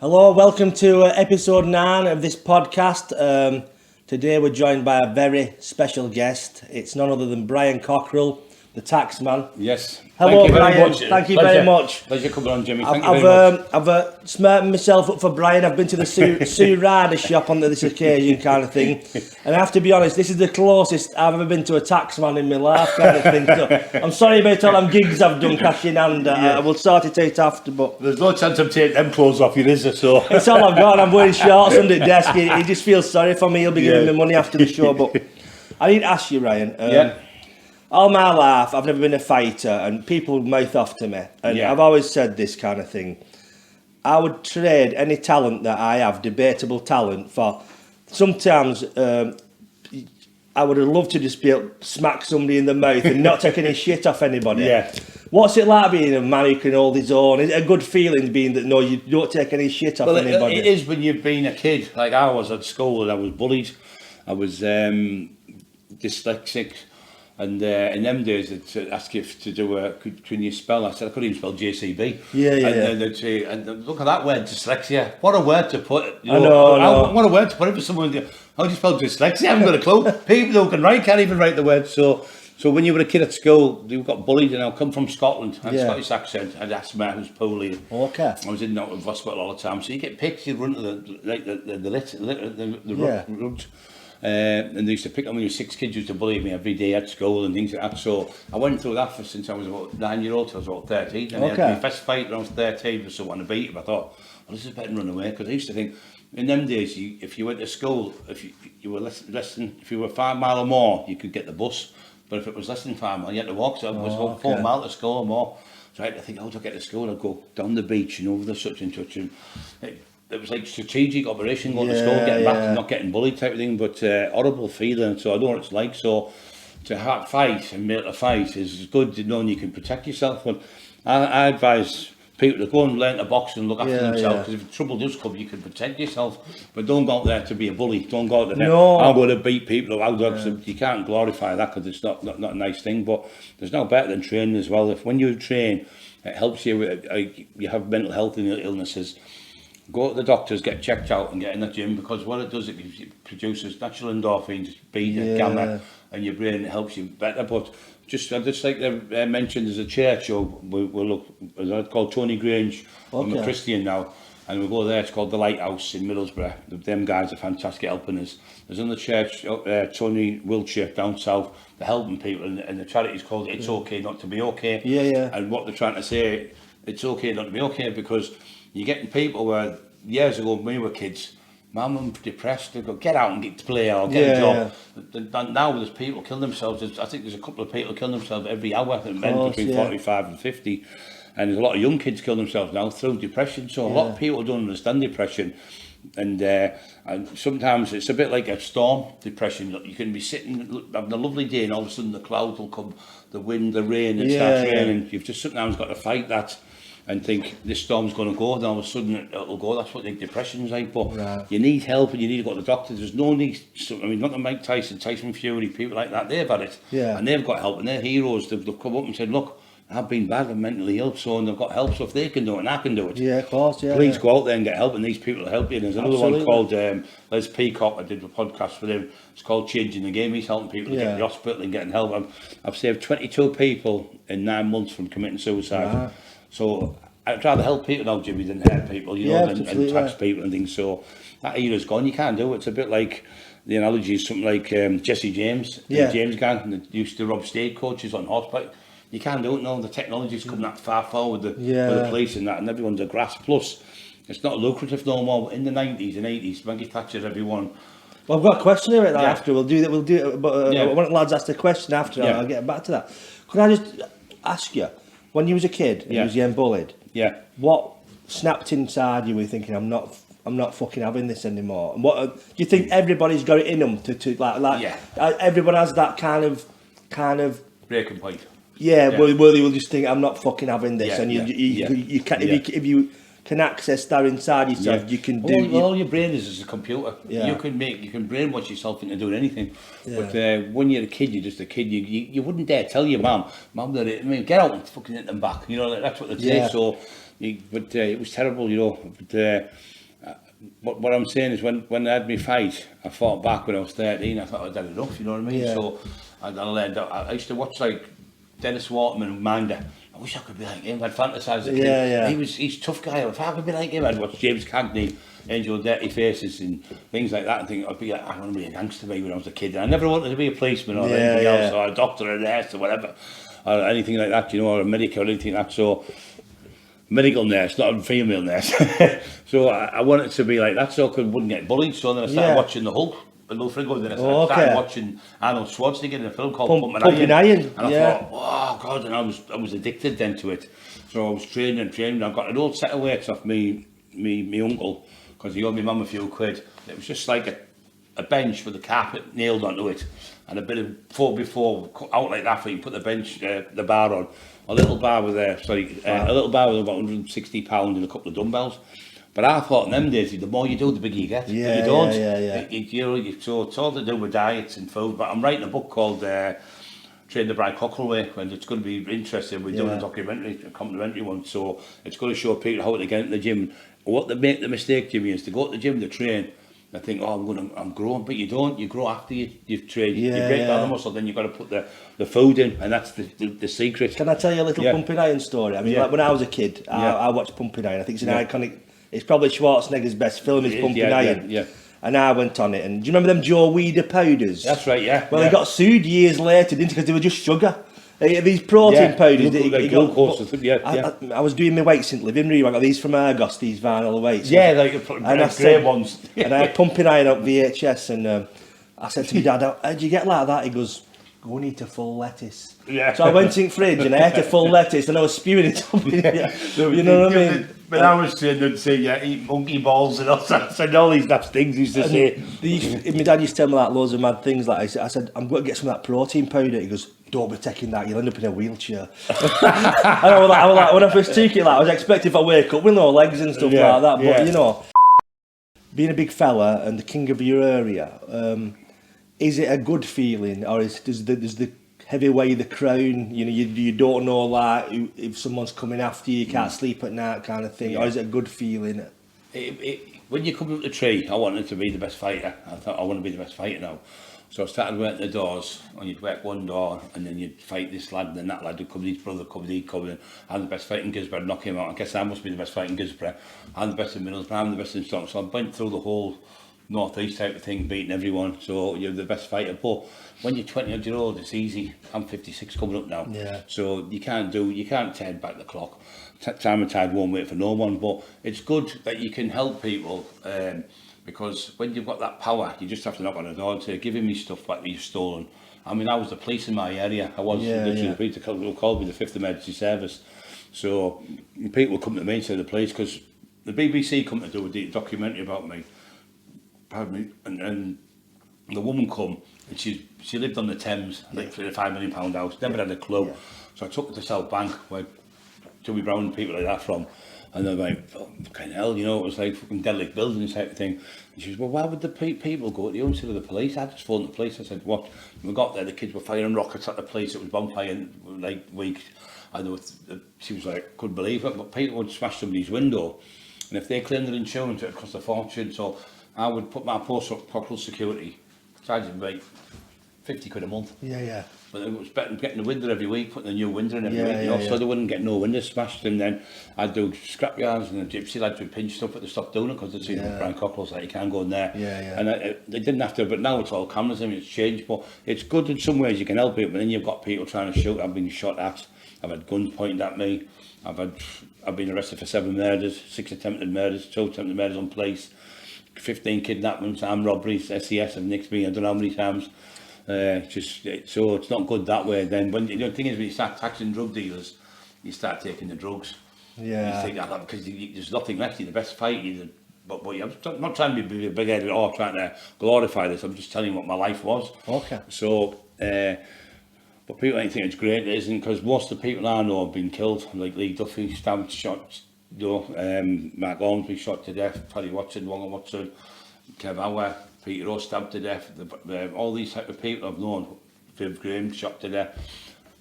Hello, welcome to episode 9 of this podcast. Today we're joined by a very special guest. It's none other than Brian Cockerill, the Taxman. Yes. Hello, Thank you very Brian. much. Thank you very much. Pleasure coming on, Jimmy. Thank you very much. I've smartened myself up for Brian. I've been to the Sue Rider shop on this occasion, kind of thing. And I have to be honest, this is the closest I've ever been to a taxman in my life, kind of thing. So I'm sorry about all them gigs I've done, cash in hand. I will sort it out after, but There's no chance of taking them clothes off you, is there? So it's all I've got. I'm wearing shorts under the desk. He just feels sorry for me. He'll be giving me money after the show. But I need to ask you, Ryan. All my life, I've never been a fighter, and people mouth off to me. And I've always said this kind of thing. I would trade any talent that I have, debatable talent, for sometimes I would have loved to just be able to smack somebody in the mouth and not take any shit off anybody. Yeah. What's it like being a man who can hold his own? Is it a good feeling being that, no, you don't take any shit off anybody? It is when you've been a kid. Like I was at school and I was bullied. I was dyslexic. And in them days, they'd ask you to do can you spell? I said, I couldn't even spell JCB. And they'd say, and look at that word, dyslexia. What a word to put. I know. What a word to put it for someone. How do you spell dyslexia? I haven't got a clue. People who can write can't even write the word. So when you were a kid at school, you got bullied, and I come from Scotland. I had a Scottish accent. I had asthma, I was poorly. Okay. I was in and out of hospital all the time. So you get picked, you run to the route. And they used to pick on me. 6 kids used to bully me every day at school and things like that. So I went through that since I was about 9-year-old till I was about 13. And I had my first fight when I was 13 with someone to beat him. I thought, well, this is better than run away, because I used to think in them days, if you went to school, if you were less than, if you were 5 miles or more, you could get the bus. But if it was less than 5 miles, you had to walk. So it was about 4 miles to school or more. So I had to think, how do I get to school? I'd go down the beach, over the such and such. And it was like strategic operation, going to school, getting back and not getting bullied type of thing, but horrible feeling. So I know what it's like. So to fight and be able to fight is good, knowing you can protect yourself. But I advise people to go and learn to box and look after themselves, because if trouble does come, you can protect yourself. But don't go out there to be a bully. Don't go out there. I'm going to beat people or outdogs. You can't glorify that, because it's not a nice thing. But there's no better than training as well. If when you train, it helps you. You have mental health illnesses. Go to the doctors, get checked out, and get in the gym, because what it does, it produces natural endorphins, beta, gamma, and your brain helps you better. But just like they mentioned, there's a church we'll called Tony Grange. I'm a Christian now, and we go there. It's called the Lighthouse in Middlesbrough. Them guys are fantastic helping us. There's another church, Tony Wiltshire down south. They're helping people, and the charity's called It's Okay Not to Be Okay. And what they're trying to say, it's okay not to be okay, because you're getting people where years ago when we were kids, my mum's depressed, they go, get out and get to play or get a job. Now there's people killing themselves. I think there's a couple of people killing themselves every hour, men between 45 and 50. And there's a lot of young kids killing themselves now through depression. So a lot of people don't understand depression. And sometimes it's a bit like a storm, depression. You can be sitting, having a lovely day, and all of a sudden the clouds will come, the wind, the rain, it starts raining. You've just sometimes got to fight that and think this storm's going to go, and all of a sudden it'll go. That's what depression's like. But you need help, and you need to go to the doctor. There's no need. Not the Mike Tyson, Tyson Fury, people like that. They've had it, and they've got help, and they're heroes. They've come up and said, look, I've been bad and mentally ill, and they've got help. So if they can do it, and I can do it. Yeah, of course. Please go out there and get help, and these people will help you. And there's another one called Les Peacock. I did a podcast with him. It's called Changing the Game. He's helping people to get to the hospital and getting help. I've saved 22 people in 9 months from committing suicide. So I'd rather help people now, Jimmy, than hurt people, and tax people and things. So that era's gone. You can't do it. It's a bit like, the analogy is something like Jesse James, the James gang, and they used to rob stagecoaches on horseback. You can't do it now. The technology's come that far forward with the police and that, and everyone's a grass. Plus, it's not lucrative no more. In the 90s and 80s, Maggie Thatcher, everyone. Well, I've got a question here about that after. We'll do it. But I want the lads ask the question after. I'll get back to that. Could I just ask you, when you was a kid and you was getting bullied, what snapped inside you? Were thinking, I'm not fucking having this anymore. And what do you think? Everybody's got it in them to like everyone has that kind of breaking point. Where they will just think, I'm not fucking having this, and you can't, if you can access that inside yourself. You can do. All your brain is a computer. Yeah. You can brainwash yourself into doing anything. Yeah. But when you're a kid, you're just a kid. You wouldn't dare tell your mum, that get out and fucking hit them back. You know, that's what they say. So, it was terrible. You know, but what I'm saying is when I had my fight, I fought back when I was 13. I thought I'd had enough. You know what I mean? Yeah. So I used to watch like Dennis Waterman and Manda. I wish I could be like him. I'd fantasise a kid. He's a tough guy. If I could be like him, I'd watch James Cagney, Angel of Dirty Faces and things like that and think I'd be like, I want to be a gangster when I was a kid. And I never wanted to be a policeman or anything else, or a doctor or a nurse or whatever, or anything like that, you know, or a medic or anything like that. So, medical nurse, not a female nurse. So I wanted to be like that so I wouldn't get bullied. So then I started watching the Hulk. Then I started watching Arnold Schwarzenegger in a film called Pumping Iron. And I thought, oh God, and I was addicted then to it. So I was training. I got an old set of weights off me uncle, because he owed me mum a few quid. It was just like a bench with the carpet nailed onto it, and a bit of 4x4 cut out like that, so you can put the bench, the bar on. A little bar with a little bar with about 160 pounds and a couple of dumbbells. But I thought in them days, the more you do, the bigger you get. Yeah, you don't. Yeah. So it's all to do with diets and food. But I'm writing a book called Train the Lbry Cockerill Way, and it's going to be interesting. We're doing a complimentary one, so it's going to show people how to get into the gym. What they make the mistake, Jimmy, is to go to the gym to train. They think, I'm growing, but you don't. You grow after you've trained. You break down the muscle, then you've got to put the food in, and that's the secret. Can I tell you a little Pumping Iron story? I mean, like when I was a kid, I watched Pumping Iron. I think it's an iconic. It's probably Schwarzenegger's best film is Pumping Iron. Yeah. And I went on it. And do you remember them Joe Weider powders? That's right, yeah. Well, he got sued years later, didn't he? Because they were just sugar. These protein powders. I was doing my weights in living room. I got these from Argos, these vinyl weights. Yeah, like grey ones. And I had Pumping Iron up VHS, and I said to my dad, how'd you get like that? He goes, go and eat a full lettuce. Yeah. So I went in the fridge and I ate a full lettuce and I was spewing it up. You know what I mean? When I was trained, they'd say, eat monkey balls and all that. And all these daft things used to say. My dad used to tell me like loads of mad things. Like I said, I'm going to get some of that protein powder. He goes, don't be taking that, you'll end up in a wheelchair. And I was like, when I first took it, I was expecting if I wake up with no legs and stuff like that. But you know, being a big fella and the king of your area, is it a good feeling, or does the heavy weigh the crown? You know, you don't know like if someone's coming after you, can't sleep at night, kind of thing. Or is it a good feeling? When you come up the tree, I wanted to be the best fighter. I thought I want to be the best fighter now. So I started working the doors, and you'd work one door, and then you'd fight this lad, and then that lad would come, his brother come, he'd come in. I'm the best fighter in Gisborough, knock him out. I guess I must be the best fighter in Gisborough. I'm the best in Middlesbrough, I'm the best in Stockton. So I went through the whole North East type of thing, beating everyone. So you're the best fighter. But when you're 20-odd-year-old, it's easy. I'm 56 coming up now. Yeah. So you can't turn back the clock. Time and tide won't wait for no one. But it's good that you can help people. Because when you've got that power, you just have to knock on the door and say, give me stuff back that you've stolen. I mean, I was the police in my area. I was literally the police. They called me the 5th Emergency Service. So people would come to me and say the police, because the BBC come to do a documentary about me. Pardon me. And the woman come, and she lived on the Thames, like for a £5 million house, never had a clue. Yeah. So I took her to South Bank, where Joey Brown and people like that from. And they're like, fucking hell, you know, it was like fucking derelict buildings type of thing. And she was, well, why would the people go to the instead of the police? I just phoned the police. I said, what? When we got there, the kids were firing rockets at the police. It was bonfire like week. And she was like, couldn't believe it. But people would smash somebody's window. And if they claimed their insurance, it would cost a fortune. So I would put my post up Cockerill security, charging like 50 quid a month. Yeah. But it was better getting the window every week, putting a new window in every week, so they wouldn't get no windows smashed. And then I'd do scrapyards, and the gypsy lads would pinch stuff, but they stopped doing it because they'd seen Brian Cockerill, like, you can't go in there. And they didn't have to, but now it's all cameras. I mean, it's changed, but it's good in some ways. You can help it, but then you've got people trying to shoot. I've been shot at. I've had guns pointed at me. I've been arrested for 7 murders, 6 attempted murders, 2 attempted murders on police, 15 kidnappings, armed robberies, SES have nicked me I don't know how many times. So it's not good that way. Then when the thing is, when you start taxing drug dealers, you start taking the drugs. Yeah. You think that because there's nothing left. You're the best fighter. But I'm not trying to be big-headed or trying to glorify this. I'm just telling you what my life was. Okay. So, but people ain't think it's great. It isn't, because most of the people I know have been killed, like Lee Duffy, stabbed, shot, Mark Lbry shot to death, Paddy Watson, Wonga Watson, Kev Hower, Peter Rowe stabbed to death. All these type of people I've known, Viv Graham shot to death,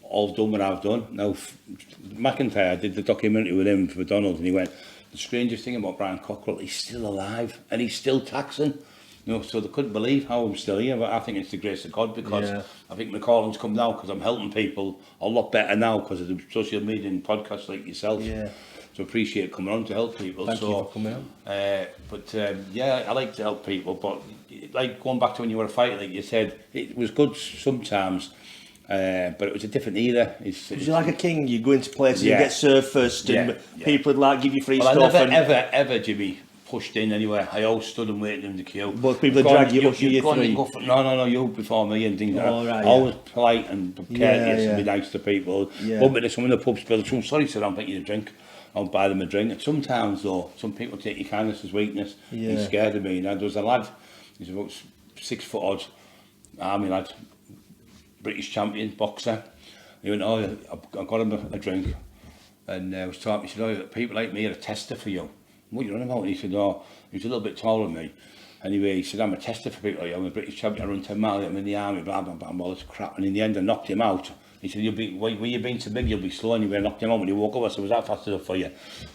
all done what I've done. Now, McIntyre, I did the documentary with him for Donald, and he went, the strangest thing about Brian Cockerill, he's still alive, and he's still taxing. So they couldn't believe how I'm still here, but I think it's the grace of God, because I think my calling's come now because I'm helping people a lot better now because of the social media and podcasts like yourself. So appreciate coming on to help people. Thank you for coming on. I like to help people, but like going back to when you were a fighter, like you said, it was good sometimes, but it was a different era. You're like a king, you go into places, you get served first, and people would like give you free stuff. I never, ever, Jimmy, pushed in anywhere. I always stood and waited in the queue. But people drag you, usher you through. No, you before me and things like that. Right, always polite and courteous and be nice to people. Bump into someone in the pub, spill some, sorry sir, I'm taking you a drink. I'll buy them a drink. And sometimes though, some people take your kindness as weakness. He's scared of me. And there was a lad, he's about 6 foot odd, army lad, British champion, boxer. He went, I got him a drink. And I was talking, he said, people like me are a tester for you. What are you on about? And he said, he was a little bit taller than me. Anyway, he said, I'm a tester for people like you. I'm a British champion, I run 10 miles, I'm in the army, blah, blah, blah, all this crap. And in the end, I knocked him out. He said, when you're being so big, you'll be slow. Anyway, I knocked him out when he woke up. I said, was that fast enough for you?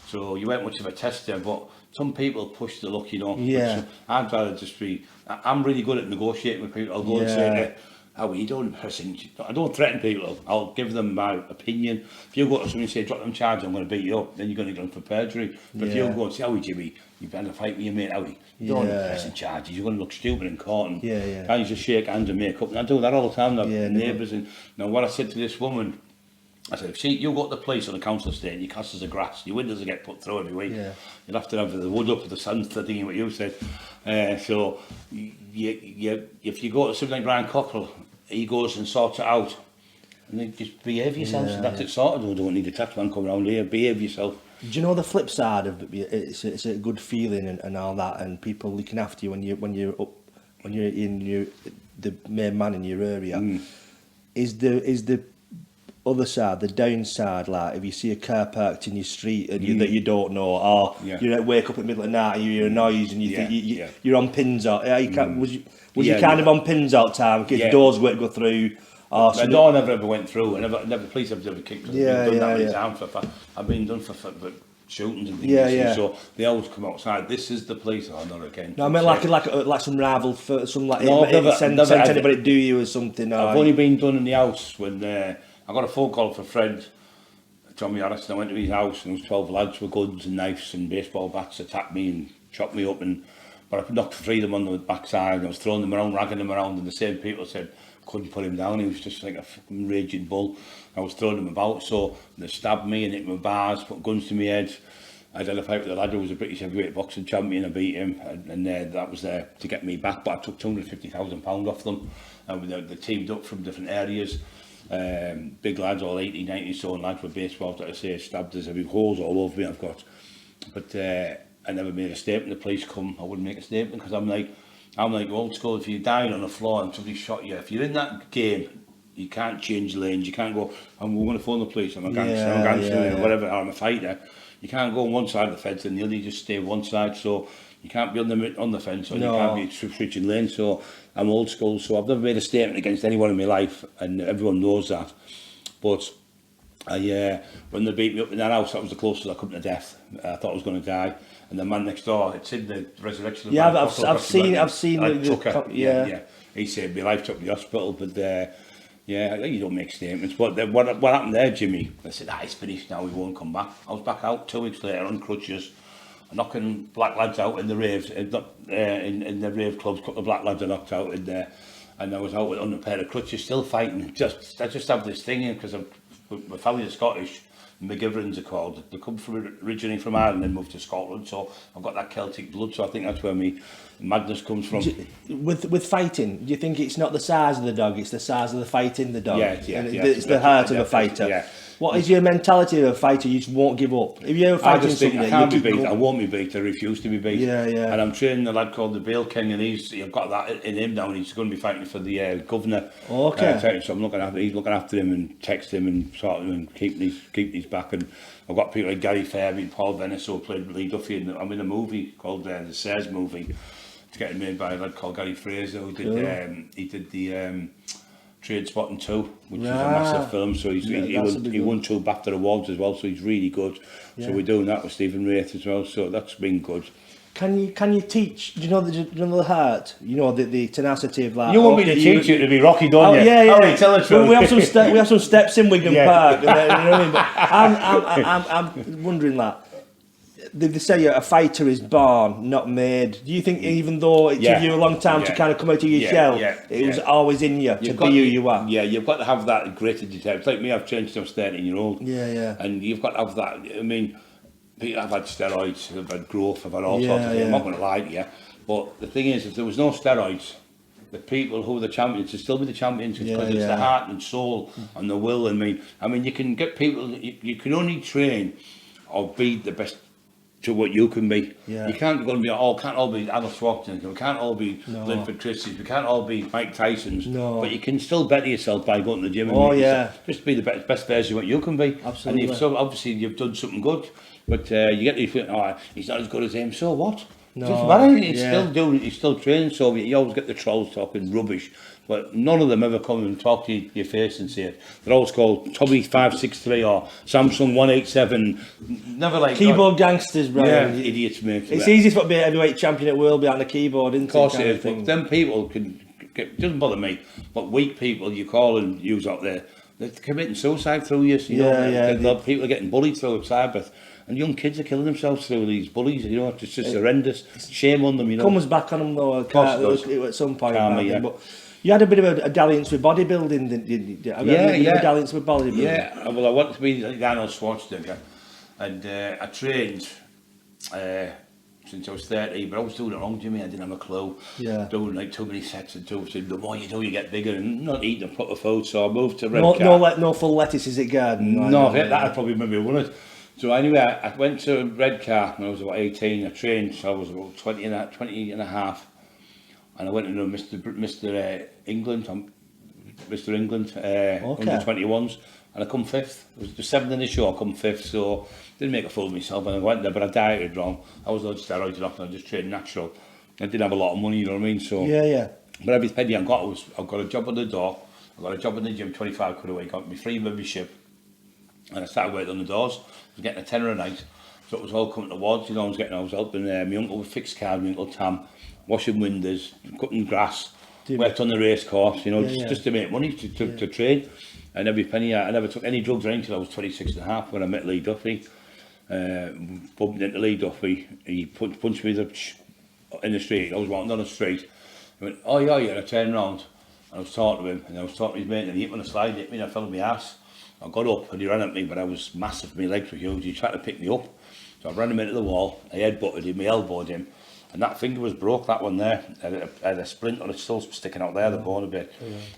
So you weren't much of a tester, but some people push the luck, So I'd rather just be, I'm really good at negotiating with people. I'll go and say, how are you doing? I don't threaten people. I'll give them my opinion. If you go to someone and say, drop them charges, I'm going to beat you up, then you're going to get them for perjury. But if you go and say, Howie, Jimmy, you better fight with your mate, Howie. You don't want to press charges. You're going to look stupid in court. And can't you just shake hands and make up? And I do that all the time. Neighbours. And now what I said to this woman, I said, see, you go to the police on the council estate and your castles are grass, your windows will get put through every week. You'll have to have the wood up with the sand thingy, what you said. So if you go to something like Brian Cockerill, he goes and sorts it out. And then just behave yourself. That's it sorted. We don't need a taxman coming around here. Behave yourself. Do you know the flip side of it? It's a good feeling and all that, and people looking after you when you're in the main man in your area. Is the other side, the downside, like if you see a car parked in your street and that you don't know, or you wake up in the middle of the night and you hear a noise and you think you're on pins out. Was you kind of on pins all the time because doors won't go through? The door never ever went through. The police have never kicked. I've been done for shootings and things. So they always come outside. This is the police. Oh, not again. No, I mean like some rival for some like sent anybody do you or something. I've only been done in the house when I got a phone call from a friend, Tommy Harris, and I went to his house and there was 12 lads with guns and knives and baseball bats attacked me and chopped me up, but I knocked 3 of them on the backside and I was throwing them around, ragging them around, and the same people said couldn't put him down. He was just like a fucking raging bull. I was throwing him about, so they stabbed me and hit me with bars, put guns to my head. I had a fight with the lad who was a British heavyweight boxing champion. I beat him, and that was there to get me back. But I took £250,000 off them. They teamed up from different areas. Big lads, all 80, 90 stone lads with baseballs, that I say, stabbed. There's big holes all over me I've got. But I never made a statement. The police come, I wouldn't make a statement because I'm like old school. If you're dying on the floor and somebody shot you, if you're in that game, you can't change lanes. You can't go, we're going to phone the police, I'm a gangster, or whatever, I'm a fighter. You can't go on one side of the fence and the other, you just stay one side. So you can't be on the fence, or you can't be switching lanes. So I'm old school, so I've never made a statement against anyone in my life, and everyone knows that. But when they beat me up in that house, that was the closest I come to death. I thought I was going to die. And the man next door, it's in the resurrection. Yeah, I've seen. He saved my life, took me to the hospital, but you don't make statements. But what happened there, Jimmy? I said, it's finished now, we won't come back. I was back out 2 weeks later on crutches, knocking black lads out in the raves, in the rave clubs. A couple of black lads I knocked out in there, and I was out on a pair of crutches, still fighting. I just have this thing in because my family is Scottish. McGiverns are called. They come originally from Ireland and moved to Scotland, so I've got that Celtic blood, so I think that's where my madness comes from. With fighting, do you think it's not the size of the dog, it's the size of the fight in the dog? Yeah. It's the heart of a fighter. What is your mentality of a fighter? You just won't give up. If you're fighting somebody, I can't be beat. I won't be beat. I refuse to be beat. Yeah, yeah. And I'm training a lad called the Bale King, and I've got that in him now, and he's going to be fighting for the governor. Okay. So he's looking after him and text him and sort of and keep these back. And I've got people like Gary Fairby and Paul Venice who played Lee Duffy, and I'm in a movie called the Says movie. It's getting made by a lad called Gary Fraser who did he did the Trade Spotting 2, which is a massive film. So he won 2 BAFTA awards as well. So he's really good. Yeah. So we're doing that with Stephen Wraith as well. So that's been good. Can you teach? Do you know the heart? You know the tenacity of that. You want me to teach you to be Rocky, don't you? Yeah, yeah. Right, tell the truth. We have some steps in Wigan Park. You know what I mean? But I'm wondering that. They say a fighter is born, not made. Do you think even though it took you a long time to kind of come out of your shell, it was always in you to be who you are? Yeah, you've got to have that grit and determination. It's like me, I've changed since 13-year-old. Yeah, yeah. And you've got to have that. I mean, I've had steroids, I've had growth, I've had all sorts of things. I'm not going to lie to you. But the thing is, if there was no steroids, the people who are the champions would still be the champions because it's the heart and soul and the will. I mean, you can get people, you can only train or be the best to what you can be. You can't go and can't all be Arnold Schwarzenegger, we can't all be Linford Christie's, we can't all be Mike Tyson's, but you can still better yourself by going to the gym and just be the best version of what you can be. Absolutely. And obviously you've done something good, but you get the feeling, he's not as good as him, so what? No. Doesn't matter, he's still training, so you always get the trolls talking rubbish, but none of them ever come and talk to your face and say it. They're always called Tommy 563 or Samsung 187, never like keyboard gangsters, bro. Yeah, idiots, mate. It's easy for to be a heavyweight champion at world behind the keyboard, isn't it? Of course it is, but them people doesn't bother me, but weak people you call and use out there, they're committing suicide through you, people are getting bullied through cyber. And young kids are killing themselves through these bullies, you know, it's just horrendous. Shame on them, you know. Comes back on them though, at some point. But you had a bit of a dalliance with bodybuilding, didn't you? A dalliance with bodybuilding. Yeah, well, I wanted to be like Arnold Schwarzenegger, and I trained since I was 30, but I was doing it wrong, Jimmy. I didn't have a clue. Yeah. Doing like too many sets and so the more you do, you get bigger, and not eating a pot of food. So I moved to Redcar. No full lettuce, is it, garden? No, that'd probably maybe won it. So anyway, I went to Redcar when I was about 18. I trained, so I was about 20 and a half. And I went into Mr. England, under 21s, and I come 5th. It was the 7th in the show, I come 5th, so didn't make a fool of myself, and I went there, but I dieted wrong. I was on steroids enough, and I just trained natural. I didn't have a lot of money, you know what I mean? So but every penny I got I've got a job on the door, I got a job in the gym, 25 quid a week, got me free membership, and I started working on the doors. I was getting a tenner a night, so it was all coming towards, you know. I was helping my uncle with fixed cars, my uncle Tam, washing windows, cutting grass, worked on the race course, you know, just to make money to train. And every penny, I never took any drugs or anything until I was 26 and a half when I met Lee Duffy. Bumped into Lee Duffy, he punched me in the street. I was walking down the street. He went, oh yeah, and I turned around and I was talking to him, and I was talking to his mate, and he hit me on the slide, hit me, and I fell on my ass. I got up and he ran at me, but I was massive, my legs were huge. He tried to pick me up, so I ran him into the wall. I headbutted him, I elbowed him, and that finger was broke, that one there. I had a splint on it, still sticking out there, the bone a bit.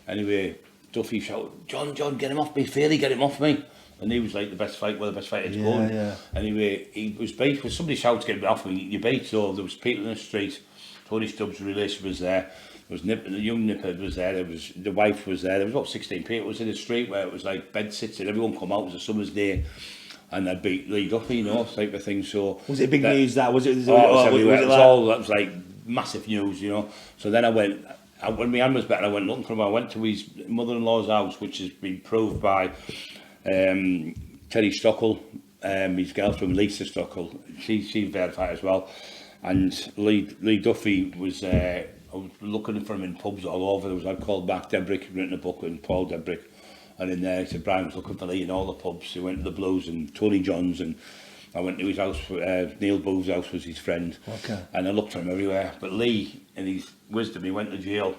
Anyway, Duffy shouted, John, get him off me, Fairly, get him off me. And he was like the best fighter to go. Anyway, he was beat, when somebody shouted to get him off me, you beat, so there was people in the street. Tony Stubbs' relation was there. There was the young Nipper was there. There was the wife was there. There was about 16 people. It was in the street where it was like bed sits and everyone come out. It was a summer's day, and they'd beat Lee Duffy, you know, type of thing. So was it big news? That was it? It was like massive news, you know. So then I went. When my hand was better, I went looking for him. I went to his mother-in-law's house, which has been proved by Terry Stockel, his girlfriend Lisa Stockel. She verified as well. And Lee Duffy was. I was looking for him in pubs all over. There was a lad called Mark Debrick, written a book with Paul Debrick, and in there he said Brian was looking for Lee in all the pubs. He went to the Blues and Tony John's, and I went to his house. Neil Booth's house was his friend, and I looked for him everywhere. But Lee, in his wisdom, he went to jail.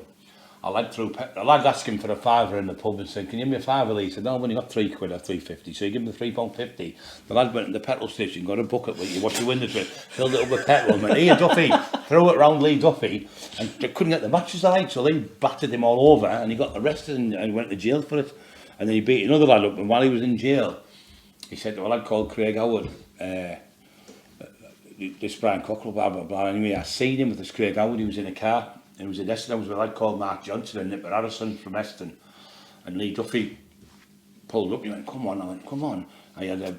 A lad asked him for a fiver in the pub and said, "Can you give me a fiver, Lee?" He said, "No, I've only got £3 or £3.50." So he gave him the £3.50. The lad went to the petrol station, got a bucket with you, washed the windows with, filled it up with petrol, and went, "Here, Duffy," threw it around Lee Duffy, and they couldn't get the matches alight, so Lee battered him all over, and he got arrested and went to jail for it. And then he beat another lad up, and while he was in jail, he said to a lad called Craig Howard, this Brian Cockerill, blah, blah, blah. Anyway, I seen him with this Craig Howard. He was in a car. And it was in Eston. I was with a lad called Mark Johnson and Nipper Harrison from Eston. And Lee Duffy pulled up. He went, come on. I went, come on. I had a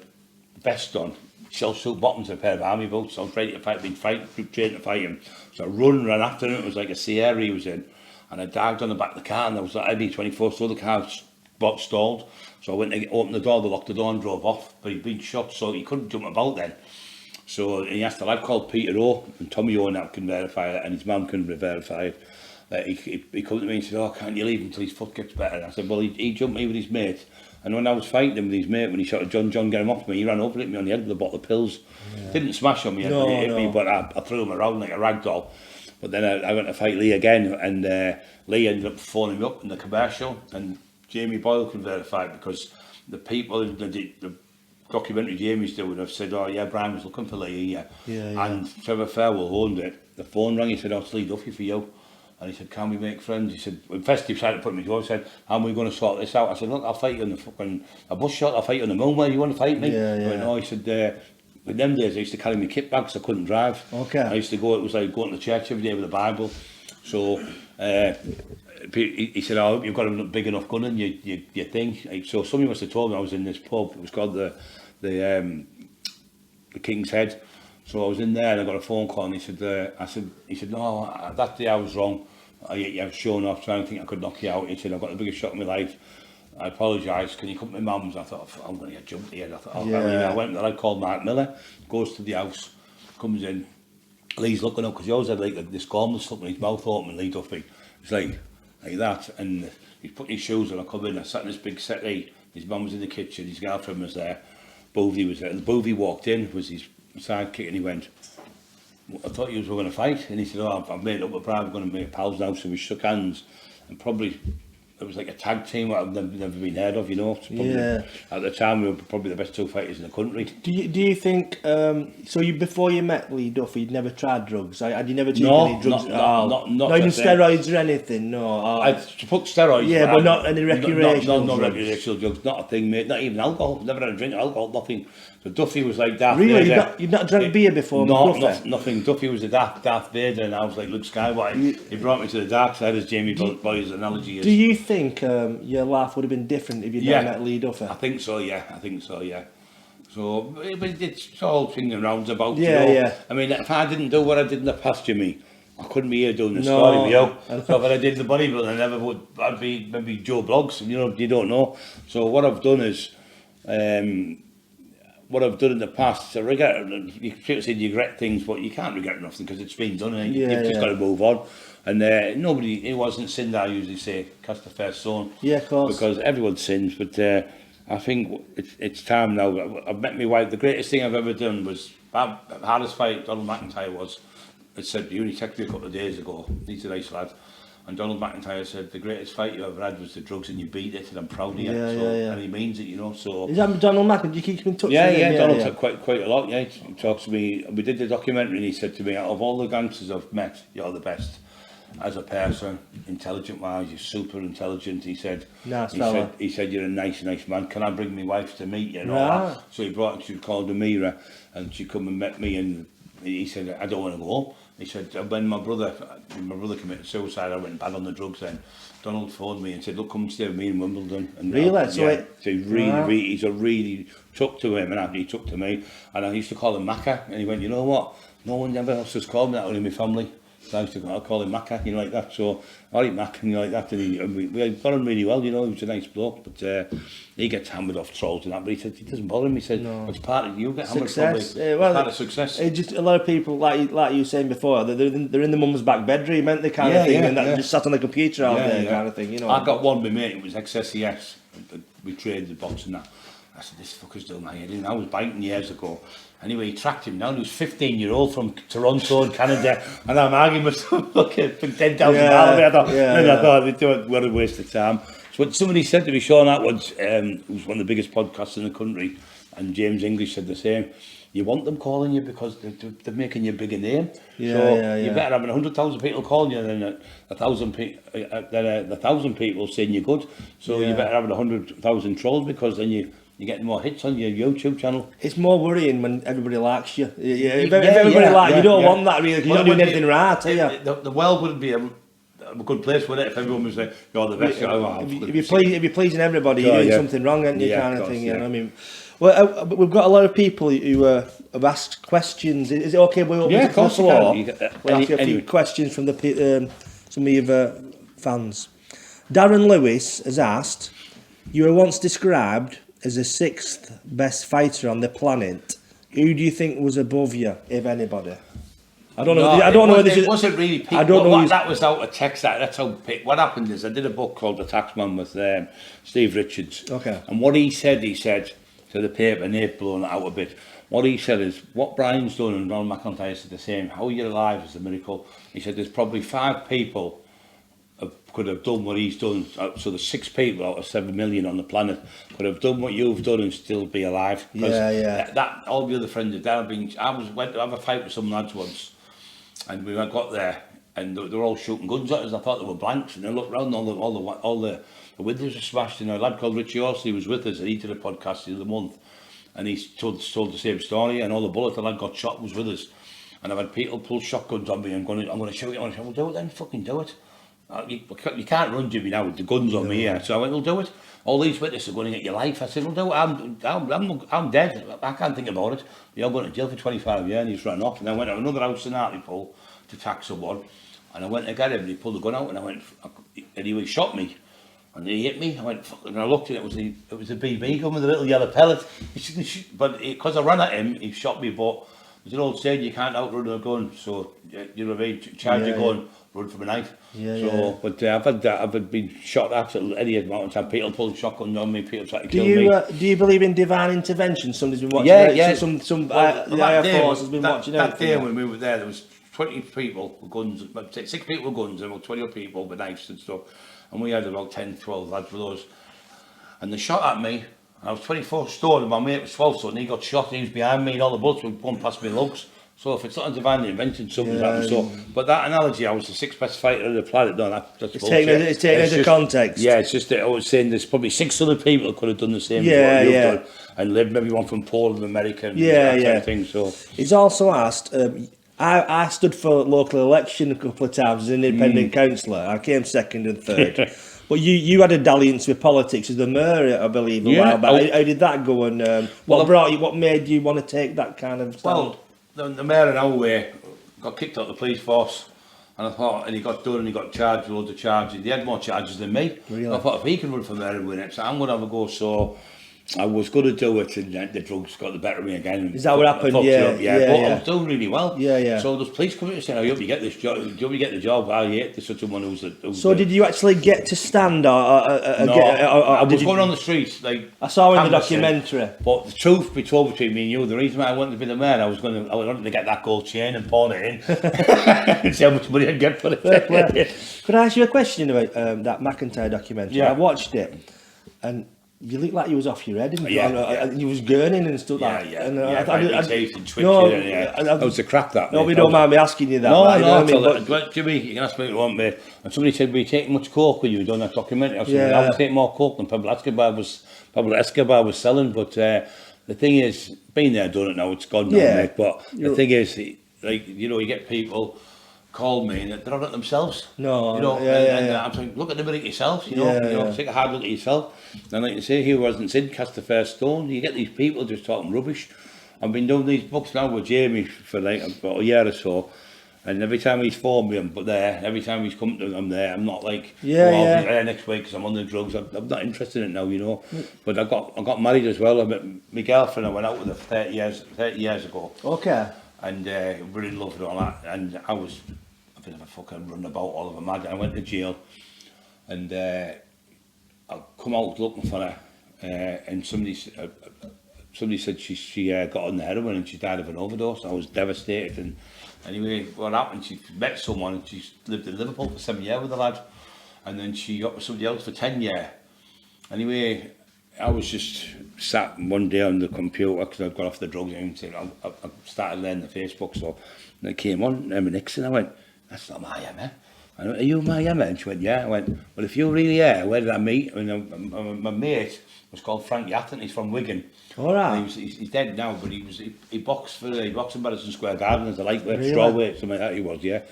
vest on, shell suit bottoms, and a pair of army boots. I was ready to fight, trained to fight him. So I ran after him. It was like a Sierra he was in. And I dived on the back of the car, and there was like ME-24, so the car stalled. So I went to open the door, they locked the door and drove off. But he'd been shot, so he couldn't jump about then. So he asked a lad called Peter O, and Tommy O now can verify it, and his mum can verify it. He come to me and said, oh, can't you leave him until his foot gets better? And I said, well, he jumped me with his mate. And when I was fighting him with his mate, when he shot at John get him off me, he ran over, hit me on the head with a bottle of pills. Yeah. Didn't smash on me, he hit me, but I threw him around like a rag doll. But then I went to fight Lee again, and Lee ended up phoning me up in the commercial, and Jamie Boyle can verify it, because the people, the documentary Jamie's doing, have said, oh yeah, Brian was looking for Lee here. And Trevor Fairwell owned it. The phone rang, he said, oh, it's Lee Duffy for you. And he said, can we make friends? He said, when Festive tried to put me to, he said, how are we going to sort this out? I said, look, I'll fight you on the fucking, a bus shot, I'll fight you on the moon, where you want to fight me? He went, no, he said, in them days, I used to carry my kit bags, I couldn't drive. I used to go, it was like going to the church every day with the Bible. So, he said, oh, you've got a big enough gun in your thing. So somebody must have told me I was in this pub, it was called the King's Head. So I was in there and I got a phone call, and he said, no, that day I was wrong. I've shown off trying to think I could knock you out. He said, I've got the biggest shot of my life. I apologise, can you come to my mum's? I thought, I'm going to get jumped here. I thought, I went there, I called Mark Miller, goes to the house, comes in, Lee's looking up, because he always had like this gormless look with his mouth open, Lee Duffy. It's like that, and he's putting his shoes on, I come in, I sat in this big settee, his mum was in the kitchen, his girlfriend was there, Boovie was there, and Boovie walked in, was his sidekick, and he went, I thought you were going to fight, and he said, oh, I've made up with Brian, we're going to make pals now. So we shook hands, and probably it was like a tag team that I've never been heard of, you know. At the time, we were probably the best two fighters in the country. Do you think, so before you met Lee Duffy, you'd never tried drugs? Had you never taken any drugs at all? Not even steroids or anything, no? I took steroids. Yeah, but not any recreational drugs? No recreational drugs, not a thing, mate. Not even alcohol, never had a drink of alcohol, nothing. So Duffy was like Darth Vader. Really? You've not drank beer before? Nothing. Duffy was the Darth Vader, and I was like Luke Skywalker. He brought me to the dark side, as Jamie Boy's analogy is. Do you think your life would have been different if you'd not met Lee Duffy? I think so, yeah. So, it's all swings and roundabouts, you know. I mean, if I didn't do what I did in the past, Jimmy, I couldn't be here doing the story with you. So if I did the bodybuilding, I never would. I'd be maybe Joe Bloggs, you know, you don't know. So what I've done is, what I've done in the past, I regret, you regret things, but you can't regret nothing because it's been done, and you've just got to move on. And nobody, it wasn't sinned, I usually say, cast the first stone. Yeah, of course. Because everyone sins, but I think it's time now. I've met my wife. The greatest thing I've ever done was, the hardest fight Donald McIntyre was, it said, he only texted me a couple of days ago, he's a nice lad. And Donald McIntyre said, the greatest fight you ever had was the drugs, and you beat it, and I'm proud of you. And he means it, you know. So is that Donald McIntyre? Do you keep in touch with him? Donald took quite a lot, He talks to me, we did the documentary, and he said to me, out of all the gangsters I've met, you're the best. As a person, intelligent-wise, you're super intelligent. He said, he said, you're a nice man. Can I bring my wife to meet you? So he brought, she was called Amira, and she come and met me, and he said, I don't want to go. He said, when my brother committed suicide, I went bad on the drugs then. Donald phoned me and said, look, come stay with me in Wimbledon. And really? So he's really took to him, and he took to me. And I used to call him Macca, and he went, you know what? No one ever else has called me that, only my family. So I used to call him Macca, you know, like that. So, all right, Mac, and like that. And we got on really well, you know, he was a nice bloke. But he gets hammered off trolls and that. But he said, it doesn't bother him. He said, it's part of you get hammered. Success. Part of success. Just a lot of people, like you were saying before, they're in the mum's back bedroom, aren't they, kind of thing, and just sat on the computer all day, kind of thing, you know. I got one with my mate, it was XSES. We traded the box and that. I said, this fucker's doing my head in. I was biting years ago. Anyway, he tracked him down. He was 15-year-old from Toronto in Canada, and I'm arguing with some fucking for $10,000. I thought, what a waste of time. So somebody said to me, Sean Atwood, who's one of the biggest podcasts in the country, and James English said the same. you want them calling you because they're making you a bigger name. Yeah, So you're better having 100,000 people calling you than a thousand people saying you're good. So you're better having 100,000 trolls because then you're getting more hits on your YouTube channel. It's more worrying when everybody likes you. If everybody likes you, you don't want that really, because you're not doing anything right, are you? The world wouldn't be a good place, would it, if everyone was like, you're the best guy. If you're pleasing everybody, you're doing something wrong, aren't you, kind of thing, you know what I mean? Well, we've got a lot of people who have asked questions. Is it okay? We'll open to the floor. We'll ask you a few questions from some of your fans. Darren Lewis has asked, you were once described as the 6th best fighter on the planet. Who do you think was above you, if anybody? I don't know. It wasn't really. I don't know. That was out of text. That's how. What happened is I did a book called The Taxman with Steve Richards. Okay. And what he said to the paper, and they've blown it out a bit. What he said is, what Brian's done and Ron McIntyre said the same. How you're alive is a miracle. He said there's probably 5 people could have done what he's done. So there's 6 people out of 7 million on the planet could have done what you've done and still be alive. That all the other friends had done. I went to have a fight with some lads once, and we got there, and they were all shooting guns at us. I thought they were blanks, and I looked round, all the windows were smashed. And a lad called Richie Horsley was with us, and he did a podcast the other month, and he told the same story. And all the bullets the lad got shot was with us, and I've had people pull shotguns on me and I'm going to shoot you. I said, well, do it then, fucking do it. You can't run Jimmy now with the guns on me here. So I went, well, do it. All these witnesses are going to get your life. I said, well, do it. I'm dead. I can't think about it. You're going to jail for 25 years. And he's run off. And I went to another house in Hartlepool to tax someone. And I went to get him, and he pulled the gun out, and I went, and he shot me. And he hit me. I went, fuck, and I looked, and it was a BB gun with a little yellow pellet. But because I ran at him, he shot me. But there's an old saying, you can't outrun a gun. So, you know what I mean? Charge your gun, run from a knife. But I've been shot at any amount of time. People pulling shotguns on me, people trying to kill me. Do you believe in divine intervention? Somebody's been watching. The Air Force has been watching. That day when we were there was 20 people with guns, 6 people with guns, and about 20 other people with knives and stuff. And we had about 10, 12 lads with us. And they shot at me. I was 24 stone, and my mate was 12 stone, and he got shot, and he was behind me, and all the bullets were going past my lugs. So if it's not a divine intervention, something's happened. So, but that analogy, I was the 6th best fighter on the planet. No, that's it's taken into context. Yeah, it's just that I was saying there's probably 6 other people who could have done the same. As what you've done, and lived, maybe one from Poland, America, and that kind of thing. So he's also asked. I stood for local election a couple of times as an independent councillor. I came 2nd and 3rd. But you had a dalliance with politics as the mayor, I believe, a while back. How did that go? And what made you want to take that kind of stand? Well, the mayor in our way got kicked out of the police force, and I thought, and he got done, and he got charged with loads of charges. He had more charges than me. Really? I thought, if he can run for mayor and win it, so I'm going to have a go. So I was going to do it, and the drugs got the better of me again. Is that what happened? But I was doing really well. Yeah. So the police come in and said, I hope you get this job. Do you want me to get the job? I hate this someone who's So did you actually get to stand, no, I was going on the streets. Like I saw in the documentary. But the truth be told between me and you, the reason why I wanted to be the mayor, I wanted to get that gold chain and pawn it in and see how much money I'd get for it. Could I ask you a question about that McIntyre documentary? Yeah. I watched it, and you looked like you was off your head, and you was gurning and stuff like that. And that was the crap that. Nobody don't mind me asking you that. But Jimmy, you can ask me what you want, mate. And somebody said, were you taking much coke when you were doing that documentary? I said, I was taking more coke than Pablo Escobar was selling. But the thing is, being there, done it now, it's gone now, mate. But the thing is, like, you know, you get people call me and they're on it themselves. No, you know, and I'm saying, look at the minute yourself, you know, take a hard look at yourself. And like you say, he who hasn't sinned, cast the first stone. You get these people just talking rubbish. I've been doing these books now with Jamie for like about a year or so, and every time he's phoned me, I'm there. Every time he's come to, I'm there. I'm not like, I'll be there next week because I'm on the drugs. I'm not interested in it now, you know. But I got married as well. I met my girlfriend. I went out with her 30 years ago. Okay. And we're in love and all that. And I was a bit of a fucking runabout, all of a mad. I went to jail, and I come out looking for her, and somebody said she got on the heroin and she died of an overdose. I was devastated. And anyway, what happened? She met someone, and she lived in Liverpool for 7 years with a lad, and then she got with somebody else for 10 years. Anyway, I was just sat one day on the computer because I'd got off the drugs and I started learning the Facebook, so and it came on, Emma Nixon. I went, that's not my Emma. I went, are you my Emma? And she went, yeah. I went, well, if you really are, where did I meet? I mean, my mate was called Frank Yatton. He's from Wigan. All right. He's dead now, but he boxed for in Madison Square Garden as a lightweight, strawweight, something like that. He was, yeah.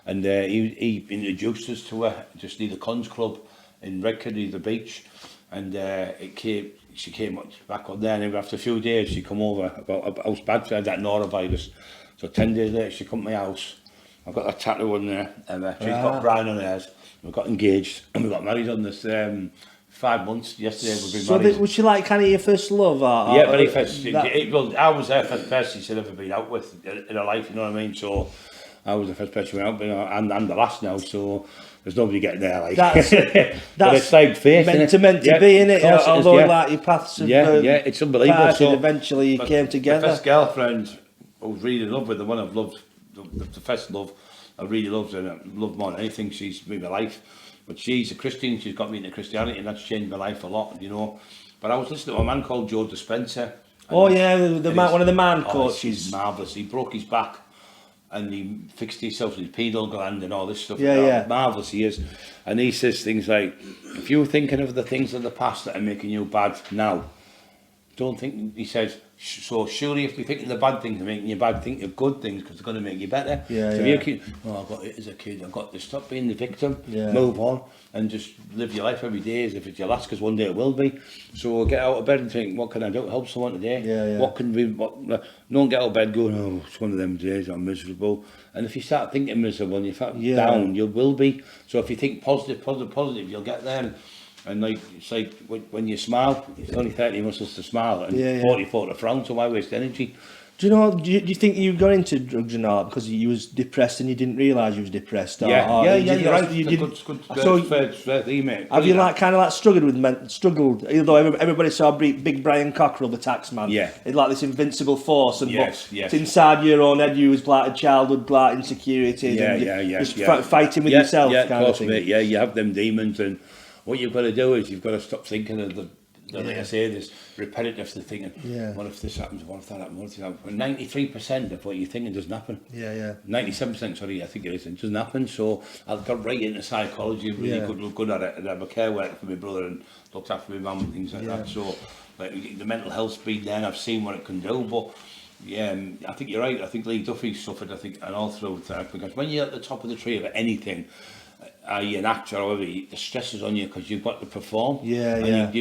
And he introduced us to her, just near the Cons Club in Redcar, near the beach, and she came back up there, and after a few days she come over about I was bad for that norovirus. So 10 days later she come to my house. I've got that tattoo on there, and she's got Brian on hers. We got engaged and we got married on this 5 months. Yesterday we've been married. So was she like kind of your first love? Yeah, very first. Well, I was her first person she'd ever been out with in her life, you know what I mean? So I was the first person we went out with, and I'm the last now, so there's nobody getting there. Like. That's but it's like faith, meant to be, innit? Although like your paths have it's unbelievable. So eventually you came together. My first girlfriend I was really in love with, the one I've loved, the first love I really loved, and I love more than anything. She's made my life, but she's a Christian. She's got me into Christianity, and that's changed my life a lot, you know. But I was listening to a man called Joe Dispenza. Oh yeah, one of the man coaches. He's marvellous. He broke his back and he fixed himself with his pineal gland and all this stuff. Yeah. Marvellous he is. And he says things like, if you're thinking of the things of the past that are making you bad now, don't think, he says, so surely if you're thinking the bad things are making you bad, think of good things because they're going to make you better. So if you're a kid, I got it as a kid, I've got to stop being the victim, move on and just live your life every day as if it's your last, because one day it will be. So get out of bed and think, what can I do to help someone today? What can we, don't get out of bed going, oh, it's one of them days, I'm miserable. And if you start thinking miserable and you start down, you will be. So if you think positive, you'll get there. And like, it's like when you smile, it's only 30 muscles to smile and 44 to frown, so why waste energy? Do you know, do you think you got into drugs and all because you was depressed and you didn't realise you was depressed? You're right. Have you like kind of like struggled, although everybody saw Big Brian Cockerill, the Taxman, it's like this invincible force, and it's inside your own head you was like a childhood like insecurity, just fighting with yourself kind of thing. Mate, you have them demons, and what you've got to do is you've got to stop thinking of the like I say, this repetitive thinking. What if this happens? What if that happens? What if that happens? 93% of what you're thinking doesn't happen. 97%, sorry, I think it is. It doesn't happen. So I got right into psychology, really good at it. And I'm a care worker for my brother and looked after my mum and things like that. So like, the mental health's been there and I've seen what it can do. But I think you're right. I think Lee Duffy suffered, and all through that, because when you're at the top of the tree of anything, you're an actor, however, the stress is on you because you've got to perform. You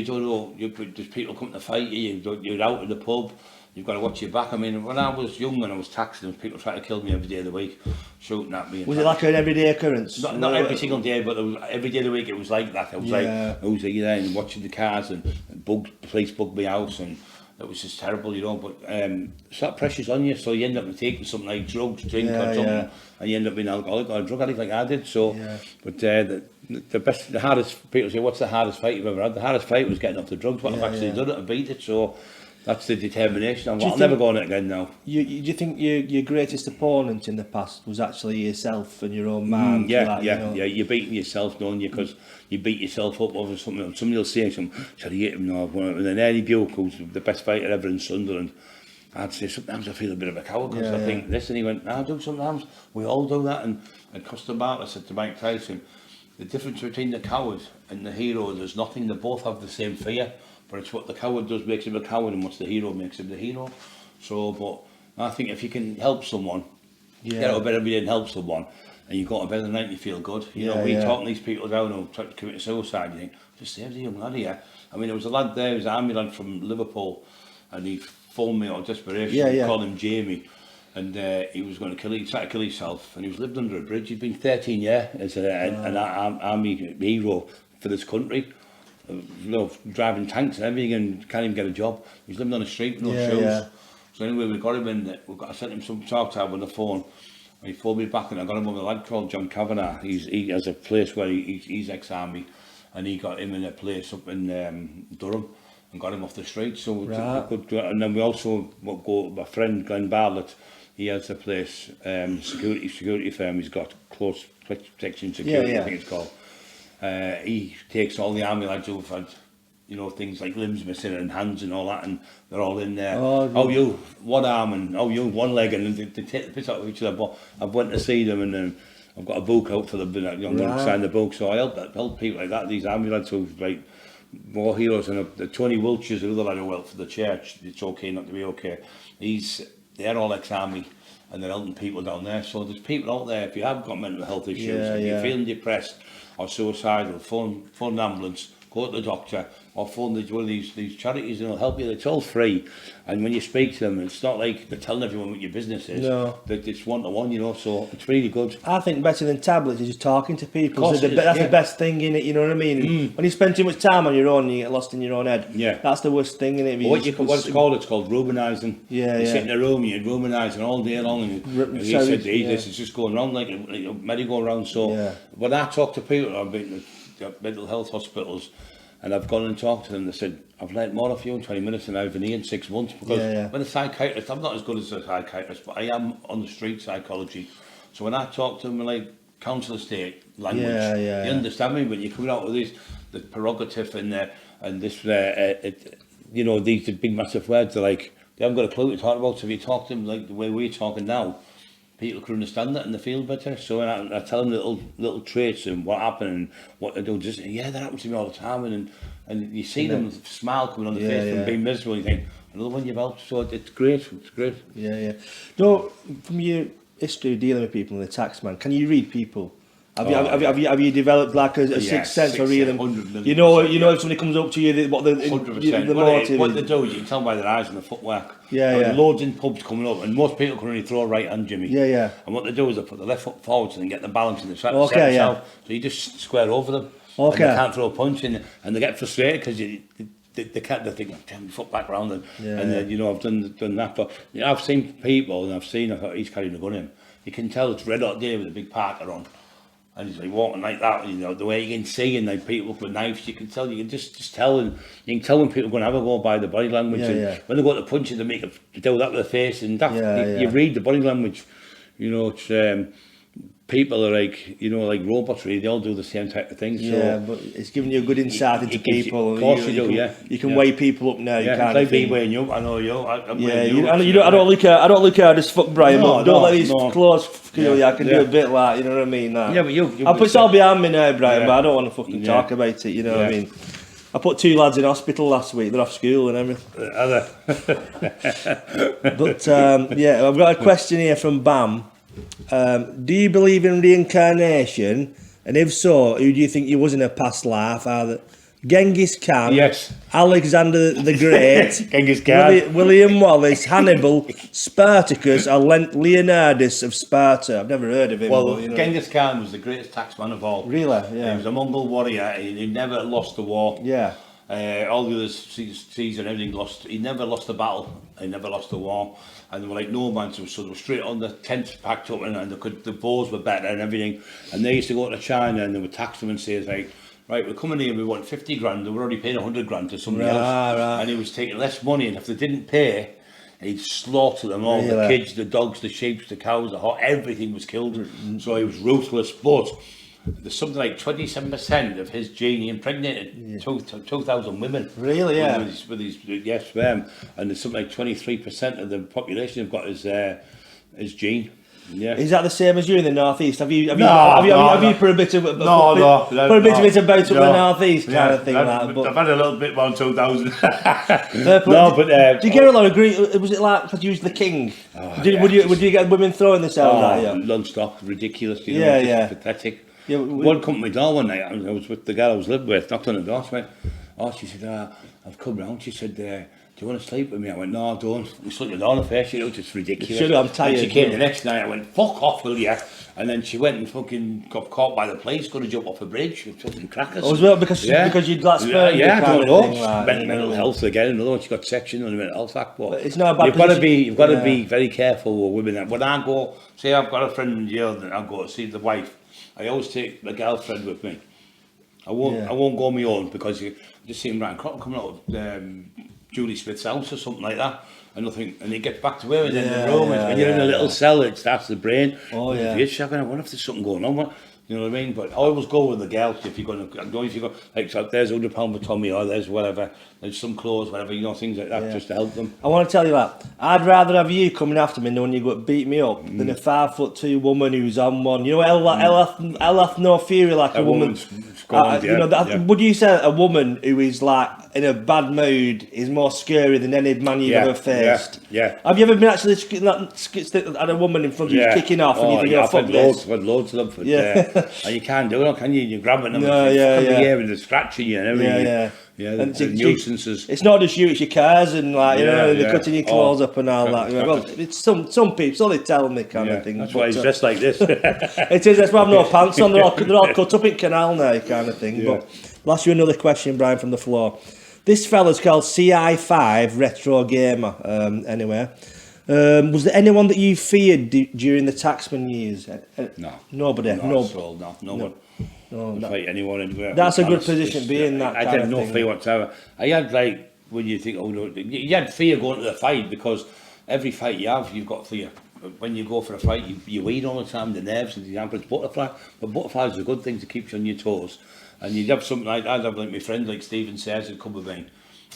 don't know, there's people come to fight you, you're out of the pub, you've got to watch your back. I mean, when I was young and I was taxing, people tried to kill me every day of the week, shooting at me. Was it like an everyday occurrence? Not every single day, but every day of the week it was like that. I was like, I was there and watching the cars, and police bugged my house, and it was just terrible, you know. But so that pressure's on you, so you end up taking something like drugs, drink or something, and you end up being an alcoholic or a drug addict like I did. So, but the hardest, people say, what's the hardest fight you've ever had? The hardest fight was getting off the drugs, but I've actually done it and beat it. So that's the determination. I'll never go on it again now. Do you think your greatest opponent in the past was actually yourself and your own mind? You're beating yourself, don't you? Because you beat yourself up over something. Somebody will say something, should I hit him now? And then Eddie Buke, who's the best fighter ever in Sunderland, I'd say sometimes I feel a bit of a coward because I think this, and he went, I do sometimes, we all do that. And Custer Bartlett said to Mike Tyson, the difference between the coward and the hero, there's nothing, they both have the same fear, but it's what the coward does makes him a coward and what the hero makes him the hero. So, but I think if you can help someone, get out of bed every day and help someone, and you go to bed at night and you feel good. You know, we talking these people down who try to commit suicide, you think, just save the young lad here. I mean, there was a lad there, he was an army lad from Liverpool, and he phoned me out of desperation, called him Jamie, and he was going to kill, he tried to kill himself, and he was lived under a bridge. He'd been 13 years as an army hero for this country, you know, driving tanks and everything, and can't even get a job. He's living on the street with no shoes. So anyway, we got him in, I sent him some talk time on the phone, and he phoned me back, and I got him with a lad called John Kavanagh. He has a place where he's ex-army, and he got him in a place up in Durham, and got him off the street. So we could, and then we also go, my friend Glenn Bartlett, he has a place, security firm, he's got close protection security, I think it's called. He takes all the army lads who've had, you know, things like limbs missing and hands and all that, and they're all in there. Oh, you one arm and you one leg, and they take the piss out of each other. But I've went to see them, and I've got a book out for them. I'm going to sign the book, so I help people like that. These army lads who like war heroes, and the Tony Wiltshire's another lad who worked for the church. It's okay not to be okay. They're all ex-army, and they're helping people down there. So there's people out there. If you have got mental health issues, if you're feeling depressed or suicidal, phone an ambulance, go to the doctor, or phone one of these charities, and they'll help you. It's all free, and when you speak to them, it's not like they're telling everyone what your business is. No. That it's one-to-one, you know. So it's really good. I think better than tablets is just talking to people. So that's the best thing in it. You know what I mean? When you spend too much time on your own, you get lost in your own head. Yeah, that's the worst thing in it. What it's called? It's called ruminizing. Yeah, you sit in a room, you're ruminizing all day long, and he said, "This is just going around like a merry-go-round." So when I talk to people, I've been to mental health hospitals. And I've gone and talked to them. They said, I've learnt more of you in 20 minutes than I've been here in 6 months. Because when a psychiatrist, I'm not as good as a psychiatrist, but I am on the street psychology. So when I talk to them in like council estate language, they understand me. But you're coming out with the prerogative and this, you know, these big massive words. They're like, they haven't got a clue what to talk about. So if you talk to them like the way we're talking now, people can understand that and they feel better. So when I tell them little traits and what happened and what they do, just that happens to me all the time, and you see them smile coming on the face from being miserable. You think another one you've helped. So it's great. It's great. Yeah. No, from your history of dealing with people in the Taxman, can you read people? Have you developed like a sixth sense or reading? You know if somebody comes up to you, what the 100%. What they do, you can tell by their eyes and the footwork. Loads in pubs coming up, and most people can only throw a right hand, Jimmy. Yeah. And what they do is they put the left foot forwards and get the balance in the set. So you just square over them. And they can't throw a punch in, and they get frustrated because they can't. They think, "Damn, foot back round," and then you know I've done that. But you know, I've seen people, and I thought he's carrying a gun in. You can tell it's red hot day with a big parker on. And he's like walking like that, you know, the way you can see, and like people with knives, you can tell, you can just tell, and you can tell when people are going to have a go by the body language. When they go to punch you, they make it do that with the face, and that you read the body language. You know, it's people are like, you know, like robots really, they all do the same type of things. But it's giving you a good insight into people. Of course you do, You can weigh people up now. You can't. Like me weighing you up, I know you. I'm weighing you. I don't look out as fuck, Brian, but don't let these close kill you. I can do a bit like, you know what I mean? Like, yeah, but you I'll put it all behind me now, Brian, but I don't want to fucking talk about it, you know what I mean? I put 2 lads in hospital last week, they're off school and everything. But I've got a question here from Bam. Do you believe in reincarnation? And if so, who do you think you was in a past life? Either Genghis Khan, Alexander the Great, Genghis Khan, William Wallace, Hannibal, Spartacus, or Leonidas of Sparta. I've never heard of him. Well, Genghis Khan was the greatest taxman of all. Really? Yeah. He was a Mongol warrior. He never lost the war. Yeah. All the others, Caesar and everything, lost. He never lost a battle. He never lost a war. And they were like nomads, so they were straight on the tents packed up, and the bows were better and everything. And they used to go to China and they would tax them and say, like, right, we're coming here, we want 50 grand, and we're already paying 100 grand to somebody else. Right. And he was taking less money, and if they didn't pay, he'd slaughter them all, the kids, the dogs, the sheep, the cows, the horse, everything was killed. So he was ruthless, but there's something like 27% of his gene, he impregnated 2,000 women. Really, yeah. With his sperm, and there's something like 23% of the population have got his gene. Yeah. Is that the same as you in the northeast? Have you put a bit of about up the northeast kind of thing? I've had a little bit more than 2,000. Do you get a lot of grief? Was it like because you was the king? Would you get women throwing themselves at you? Non-stop, ridiculous. Pathetic. Yeah, one come to my door one night. I was with the girl I was living with. Knocked on the door. She went, she said, I've come round. She said, do you want to sleep with me? I went, no, I don't. We slept with her on her face, it's just ridiculous. I'm tired. And she came the next night, I went, fuck off, will you? And then she went and fucking got caught by the police, going to jump off a bridge with fucking crackers. Oh, as well, because you'd got sperm. Yeah, I don't know. Mental health again, another one, she got section on the Mental Health Act. But it's not a bad you've got to be very careful with women. When I go, say I've got a friend in jail, and I'll go to see the wife, I always take the girlfriend with me. I won't go on my own, because you just see him right coming out of Julie Smith's house or something like that, and nothing, and he gets back to where in the room. When you're in a little cell, it starts the brain. I wonder if there's something going on. You know what I mean? But I always go with the girl if you're going to, like, so there's £100 for Tommy, or there's whatever, there's some clothes, whatever, you know, things like that, just to help them. I want to tell you that I'd rather have you coming after me knowing you're going to beat me up than a 5'2" woman who's on one. You know, I'll have no fury like a woman. You know, would you say a woman who is like in a bad mood is more scary than any man you've ever faced? Yeah. Have you ever been actually had a woman in front of you kicking off and you think, I've had loads of them. And you can't do it, can you? You're grabbing them, and they're scratching you and everything. And the nuisances. It's not just you, it's your cars and like you know they're cutting your clothes up and all that. Well, it's some people, so they tell me kind of thing. That's why he's dressed like this. It is. That's why I've no pants on. They're all cut up in canal now, kind of thing. But I'll ask you another question, Brian, from the floor. This fella's called CI5 Retro Gamer. Anyway, was there anyone that you feared during the Taxman years? No. Nobody. No one. No, fight anyone anywhere. That's a good position to be in. That I had no fear whatsoever. I had like when you think, you had fear going to the fight because every fight you have, you've got fear. When you go for a fight, you eat all the time, the nerves, and the example is butterfly. But butterflies is a good thing to keep you on your toes. And you'd have something like I'd have like my friend like Stephen says had come with me.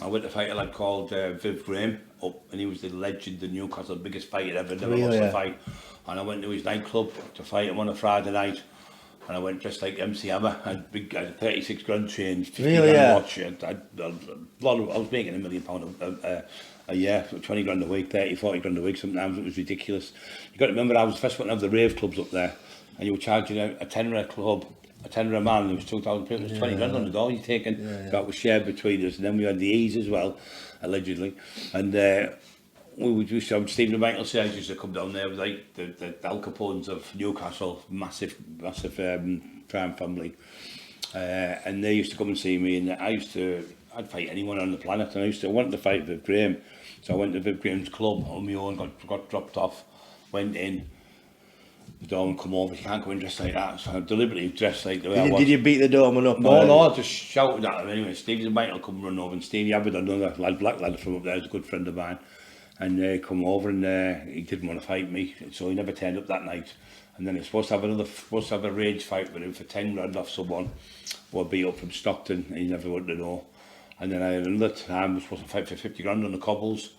I went to fight a lad called Viv Graham up, and he was the legend, the Newcastle biggest fighter ever, never lost a fight. And I went to his nightclub to fight him on a Friday night. And I went dressed like MC Hammer. I had 36 grand change, 50 grand watch. I was making £1 million a year, 20 grand a week, 30, 40 grand a week. Sometimes it was ridiculous. You got to remember, I was the first one to have the rave clubs up there, and you were charging a tenner a club, a tenner a man. It was 2,000 people. It was 20 grand on the door. You taking that was shared between us, and then we had the E's as well, allegedly, and. We would used to have Stephen and Michael Sayers used to come down there with like the Al Capones of Newcastle, massive crime family, and they used to come and see me, and I'd fight anyone on the planet, and I wanted to fight Viv Graham, so I went to Viv Graham's club on my own, got dropped off, went in, the doorman come over, you can't go in dressed like that, so I deliberately dressed like the way I was. Did you beat the doorman up? No, I just shouted at him anyway. Stevie and Michael come run over, and Stevie Abbott, another black lad from up there, is a good friend of mine. And come over, and he didn't want to fight me, so he never turned up that night. And then he was supposed to have a rage fight with him for 10 grand off someone who had beat up from Stockton, and he never wanted to know. And then I had another time, I was supposed to fight for 50 grand on the cobbles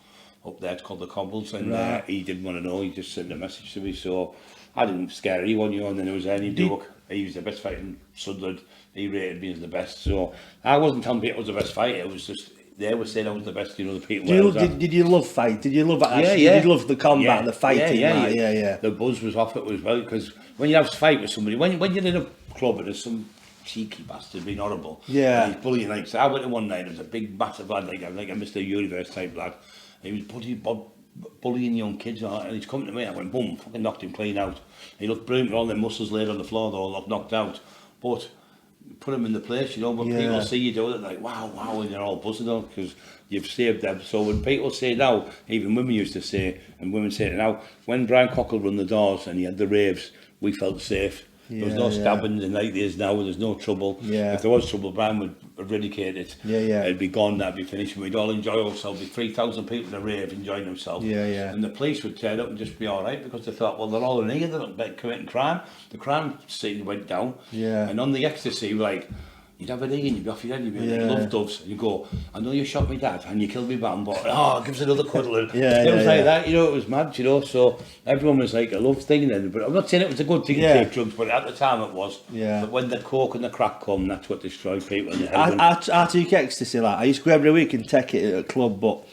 up there. It's called the cobbles, and he didn't want to know. He just sent a message to me, so I didn't scare anyone, you know. And then there was any bloke. He was the best fighter in Sunderland. He rated me as the best, so I wasn't telling people I was the best fighter. It was just. They were saying I was the best, you know, the people. Did you love fight? Did you love it? Did you love the combat, the fighting? Yeah. The buzz was off it as well, because when you have a fight with somebody, when you're in a club and there's some cheeky bastard being horrible, and he's bullying, like, so I went to one night, there was a big, massive lad, like a Mr. Universe type lad, he was bullying young kids, and he's coming to me, I went, boom, fucking knocked him clean out. He looked brilliant, all their muscles laid on the floor, they're all knocked out, but put them in the place, you know, when people see you do it, they're like, wow, and they're all buzzing on because you've saved them. So when people say now, even women used to say, and women say it now, when Brian Cockerill run the doors and he had the raves, we felt safe. There was no stabbings and like this now, there's no trouble. If there was trouble, Brian would eradicate it. It'd be gone, that'd be finished, and we'd all enjoy ourselves. There'd be 3,000 people in a rave enjoying themselves. And the police would turn up and just be alright because they thought, well, they're all in here, they're not committing crime. The crime scene went down. And on the ecstasy, like, you'd have an egg and you'd be off your head, you'd be like love doves, and you go, I know you shot me dad and you killed me bam, but give us another cuddle. It was like that, you know, it was mad, you know, so everyone was like a love thing then, but I'm not saying it was a good thing to take drugs, but at the time it was. But when the coke and the crack come, that's what destroyed people. I took ecstasy, like, I used to go every week and take it at a club, but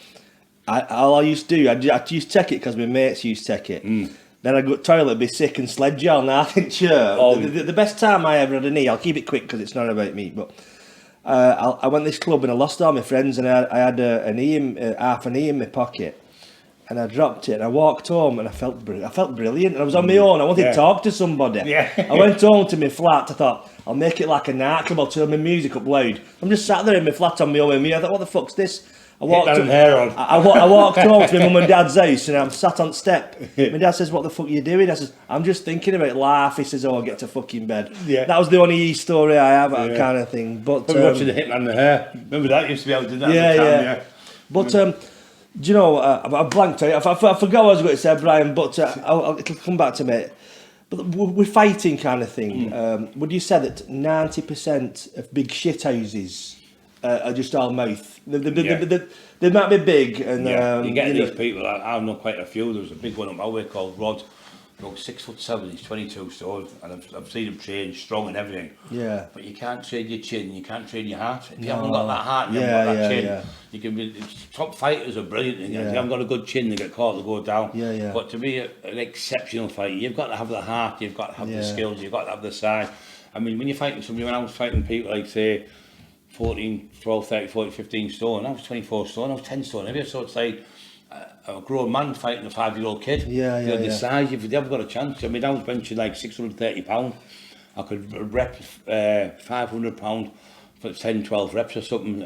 all I used to do, I used to take it because my mates used to take it. Then I go to the toilet, be sick and sledge on. I think, sure. The best time I ever had a knee, I'll keep it quick because it's not about me, but I went to this club and I lost all my friends, and I had half a knee in my pocket, and I dropped it, and I walked home, and I felt brilliant, and I was on my own. I wanted to talk to somebody. I went home to my flat. I thought, I'll make it like a nightclub. I'll turn my music up loud. I'm just sat there in my flat on my own with me. I thought, what the fuck's this? I walked home to my mum and dad's house, and I'm sat on the step. My dad says, what the fuck are you doing? I says, I'm just thinking about life. He says, oh, I'll get to fucking bed. That was the only story I have, kind of thing. But watching the Hitman and the Hair. Remember that used to be able to do that at the time, But do you know, I blanked out. I forgot what I was going to say, Brian, but it'll come back to me. But we're fighting kind of thing. Would you say that 90% of big shit houses are just all mouth? They might be big, and you get these people. I know quite a few. There's a big one up my way called Rod. About 6'7", he's 22 stone, and I've seen him train strong and everything. Yeah. But you can't train your chin, you can't train your heart. If you haven't got that heart, you haven't got that chin. You can be top fighters are brilliant. If you haven't got a good chin, they get caught, they go down. But to be an exceptional fighter, you've got to have the heart, you've got to have the skills, you've got to have the size. I mean, when you're fighting somebody, when I was fighting people like say 14, 12, 13, 14, 15 stone, I was 24 stone, I was 10 stone heavier, so it's like a grown man fighting a 5-year-old kid. The size, if you've ever got a chance. I mean, I was benching like 630 pounds. I could rep 500 pounds for 10, 12 reps or something.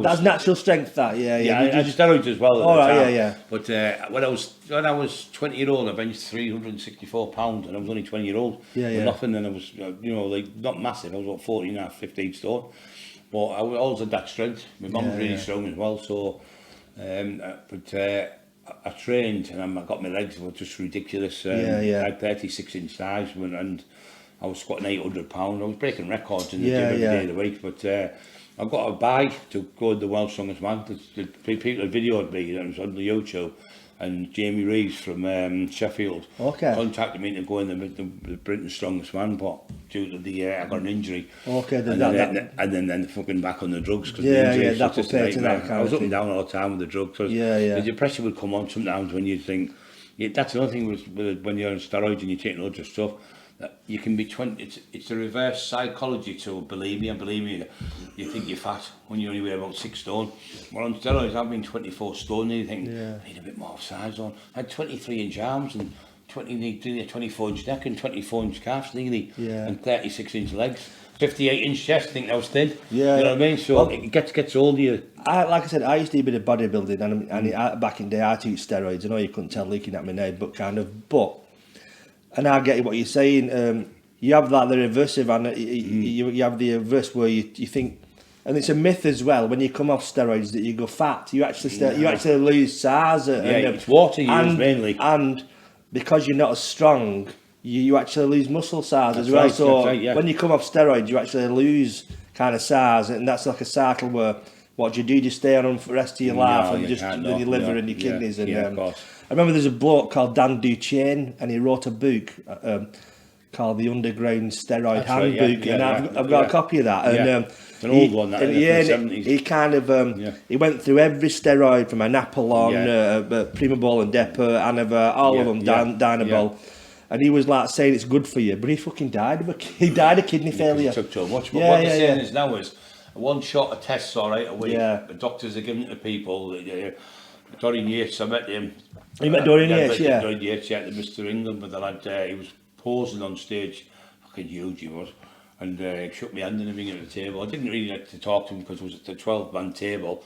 That's natural strength, that, I had steroids as well at the time. But when I was 20-year-old, I benched 364 pounds, and I was only 20-year-old. Nothing, and I was, like, not massive. I was about 14 and a half, 15 stone. But I always had that strength. My mum was really strong as well, so... I trained and I got my legs were just ridiculous. I had 36-inch thighs and I was squatting 800 pounds. I was breaking records in the gym every day of the week. But I got a bag to go to the World's Strongest Man. The people had videoed me, and it was on the YouTube. And Jamie Reeves from Sheffield contacted me to go in the Britain's Strongest Man, but due to the I got an injury. And then fucking back on the drugs because the injury was just a nightmare. I was up and down all the time with the drugs. The depression would come on sometimes when you think. That's another thing with when you're on steroids and you're taking loads of stuff. That you can be 20. It's a reverse psychology to bulimia. You think you're fat when you only weigh about 6 stone. Well, on steroids, I've been 24 stone. And you think I need a bit more size on. I had 23-inch arms and 24-inch neck and 24-inch calves nearly, and 36-inch legs. 58-inch chest. I think that was thin. You know what I mean? So it gets old. Like I said, I used to do a bit of bodybuilding, and back in the day, I took steroids. I know you couldn't tell looking at me now, but. And I get what you're saying. You have like the reversive, and you have the reverse where you think, and it's a myth as well. When you come off steroids, that you go fat. You actually lose size. It's water used mainly, and because you're not as strong, you actually lose muscle size as well. So when you come off steroids, you actually lose kind of size, and that's like a cycle where what do? You stay on them for the rest of your life, and just with your liver and your kidneys. Of course. I remember there's a bloke called Dan Duchesne, and he wrote a book called The Underground Steroid Handbook, and I've got a copy of that. And, an old one, that in the 70s. He kind of he went through every steroid from Anapolon, Primabol and Depo, Anavar, all of them, Dynabol. And he was like saying it's good for you, but he fucking died of kidney failure. He took too much. But what they're saying is now is one shot of tests all right a week. The doctors are giving it to people. Dorian Yates, I met him. You met Dorian Yates, Dorian Yates, the Mr. England, but the lad, he was posing on stage, fucking huge he was, and he shook my hand and everything at the table. I didn't really like to talk to him because it was at the 12-man table.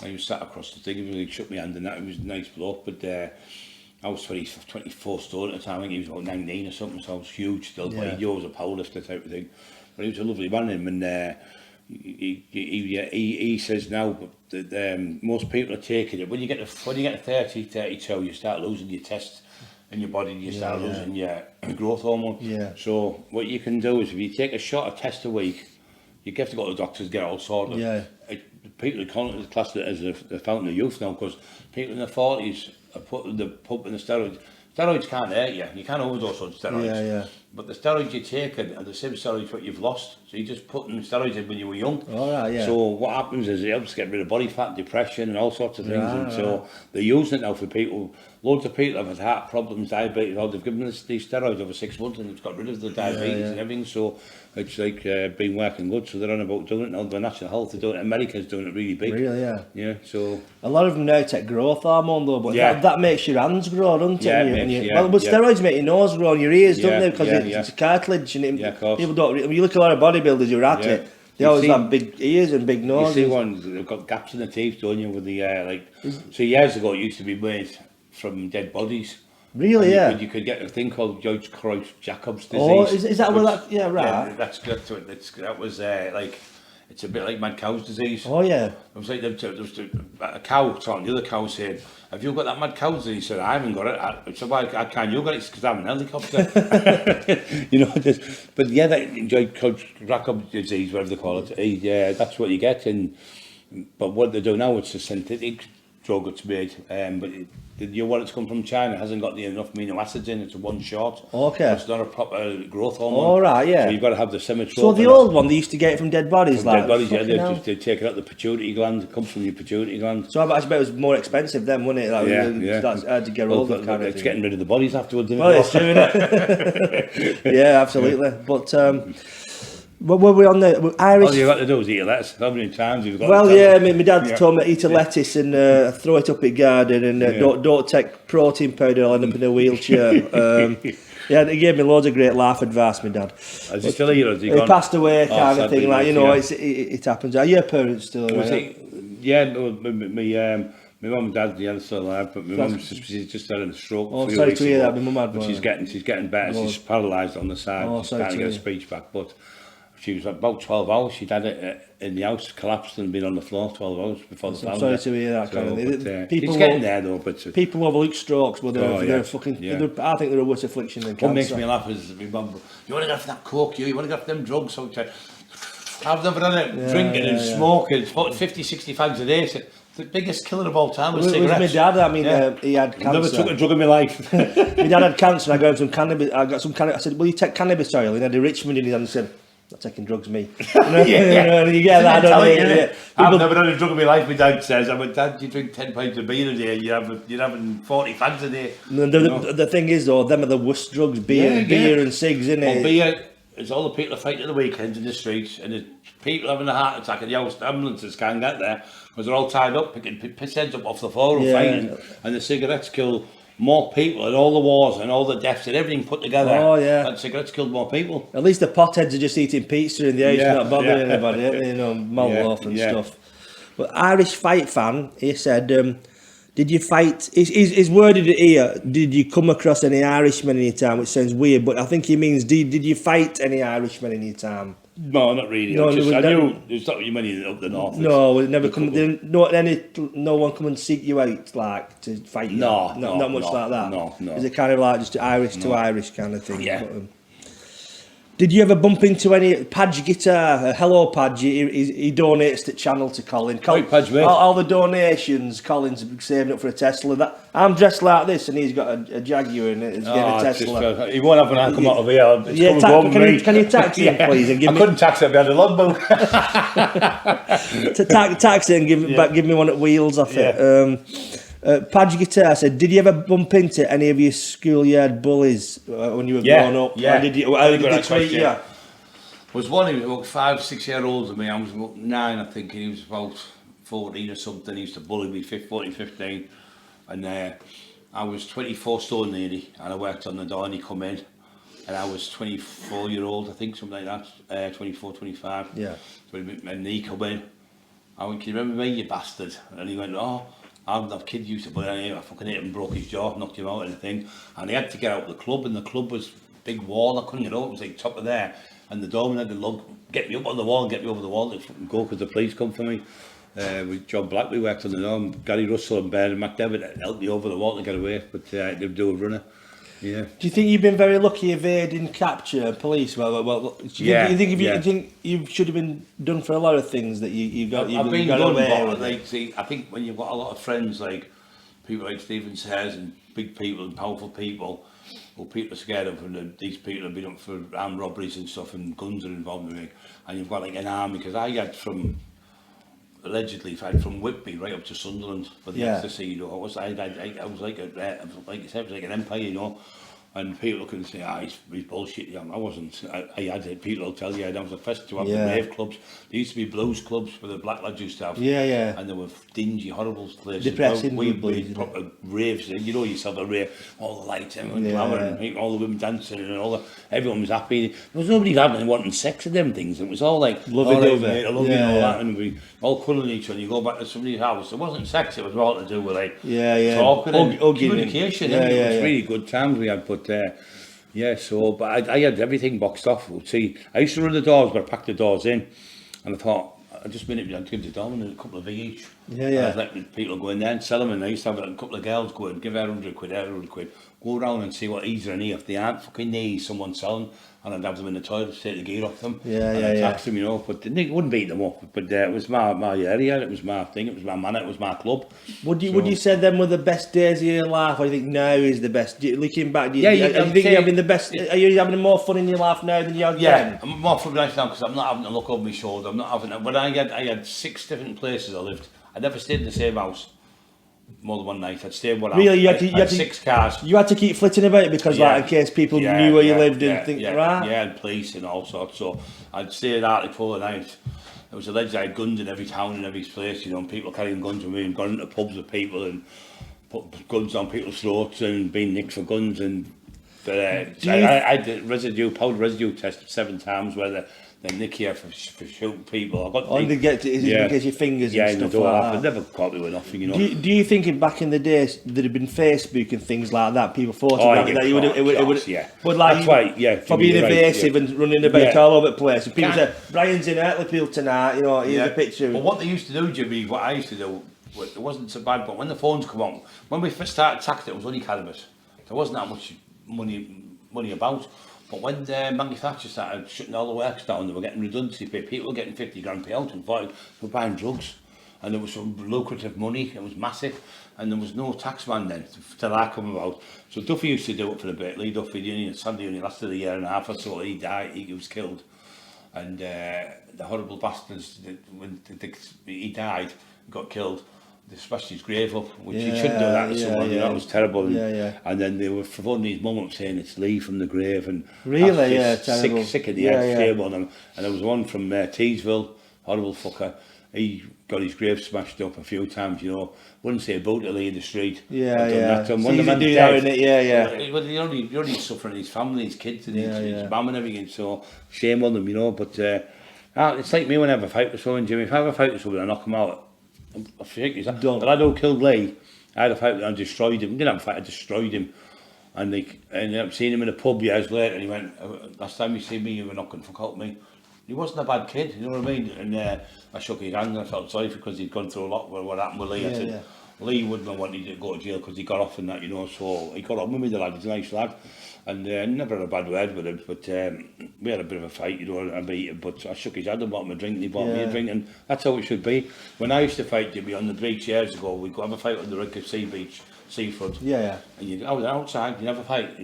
I was sat across the thing, he shook my hand and that, he was a nice bloke, but I was 24 stone at the time, I think he was about 19 or something, so I was huge still, but he was a powerlifter type of thing. But he was a lovely man, and he says now that most people are taking it when you get to 30, 32, you start losing your test in your body, you start losing your growth hormone. So what you can do is if you take a shot of test a week, you have to go to the doctors, get all sorted. People are classed it as the fountain of youth now because people in their 40s are pumping the steroids. Steroids can't hurt you. You can't overdose on steroids. But the steroids you're taking are the same steroids what you've lost. So you're just putting steroids in when you were young. So what happens is it helps get rid of body fat, depression and all sorts of things. And so they're using it now for people. Loads of people have had heart problems, diabetes, they've given us these steroids over 6 months and it's got rid of the diabetes and everything. So it's like been working good. So they're on about doing it now. The National Health are doing it. America's doing it really big. Really, so a lot of them now take growth hormone though, but that makes your hands grow, doesn't it? But steroids make your nose grow and your ears, don't they? Because it's cartilage and people don't. When you look at a lot of bodybuilders who are at it, they always have big ears and big noses. You see ones they've got gaps in the teeth, don't you? With the so years ago it used to be made from dead bodies. Really, you could get a thing called George Creutzfeldt-Jacobs disease. Oh, is that where that? Yeah, right. That's good to it. That was like it's a bit like mad cow's disease. Oh yeah. It was like there was a cow talking to the other cow saying, "Have you got that mad cow's disease?" He said, "I haven't got it." I said, "Why can't you got it?" Because I'm an helicopter. You know, but yeah, they enjoy rack-up disease, whatever they call it. Yeah, that's what you get. But what they do now, it's a synthetic drug it's made, but the one that's come from China hasn't got enough amino acids in. It's a one shot. Okay. It's not a proper growth hormone. All right, yeah. So you've got to have the symmetry. So the old one, they used to get it from dead bodies, dead bodies, yeah. They take it out the pituitary gland. It comes from your pituitary gland. So I bet it was more expensive then, wasn't it? Like, yeah. That's hard to get hold of. It's getting rid of the bodies afterwards. Well, it's true, isn't it? Yeah, absolutely. But were we on the Irish? All you got to do is eat a lettuce. How many times you've got? Well, yeah. I mean, my dad told me eat a lettuce and throw it up in garden, and don't take protein powder. I'll end up in a wheelchair. Yeah, he gave me loads of great life advice, my dad. Is he still here? He passed away, kind of thing. Like, you know, it happens. Are your parents still around? Yeah, no, my mum and dad, they're still alive, but my mum's just had a stroke. Oh, sorry to hear that. My mum had one. She's getting better. She's paralysed on the side. Oh, she's trying to get her speech back, but she was about 12 hours. She'd had it in the house, collapsed and been on the floor 12 hours before the family. I'm sorry to hear that kind of thing. It's getting there though, but people overlook strokes, but they're fucking. I think they're a worse affliction than cancer. What makes me laugh is my mum, "You want to go for that coke, you want to go for them drugs?" So I've never done it, drinking and smoking, 50, 60 fags a day. So the biggest killer of all time was cigarettes. With my dad, I mean, he had cancer. Never took a drug in my life. My dad had cancer, and I got him some cannabis. I said, "Will you take cannabis oil?" He had a Richmond in his hand and said, "Not taking drugs, me." You get that, don't you? I've never had a drug in my life, my dad says. I went, "Dad, you drink 10 pints of beer a day, you're having 40 fags a day." The thing is, though, them are the worst drugs, beer and cigs, isn't it? Well, beer, it's all the people that fight at the weekends in the streets, and the people having a heart attack and the ambulances can't get there, because they're all tied up, picking piss heads up off the floor and fighting, and the cigarettes kill more people in all the wars and all the deaths and everything put together. Oh, yeah. And cigarettes killed more people. At least the potheads are just eating pizza in the age, not bothering anybody, you know, Molotov and stuff. But Irish fight fan, he said, did you fight, he's worded it here, did you come across any Irishmen in your time, which sounds weird, but I think he means, did you fight any Irishmen in your time? No, not really. No, I knew there's not many up the north. No, it never come. No one come and seek you out like to fight you. No, not much like that. No. Is it kind of like just Irish to Irish kind of thing? Yeah. But, did you ever bump into any Padge guitar? Hello, Padge. He donates the channel to Colin. Padge, mate. All the donations, Colin's saving up for a Tesla. I'm dressed like this, and he's got a Jaguar, and he's getting a Tesla. He won't have when I come out of here. Can you tax him, please? And I couldn't tax him. I had a logbook. Tax it and give me one at wheels off it. Padge Guitar said, did you ever bump into any of your schoolyard bullies when you were growing up? Yeah, how did they treat you? Was one, he was about 5, 6 years older than me. I was about 9, I think, and he was about 14 or something. He used to bully me, 14, 15. And I was 24 stone nearly, and I worked on the door, and he come in. And I was 24-year-old, I think, something like that, 24, 25. Yeah. And he come in. I went, "Can you remember me, you bastard?" And he went, "Oh, that kid used to bully him. I fucking hit him, broke his jaw, knocked him out and everything." And he had to get out of the club, and the club was a big wall. I couldn't get out. It was like top of there. And the doorman had to lug, get me up on the wall and get me over the wall to fucking go, because the police come for me. With John Black, we worked on the door. Gary Russell and Ben and McDevitt helped me over the wall to get away, but they'd do a runner. Yeah. Do you think you've been very lucky evading capture, police? Well, do you think you should have been done for a lot of things that you got? I've been done, but like, see, I think when you've got a lot of friends, like people like Stephen Sayers and big people and powerful people, who people are scared of, and these people have been up for armed robberies and stuff, and guns are involved with me, and you've got like an army, because I had allegedly from Whitby right up to Sunderland for the ecstasy, you know. I was like an empire, you know. And people can say, he's bullshit. Yeah, I wasn't. I had it. People will tell you, I was the first to have the rave clubs. There used to be blues clubs where the black lads used to have. Yeah. And they were dingy, horrible places. Depressing. We proper raves. You know yourself a rave. All the lights, everyone glamour, all the women dancing, and everyone was happy. There was nobody having wanting sex at them things. It was all like lovey-dovey. I love you and all that, and we all cuddling each other. You go back to somebody's house. It wasn't sex. It was all to do with like talking and communication. It was really good times we had, but. But I had everything boxed off. See, I used to run the doors, but I packed the doors in, and I thought, I just been it, I'd give the Dom a couple of each. Yeah, yeah. I'd let people go in there and sell them, and I used to have a couple of girls go and give her 100 quid, her 100 quid, go around and see what ease are in here. If they aren't fucking near someone selling, and I'd have them in the toilet, take the gear off them, and I'd tax them, you know, but they wouldn't beat them up, but it was my area, it was my thing, it was my manor, it was my club. Would you say them were the best days of your life, or do you think now is the best? Looking back, do you think you're having the best, are you having more fun in your life now than you had then? Yeah, I'm more fun now because I'm not having to look over my shoulder, I'm not having, but I had 6 different places I lived. I never stayed in the same house more than one night. I'd stay in one house. Really, you had 6 cars. You had to keep flitting about because, like, in case people knew where you lived and think, right? Yeah, and police and all sorts. So I'd stay at Hartlepool at night. It was alleged I had guns in every town and every place, you know, and people carrying guns with me and gone into pubs with people and put guns on people's throats and being nicked for guns. And I did powder residue tested 7 times where they nick you for shooting people. I got because your fingers and stuff like that. I've never caught me with nothing, you know. Do you think back in the days there had been Facebook and things like that, people photographing that, it would but like, that's why, for being evasive and running about all over the place, and people say, Brian's in Hartlepool tonight, you know, here's a picture. But what they used to do, Jimmy, what I used to do, it wasn't so bad, but when the phones come on, when we first started taxing, it was only cannabis. There wasn't that much money about. But when the manufacturers started shutting all the works down, they were getting redundancy pay. People were getting 50 grand payout and 40 for buying drugs. And there was some lucrative money, it was massive. And there was no taxman then, till I come about. So Duffy used to do it for a bit. Lee Duffy, Sunday only lasted a year and a half or so. He died, he was killed. And the horrible bastards, when he died, got killed, they smashed his grave up, which you shouldn't do that to someone, you know, that was terrible. And then they were phoning his mum up saying it's Lee from the grave, and really, terrible. Sick of the head, shame on him. And there was one from Teesville, horrible fucker, he got his grave smashed up a few times, you know, wouldn't say about to Lee in the street. So when the man died, well, you're only suffering his family, his kids and his mum and everything, so shame on them, you know, but it's like me when I have a fight with someone, Jimmy, if I have a fight with someone, I knock him out. I think he's done. But I don't kill Lee. I had a fight and destroyed him. I didn't have a fight, I destroyed him. And I ended up seeing him in a pub years later, and he went, last time you see me, you were not going to fuck out me. He wasn't a bad kid, you know what I mean? And I shook his hand and I felt sorry because he'd gone through a lot with what happened with Lee. I said, Lee wouldn't have wanted to go to jail because he got off and that, you know, so he got on with me, the lad, he's a nice lad. And never had a bad word with him, but we had a bit of a fight, you know, I beat him, but I shook his hand and bought him a drink, and he bought me a drink, and that's how it should be. When I used to fight Jimmy on the beach years ago, we'd go have a fight on the Ricker Sea Beach, seafront. And you'd go outside, you'd have a fight,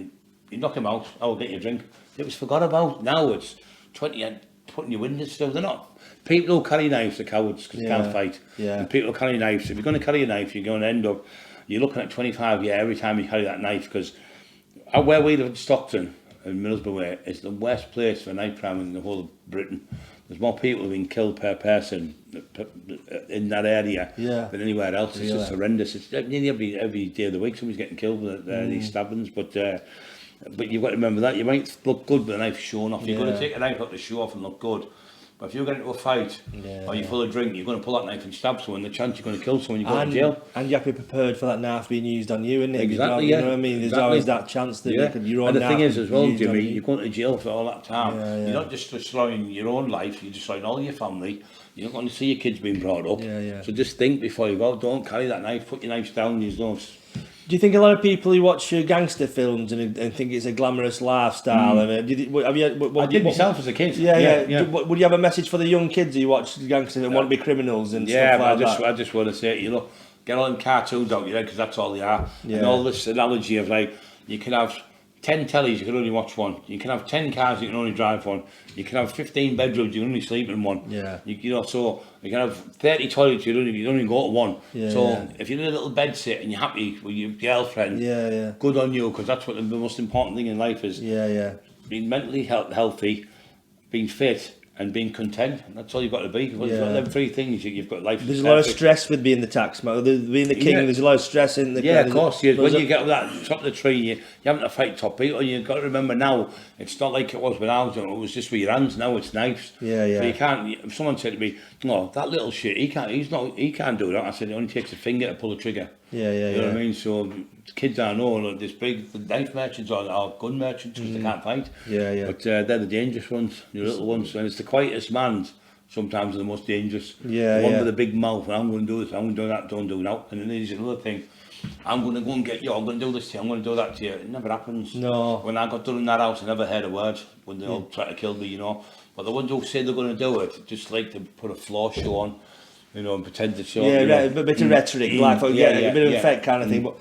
you'd knock him out, I'll get you a drink. It was forgot about. Now it's 20 and putting your windows still. They're not. People who carry knives are cowards because they can't fight. And people who carry knives, if you're going to carry a knife, you're going to end up, you're looking at 25 years every time you carry that knife, because where we live in Stockton, in Middlesbrough Way, is the worst place for knife crime in the whole of Britain. There's more people who've been killed per person in that area than anywhere else. It's just horrendous. It's nearly every day of the week somebody's getting killed with these stabbings. But you've got to remember that. You might look good with a knife showing off. You're going to take a knife out to show off and look good. But if you're getting into a fight or you're full of drink, you're going to pull that knife and stab someone. The chance you're going to kill someone, you go to jail. And you have to be prepared for that knife being used on you, isn't it? Exactly, You know what I mean? There's always that chance that your own and the knife thing is as well, Jimmy, you. you're going to jail for all that time. You're not just destroying your own life, you're destroying all your family. You're not going to see your kids being brought up. So just think before you go. Don't carry that knife. Put your knives down. Use those. Do you think a lot of people who watch gangster films and think it's a glamorous lifestyle? I did myself as a kid. Would you have a message for the young kids who watch gangster and want to be criminals and stuff like that? I just want to say to you, look, get all them cartoons out your head because that's all they are. And all this analogy of like, you can have 10 tellies, you can only watch one. You can have 10 cars, you can only drive one. You can have 15 bedrooms, you can only sleep in one. You know, so you can have 30 toilets, you only go to one. So if you're in a little bed sit and you're happy with your girlfriend, good on you, because that's what the most important thing in life is. Being mentally healthy, being fit, and being content. That's all you've got to be. Well, them 3 things, you've got life. There's a lot of stress with being the taxman, being the king. There's a lot of stress in the. Of course. When you get up that top of the tree, you haven't to fight top people. You've got to remember now, it's not like it was when I was young. It was just with your hands. Now it's knives. So you can't. If someone said to me, "No, that little shit, he can't do that." I said, "It only takes a finger to pull the trigger." You know what I mean? So kids I know, like this big knife merchants or gun merchants because they can't fight. But they're the dangerous ones, the little ones, and it's the quietest man sometimes are the most dangerous. Yeah, the one yeah. with the big mouth, and I'm going to do this, I'm going to do that, don't do that. And then there's another thing, I'm going to go and get you, I'm going to do this to you, I'm going to do that to you. It never happens. No. When I got done in that house, I never heard a word when they all try to kill me, you know. But the ones who say they're going to do it, just like to put a floor show on, you know, and pretend to show. Yeah, you know. a bit of rhetoric, like a bit of effect kind of thing. But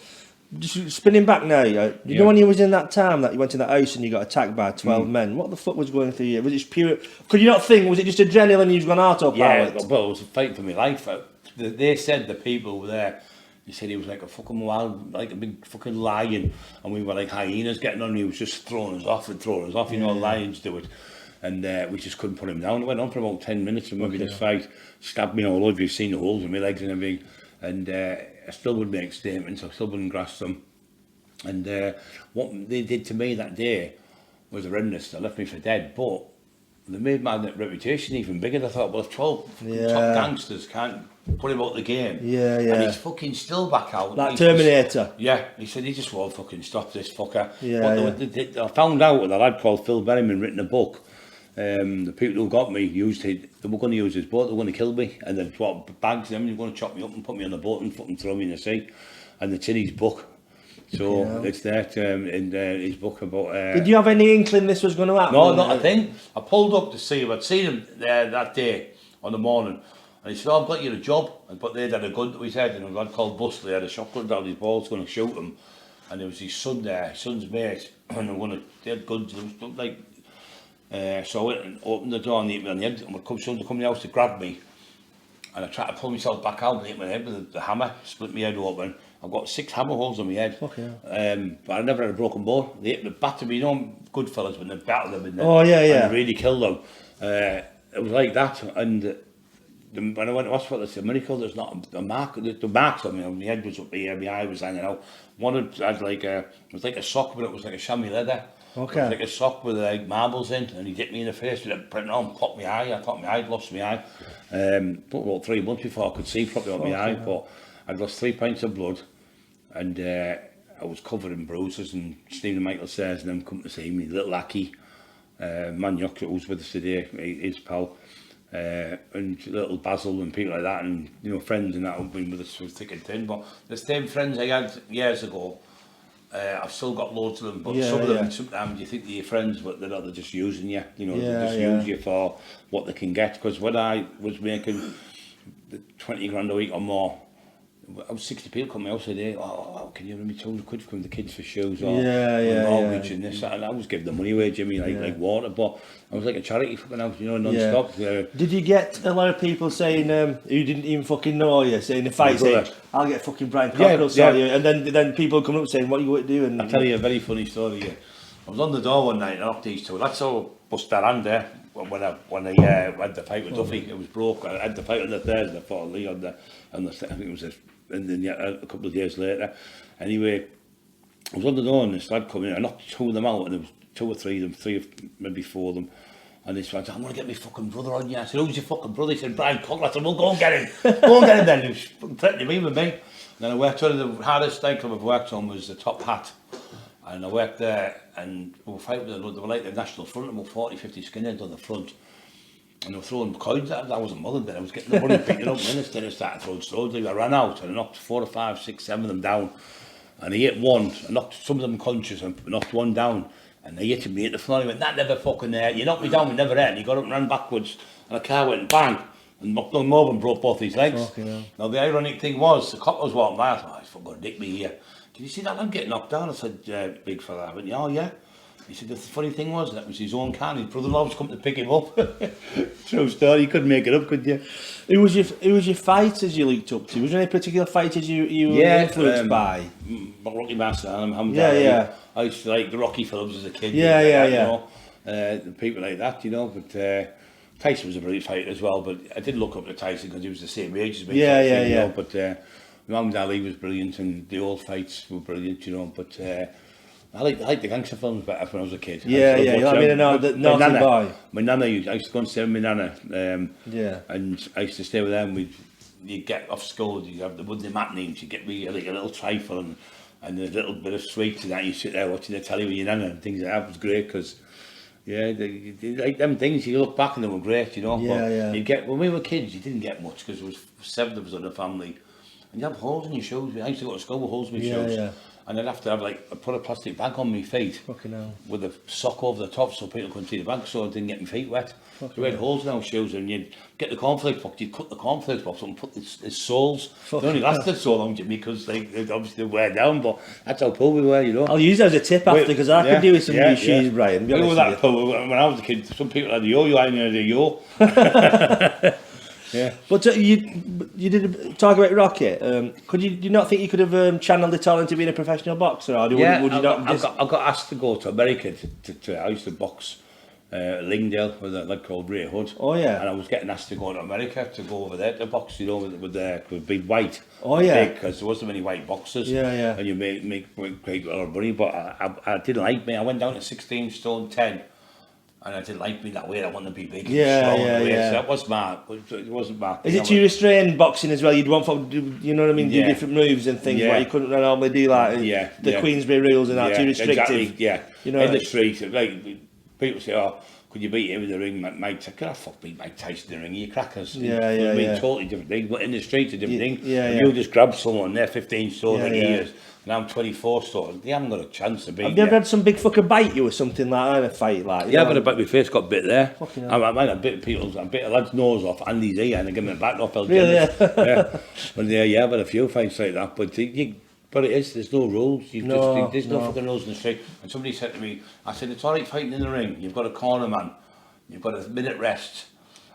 just spinning back now, you know when you was in that time that you went to that house and you got attacked by 12 men, what the fuck was going through you? Was it just pure, could you not think, was it just adrenaline you've gone autopilot? Yeah, well, it was a fight for my life. They said, the people who were there, they said he was like a fucking wild, like a big fucking lion, and we were like hyenas getting on him. He was just throwing us off, you know, lions do it. And we just couldn't put him down. It went on for about 10 minutes, and maybe this fight stabbed me all over. You've seen the holes in my legs and everything. And I still would make statements, I still wouldn't grasp them. And what they did to me that day was horrendous. They left me for dead, but they made my reputation even bigger. I thought, well, if 12 top gangsters can't put him out the game, and he's fucking still back out. Like Terminator. He said, he just won't fucking stop this fucker. I found out that a lad called Phil Berryman written a book. The people who got me they were going to use his boat, they were going to kill me, and then what bags them, they were going to chop me up and put me on the boat and fucking throw me in the sea. And it's in his book, so it's there in his book about. Did you have any inkling this was going to happen? No, not a thing. I pulled up to see him. I'd seen him there that day on the morning, and he said, "Oh, I've got you a job." But they'd had a gun to his head, and a lad called Busley had a shotgun down his balls going to shoot him, and there was his son there, his son's mate, and they had guns. It was like. So I went and opened the door and hit me on the head, and someone come in the house to grab me, and I tried to pull myself back out and hit my head with the hammer, split my head open. I've got 6 hammer holes on my head, but I never had a broken bone. They hit me, battered me, you know, good fellas when they battle them in there, and they really killed them. It was like that, and when I went to hospital, it's a miracle there's not a mark. The marks on me, my head was up here, my eye was hanging out. One had like it was like a sock, but it was like a chamois leather. Okay. It was like a sock with like marbles in, and he hit me in the face with it printing on, popped my eye. I thought my I'd lost my eye. Took about 3 months before I could see properly on my eye, but I'd lost 3 pints of blood, and I was covered in bruises. And Stephen Michael says, and them come to see me, little Aki, Maniok, who was with us today, his pal, and little Basil and people like that, and you know, friends and that have been with us through thick and thin. But the same friends I had years ago, I've still got loads of them, but some of them, sometimes you think they're your friends, but they're not, they're just using you, you know, they just use you for what they can get. Because when I was making 20 grand a week or more, I was 60 people come to my house a day, oh, can you give me 200 quid from the kids for shoes or mortgage and this, and I was giving the money away, Jimmy, like water, but I was like a charity fucking house, you know, non-stop. Did you get a lot of people saying, who didn't even fucking know you, saying the fight, saying, I'll get fucking Brian Cockerill, you, and then people come up saying, what are you going to do? And I'll tell you a very funny story. I was on the door one night and I knocked these two, that's how I bust their hand there. When I had the fight with Duffy, it was broke. I had the fight on the Thursday, I fought Lee on the I think it was and then a couple of days later. Anyway, I was on the door and this lad come in, I knocked 2 of them out, and there was 2 or 3 of them, maybe 4 of them. And this lad said, I'm going to get my fucking brother on you. I said, who's your fucking brother? He said, Brian Cockerill. I said, well, go and get him. Go and get him then. He was fucking threatening me with me. And then I worked on the hardest nightclub I've worked on was the Top Hat. And I worked there, and we were fighting with they were like the National Front, about 40, 50 skinheads on the front. And they were throwing coins at us. I wasn't bothered then. I was getting the money, picking it up, and then I started throwing stones. I ran out and I knocked 4 or 5, 6, 7 of them down. And he hit one, I knocked some of them unconscious and knocked one down. And they hit me at the floor. He went, that never fucking hurt. You knocked me down, we never hurt. And he got up and ran backwards. And the car went bang. And knocked him over and broke both his legs. Now the ironic thing was, the cop was walking by. I thought, he's fucking going to dick me here. Did you see that man getting knocked down? I said, big fella. I went, oh yeah. He said, the funny thing was, that was his own car. His brother-in-law was coming to pick him up. True story, you couldn't make it up, could you? Who was your fighters you looked up to? Was there any particular fighters you were influenced by? Rocky Master, I used to like the Rocky films as a kid. You know, people like that, you know, but Tyson was a brilliant fighter as well, but I did look up to Tyson because he was the same age as me. You know, but Muhammad Ali was brilliant and the old fights were brilliant, you know, but I liked the gangster films better when I was a kid. I mean, the naughty boy. My nana, I used to go and stay with my nana, and I used to stay with them. You'd get off school, you'd have the Monday matinees, you'd get me like a little trifle and a little bit of sweets and that. You sit there watching the telly with your nana and things like that. It was great because Yeah, like them things, you look back and they were great, you know. Yeah, but yeah. You get, when we were kids, you didn't get much because there was 7 of us in the family. And you have holes in your shoes. I used to go to school with holes in my shoes. Yeah. And I'd have to have, like, I put a plastic bag on my feet. Fucking hell. With a sock over the top so people couldn't see the bag, so I didn't get my feet wet. So we had holes in our shoes, and you'd get the cornflakes box, you'd cut the cornflakes box up and put the soles. They only lasted so long, Jimmy, because they obviously wear down, but that's how poor we were, you know. I'll use that as a tip after, because I could do with some new shoes, Brian. I know that pull, when I was a kid, some people had a yo-yo, I had a yo. Yeah. But you did talk about Rocket. Do you not think you could have channeled it all into being a professional boxer? Or would you not just... I got asked to go to America. I used to box Lingdale with a lad called Ray Hood. Oh yeah. And I was getting asked to go to America to go over there to box, you know, with big white. Oh yeah. Because there wasn't many white boxers. Yeah. And you make great lot of money. But I didn't like me. I went down to 16 stone 10. And I didn't like me that way. I wanted to be big and strong. So that was it wasn't my thing. Is it too restrained boxing as well? You'd want to do, you know what I mean, do different moves and things like you couldn't normally do, like the Queensbury rules and that, too restrictive. Exactly, you know, in the street, like people say, oh, could you beat him in the ring, Mike? Could I fuck beat Mike Tyson in the ring? You crackers. I mean, totally different thing. But in the street, a different thing. You just grab someone, they're 15 stone like he is, and I'm 24 stone. They haven't got a chance to beat. Have you ever had some big fucker bite you or something like that in a fight? Like, yeah, but my face got bit there. I might have bit a lad's nose off Andy's ear and I give him a back off. Really? Yeah. But I've had a few fights like that. But it is, there's no rules. There's no fucking rules in the street. And somebody said to me, I said, it's alright fighting in the ring. You've got a corner man. You've got a minute rest.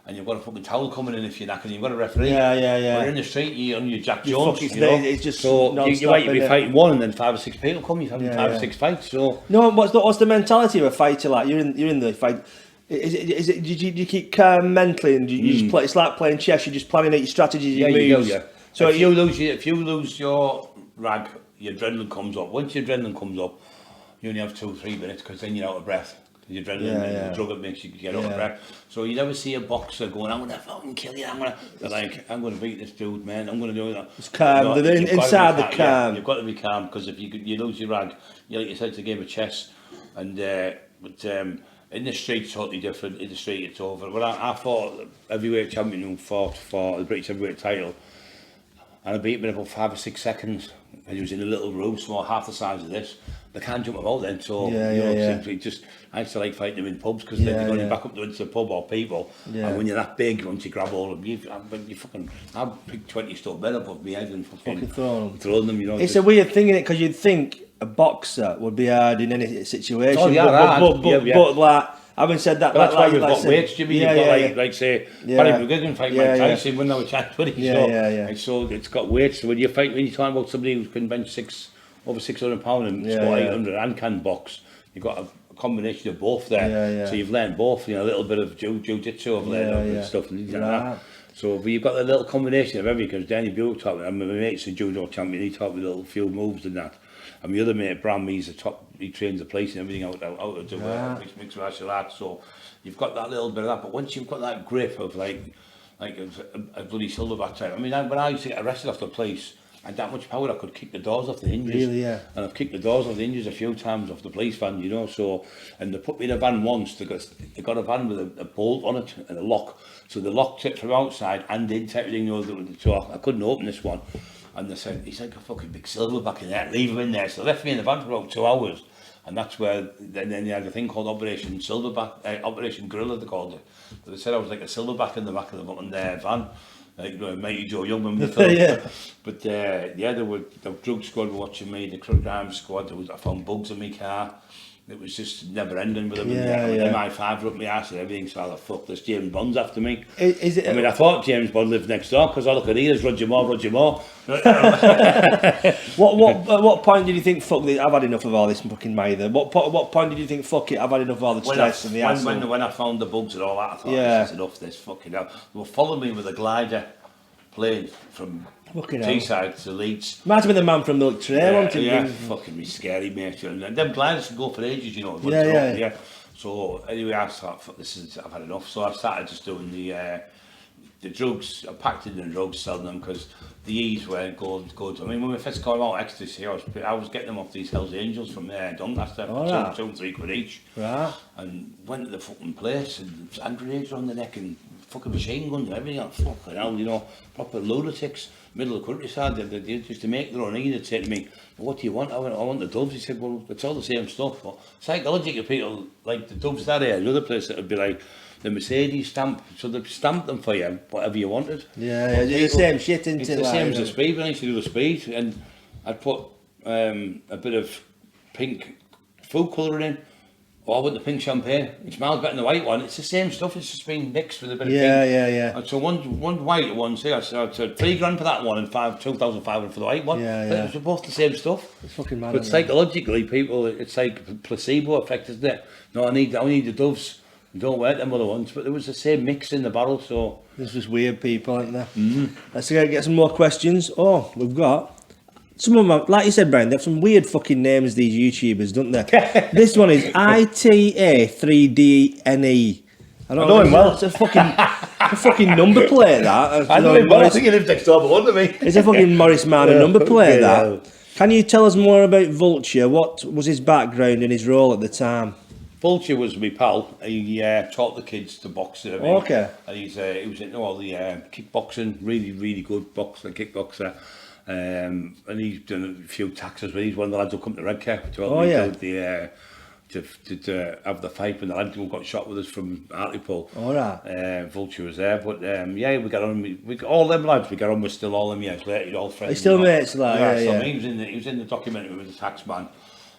And you've got a fucking towel coming in if you're knackered, and you've got a referee. Yeah. But in the street, you're on your Jack Jones, you know. It's just so you might be fighting one, and then 5 or 6 people come. You're having 5 or 6 fights. So no, what's the mentality of a fighter like? You're in the fight. Is it? Do you keep calm mentally, and you just play? It's like playing chess. You're just planning out your strategies, your moves. You do, So if you lose your rag, your adrenaline comes up. Once your adrenaline comes up, you only have 2 or 3 minutes because then you're out of breath. The adrenaline and the drug it makes you get out of breath. So you never see a boxer going, I'm going to fucking kill you, I'm going to beat this dude, man, I'm going to do that. It's calm, inside the calm. Yeah, you've got to be calm, because if you lose your rag, like you said, it's a game of chess. And but in the street, it's totally different. In the street, it's over. When I fought the heavyweight champion who fought for the British heavyweight title, and I beat him in about 5 or 6 seconds, and he was in a little room, small, half the size of this. They can't jump about then, so I used to like fighting them in pubs, because they're going back up into the pub or people, and when you're that big, once you grab all of them, I've picked 20 stone men above my head and fucking throwing them, you know. It's a weird thing, innit, because you'd think a boxer would be hard in any situation, but like, having said that, that's why we've got weights, Jimmy. You've got like say, Barry McGuigan fight Mike Tyson when they were chat 20. So it's got weights. So when you're talking about somebody who can bench over 600 pounds and squat 800 and can box, you've got a combination of both there. So you've learned both, a little bit of jiu-jitsu, I've learned and stuff and like that. So but you've got a little combination of everything, because Danny Buick taught me, and my mate's a judo champion, he taught me a little few moves and that. And my other mate, Bram, he's a top, he trains the place and everything out of the mixed martial arts. So you've got that little bit of that, but once you've got that grip of like a bloody silverback type. I mean, when I used to get arrested off the place, I had that much power I could kick the doors off the hinges. Really, And I've kicked the doors off the hinges a few times off the police van, you know. So, and they put me in a van once. They got a van with a bolt on it and a lock. So the lock tipped from outside and inside everything, you know. So I couldn't open this one. And they said, he's like a fucking big silverback in there, leave him in there. So they left me in the van for about 2 hours. And that's where, then they had a thing called Operation Silverback, Operation Gorilla, they called it. So they said I was like a silverback in the back of the fucking van. Like, Mighty Joe Youngman with the But the drug squad were watching me, the crime squad, I found bugs in my car. It was just never ending with them. MI5 up my ass and everything, so I thought, fuck this, James Bond's after me. I thought James Bond lived next door, because I look at here, there's Roger Moore. What point did you think, fuck this, I've had enough of all this fucking Mather? What point did you think, fuck it, I've had enough of all the stress and the hassle? When I found the bugs and all that, I thought, this is enough, this fucking hell. They were following me with a glider plane from Teesside to Leeds. Might have been the man from Milk Tray, fucking me scary, mate. And them gliders can go for ages, you know. So anyway, I thought, fuck, I've had enough. So I started just doing the drugs. I packed in the drugs, selling them, because the E's weren't good. I mean, when we first came out ecstasy, I was getting them off these Hells Angels from there, Doncaster, for 2 and 3 quid each. Right. And went to the fucking place, and hand grenades on the neck, and fucking machine guns and everything. Like, fucking hell, you know, proper lunatics, middle of the countryside. They used to make their own. He'd say to me, "What do you want?" I want the Doves. He said, "Well, it's all the same stuff." But psychologically, people like the Doves that area, the other place that would be like the Mercedes stamp, so they stamped them for you, whatever you wanted. Yeah, it's the same shit, isn't it? It's the same as the speed, when I used to do the speed, and I'd put a bit of pink food colouring in. Oh, I want the pink champagne. It smells better than the white one. It's the same stuff, it's just been mixed with a bit of pink. Yeah. And so one white one, say I said £3,000 for that one and 2,500 for the white one. Yeah. But they're both the same stuff. It's fucking mad. But psychologically, people, it's like placebo effect, isn't it? No, I need the Doves. Don't work them other ones, but there was the same mix in the barrel, so... There's just weird people, aren't there? Let's get some more questions. Oh, we've got... Some of them, like you said, Brian, they have some weird fucking names, these YouTubers, don't they? This one is ITA3DNE. I know him well. It's a fucking number plate, that. I know him well, I think he lives next door, but what do me? It's a fucking Morris Manor number plate, that. Can you tell us more about Vulture? What was his background and his role at the time? Vulture was my pal. He taught the kids to box. Okay. And he was into all the kickboxing, really good boxer, kickboxer. And he's done a few taxes, but he's one of the lads who come to Redcar to have the fight when the lad who got shot with us from Hartlepool. All right. Vulture was there, but we got on. All them lads we got on with still all them years later, all friends. They still mates, like So he was in the documentary with the Taxman.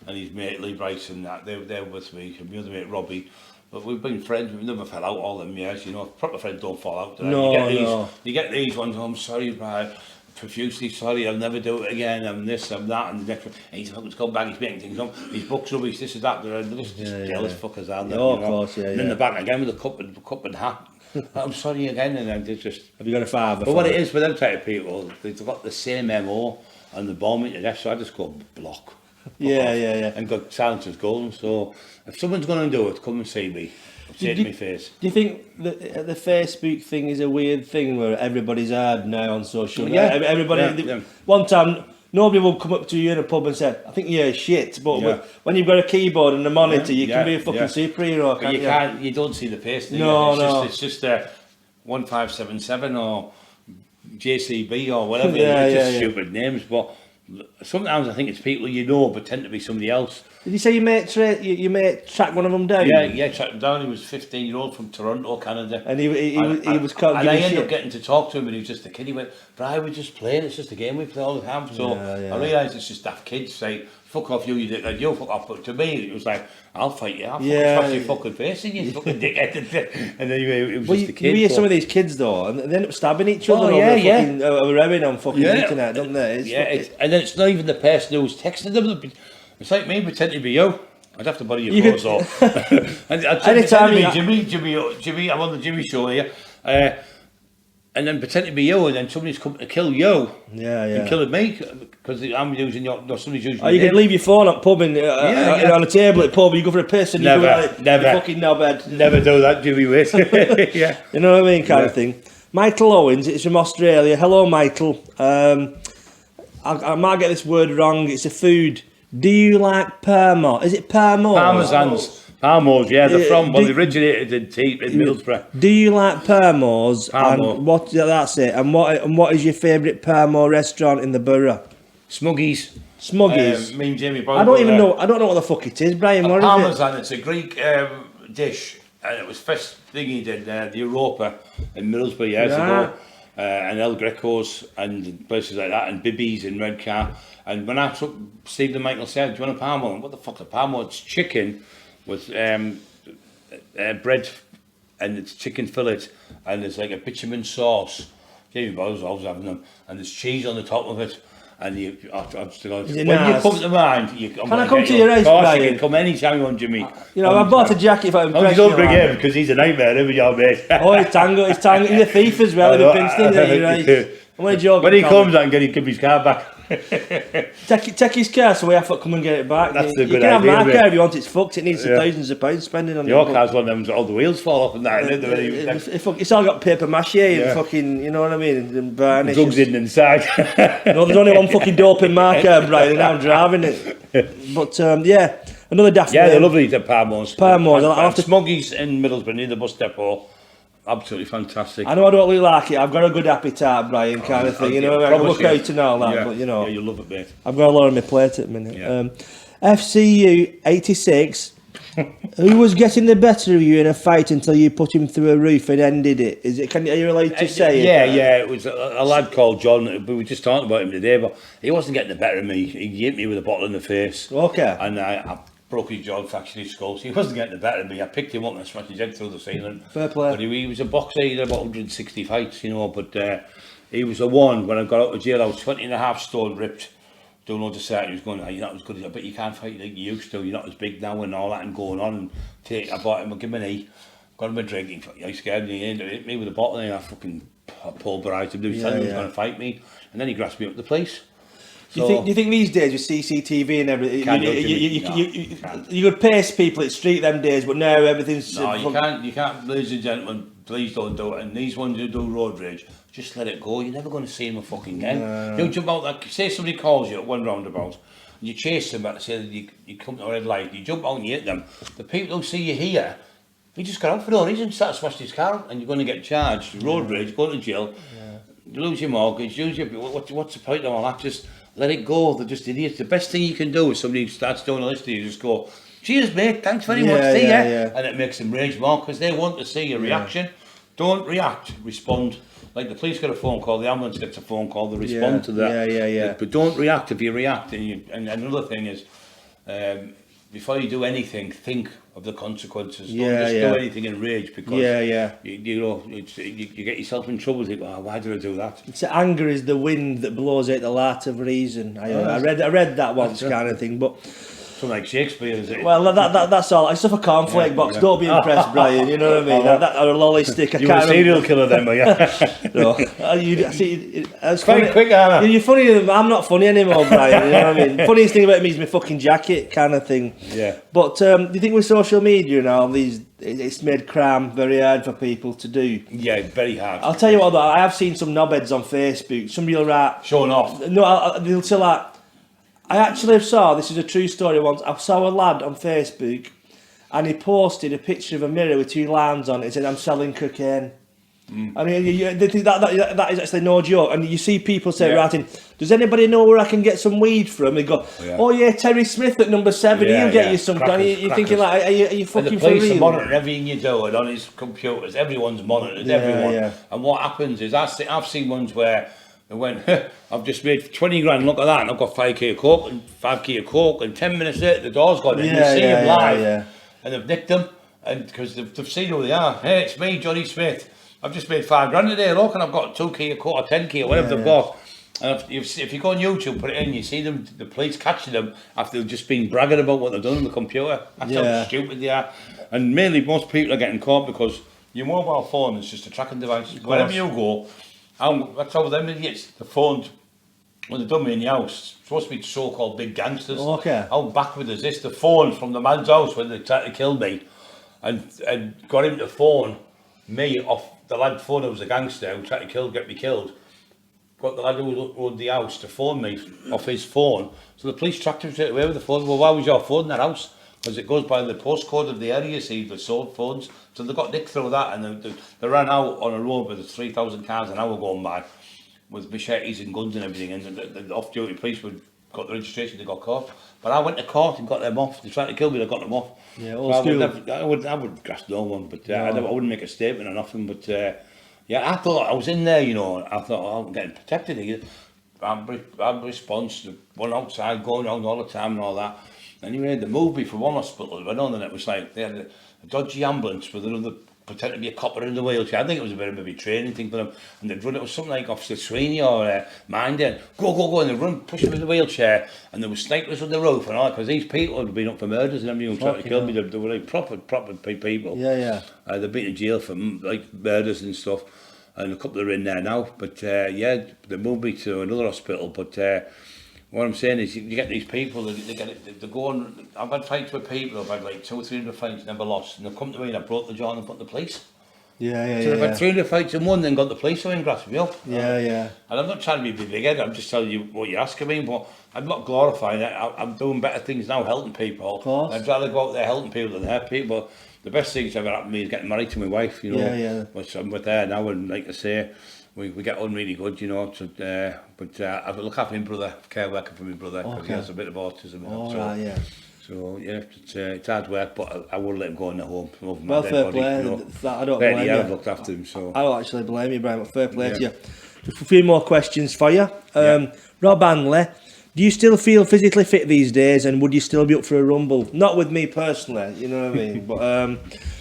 And his mate Lbry and that, they were with me, and my other mate Robbie. But we've been friends, we've never fell out all them years, you know. Proper friends don't fall out. You get these ones, oh, I'm sorry, Brian, profusely sorry, I'll never do it again, I'm this, I'm that, and the next one. And he's fucking come back, he's making things up, his book's rubbish, this is that, they're just jealous fuckers, aren't they? Oh, of course, yeah. And in the back again with a cup and hat. I'm sorry again, and then they just... Have you got a father? But what it is with them type of people, they've got the same MO, and they bomb me to death, so I just go block. Yeah. And got silence is golden. So if someone's going to do it, come and see me. Say it to my face. Do you think that the Facebook thing is a weird thing where everybody's hard now on social media? Yeah. Everybody. One time, nobody will come up to you in a pub and say, "I think you're shit." But when you've got a keyboard and a monitor, you can be a fucking superhero. Can't you? You don't see the face. No. It's just 1577 or JCB or whatever. It's just stupid names, but. Sometimes I think it's people you know but tend to be somebody else. Did you say you mate track one of them down? Yeah, tracked him down. He was 15-year-old from Toronto, Canada. And he was caught. And I ended up getting to talk to him, and he was just a kid. He went, "Brian, we're just playing. It's just a game we play all the time." So I realised it's just daft kids say, "Fuck off, you dick," and you fuck off. But to me, it was like, "I'll fight you. I'll smash your fucking face in, you fucking dickhead." And anyway, it was just a kid. You hear some of these kids though, and they end up stabbing each other over rowing on fucking internet, don't they? And then it's not even the person who's texting them. It's like me pretending to be you. I'd have to borrow your clothes off. And Anytime Jimmy, I'm on the Jimmy show here. And then pretend to be you, and then somebody's come to kill you. And killing me because I'm using somebody's using. Oh, you can leave your phone at pub and on a table at pub. You go for a piss and never. You fucking knobhead. Never do that, Jimmy. Wait. Yeah. You know what I mean, kind of thing. Michael Owens, it's from Australia. Hello, Michael. I might get this word wrong. It's a food. Do you like Parmo? Is it Parmo? Parmesans. Parmos, yeah, they're from, they originated in Middlesbrough. Do you like Parmos? Parmo. And that's it. And what is your favourite Parmo restaurant in the borough? Smuggies. Me and Jamie I don't know what the fuck it is, Brian. What Parmesan, it's a Greek dish, and it was first thing he did, the Europa in Middlesbrough years ago. And El Greco's and places like that, and Bibby's in Redcar. And when I took Steve and Michael said, "Do you want a Parmo?" And what the fuck's a Parmo? It's chicken with bread, and it's chicken fillet, and there's like a bitumen sauce. Jamie Bowles always having them, and there's cheese on the top of it. And you come to mind, can I come to your house, Brian? You can come anytime you want, Jimmy. You know, I bought a jacket if I'm you don't bring him because he's a nightmare, isn't he, your mate? Oh, he's Tango. He's a thief as well. He's right. I'm only joking. When he comes, I can give his car back. Take his car so we have to come and get it back. That's you a good can idea. Have my car if you want. It's fucked. It needs thousands of pounds spending on Your it. car's one of them, all the wheels fall off and that. It's all got paper mache and fucking, you know what I mean? And varnish. Drugs hidden inside. No, there's only one fucking dope in my car, Brian, and I'm driving it. But yeah, another daft. Yeah, they're lovely, the Parmos. I'll have to. Smuggies in Middlesbrough near the bus depot. Absolutely fantastic. I know I don't look like it. I've got a good appetite, Brian, kind of thing. You know, I look out and all that, but you know. Yeah, you love it, mate. I've got a lot on my plate at the minute. Yeah. FCU 86. Who was getting the better of you in a fight until you put him through a roof and ended it? Are you allowed to say it? it? Yeah. It was a lad called John. We were just talking about him today, but he wasn't getting the better of me. He hit me with a bottle in the face. Okay. And I broke his jaw, fractured his skull. So he wasn't getting the better of me. I picked him up and smashed his head through the ceiling. Fair play. But he was a boxer. He did about 160 fights, you know. But he was the one when I got out of jail. I was 20 and a half stone, ripped. Don't know what to say. He was going, you're not as good as I bet you can't fight like you used to. You're not as big now and all that and going on. And I bought him, I give him an knee, got him a drink. He scared me. He hit me with a bottle and I fucking pulverised him. He was telling me he was going to fight me. And then he grasped me up the police. So, do you think these days with CCTV and everything, you could pace people at street them days, but now everything's... No, you can't, ladies and gentlemen, please don't do it. And these ones who do road rage, just let it go. You're never going to see them fucking again. You jump out, like, say somebody calls you at one roundabout, and you chase them back to say that you come to a red light, you jump out and you hit them. The people who see you here, you just got out for no reason, start smashing his car, and you're going to get charged. Road rage, go to jail, you lose your mortgage, what's the point of all that? Just let it go. They're just idiots. The best thing you can do is somebody starts doing a list to you, just go, cheers mate, thanks very much, see ya. And it makes them rage more because they want to see your reaction. Don't react, respond. Like the police get a phone call, the ambulance gets a phone call, they respond to that. But don't react. If you react, and another thing is, before you do anything, think of the consequences. Don't just do anything in rage because you know you get yourself in trouble. Think, why did I do that? It's anger is the wind that blows out the light of reason. I read that once, kind of thing, but. Like Shakespeare, is it? Well, that's all. It's stuff a cornflake box. Don't be impressed, Brian. You know what I mean? That or a lolly stick. You're a serial killer, then, are you? No, it's quite quick, Anna. You're funny. I'm not funny anymore, Brian. You know what I mean? Funniest thing about me is my fucking jacket, kind of thing. Yeah. But do you think with social media and all these, it's made crime very hard for people to do? Yeah, very hard. I'll tell you what, though, I have seen some knobheads on Facebook. Somebody will write showing off. No, they'll say like. I actually saw, this is a true story once, I saw a lad on Facebook and he posted a picture of a mirror with two lines on it. It said, I'm selling cocaine. I mean, that is actually no joke. And you see people say, writing, does anybody know where I can get some weed from? They go, Terry Smith at number 7, he'll get you some. You're thinking like, are you fucking for real? The police are monitoring everything you do and on his computers. Everyone's monitored, everyone. Yeah. And what happens is, I've seen ones where they went, I've just made 20 grand, look at that, and I've got 5k of coke and 5k of coke, and 10 minutes later the door's gone in, you see him live, and they've nicked them, and because they've seen who they are. Hey, it's me, Johnny Smith, I've just made 5 grand a day, look, and I've got 2k of coke or 10k or whatever they've got. And if you go on YouTube, put it in, you see them, the police catching them after they've just been bragging about what they've done on the computer. That's how stupid they are. And mainly most people are getting caught because your mobile phone is just a tracking device. Wherever you go, that's how them idiots, the phones, when they've done me in the house, it's supposed to be so-called big gangsters. Okay. How backward is this? The phone from the man's house when they tried to kill me and got him to phone me off the lad phone who was a gangster who tried to get me killed. Got the lad who owned the house to phone me off his phone. So the police tracked him straight away with the phone. Well, why was your phone in that house? Because it goes by the postcode of the area, see, for sold phones. So they got nicked through that, and they ran out on a road with 3,000 cars an hour going by, with machetes and guns and everything, and the off-duty police got the registration, they got caught. But I went to court and got them off. They tried to kill me, they got them off. Yeah, old school. I would grasp no one, but I wouldn't make a statement or nothing. But I thought I was in there, you know. I thought I'm getting protected here. I'm response to one outside, going around all the time and all that. Anyway, the movie from one hospital I went on, and it was like they had a dodgy ambulance with another pretending to be a copper in the wheelchair. I think it was a bit of a training thing for them, and they'd run. It was something like Officer Sweeney or Minder. Go, and they'd run, push him in the wheelchair, and there were snipers on the roof and all. Because these people had been up for murders and everything, trying to kill me. They were like proper people. They've been in jail for like murders and stuff, and a couple are in there now. But they moved me to another hospital, but. What I'm saying is, you get these people, they go on. I've had fights with people, I've had like 200 or 300 fights, never lost, and they've come to me and I broke the jaw and put the police. Yeah. So I've had 300 fights in one, then got the police away in Grassville. Yeah. And I'm not trying to be big-headed, I'm just telling you what you're asking me, but I'm not glorifying it. I'm doing better things now, helping people. Of course. I'd rather go out there helping people than hurt people. The best thing that's ever happened to me is getting married to my wife, you know. Yeah. Which I'm with her now, and like I say, we get on really good, you know. So, but I look after my brother, care working for my brother, because he has a bit of autism. So yeah, it's hard work, but I wouldn't let him go in the home. Well, fair play. You know. I don't blame you. I've looked after him, so I don't actually blame you, Brian. But fair play to you. Just a few more questions for you. Rob Hanley, do you still feel physically fit these days, and would you still be up for a rumble? Not with me personally, you know what I mean. But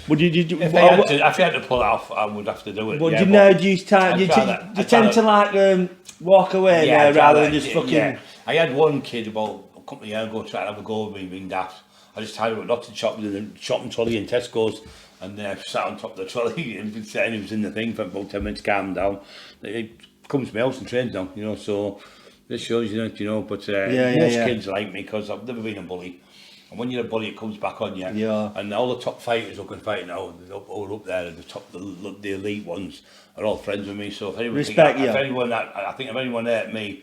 would you? If I had to pull it off, I would have to do it. But do you know? Do you tend to like walk away rather than just fucking? Yeah. I had one kid about a couple of years ago trying to have a go with me being daft. I just tied him with lots of shopping trolley in Tesco's, and sat on top of the trolley and he was in the thing for about 10 minutes, calmed down. He comes to my house and trains now, you know. So this shows you know. But most kids like me because I've never been a bully. And when you're a bully, it comes back on you. Yeah. And all the top fighters who can fight now, all up there, the elite ones, are all friends with me. So if anyone I think if anyone hurt me,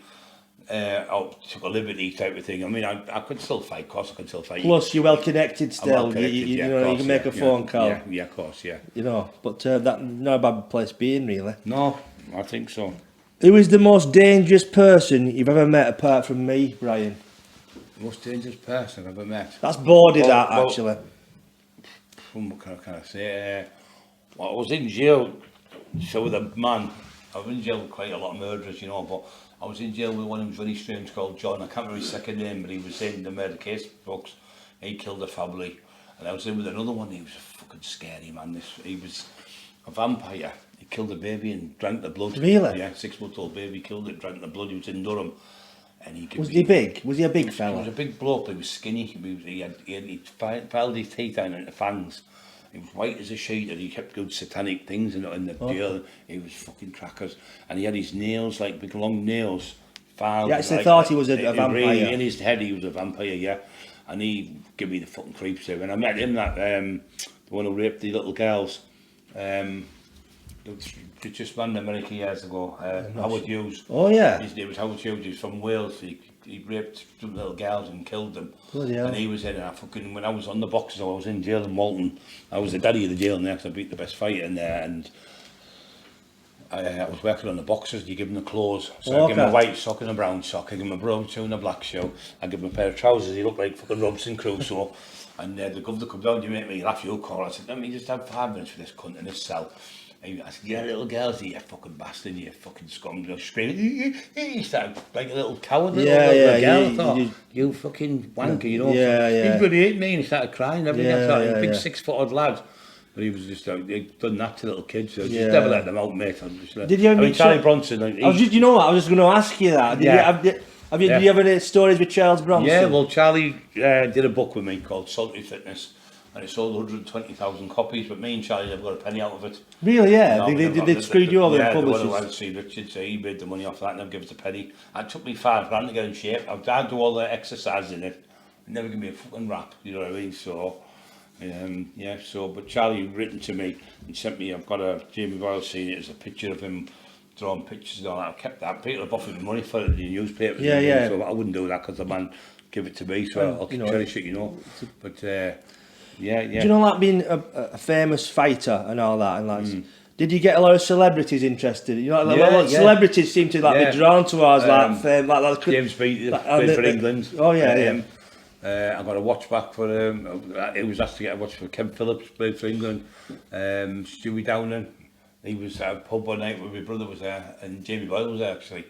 took a liberty type of thing. I mean, I could still fight. Of course, I can still fight. Plus, you're well connected still. You know, you can make a phone call. Yeah, of course, yeah. You know, but that's not a bad place being, really. No, I think so. Who is the most dangerous person you've ever met apart from me, Brian? Most dangerous person I've ever met. That's bawdy, actually. What can I say? I was in jail. So with a man, I was in jail with quite a lot of murderers, you know, but I was in jail with one who was very strange called John. I can't remember his second name, but he was in the murder case books. He killed a family. And I was in with another one. He was a fucking scary man. He was a vampire. He killed a baby and drank the blood. Really? Yeah, 6-month-old baby, killed it, drank the blood. He was in Durham. And was he big? Was he a big fella? He was a big bloke, but he was skinny. He filed his teeth down into fangs. He was white as a sheet, and he kept good satanic things in the jail. He was fucking crackers. And he had his nails, like big long nails, filed. Yeah, actually thought he was a vampire. Really, in his head, he was a vampire, yeah. And he gave me the fucking creeps there. When I met him, the one who raped the little girls, just ran to America years ago, Howard Hughes. Oh yeah. His name was Howard Hughes. He was from Wales. He raped some little girls and killed them. And he was in. And when I was on the boxes, I was in jail in Walton. I was the daddy of the jail in there because I beat the best fighter in there. And I was working on the boxes. You give them the clothes. So I give him a white sock and a brown sock. I give him a brown shoe and a black shoe. I give him a pair of trousers. He looked like fucking Robinson Crusoe. And the governor come down. You make me laugh. You call. I said, let me just have 5 minutes for this cunt in this cell. I said, yeah, little girls, you fucking bastard, you fucking scum, screaming. He started like a little coward, little girl. I thought, you fucking wanker, you know. He really hit me and he started crying and everything. I thought, he was a big 6-foot lad. But he was just, he'd done that to little kids, so just never let them out, mate. Did you ever Charlie Bronson, you know what, I was just going to ask you that. Did you ever hear stories with Charles Bronson? Yeah, well, Charlie did a book with me called Celebrity Fitness. And it sold 120,000 copies, but me and Charlie never got a penny out of it. Really, yeah? No, they screwed you over in publishers? Yeah, the one who see Richard, so he made the money off that and never give us a penny. It took me $5 to get in shape. I'd do all the exercise in it. It never give me a fucking rap, you know what I mean? So, but Charlie written to me and sent me, I've got a Jamie Boyle scene, it's a picture of him drawing pictures and all that. I've kept that. People have offered me money for it in the newspapers. So I wouldn't do that because the man give it to me, so I'll cherish it, you know. But, yeah. Do you know, like being a famous fighter and all that, and like, did you get a lot of celebrities interested? You know, celebrities seem to be drawn towards fame, like James Beat played for England. Oh yeah. I got a watch back for it was asked to get a watch for Ken Phillips, played for England. Stewie Downing, he was at a pub one night where my brother was there, and Jamie Boyle was there actually.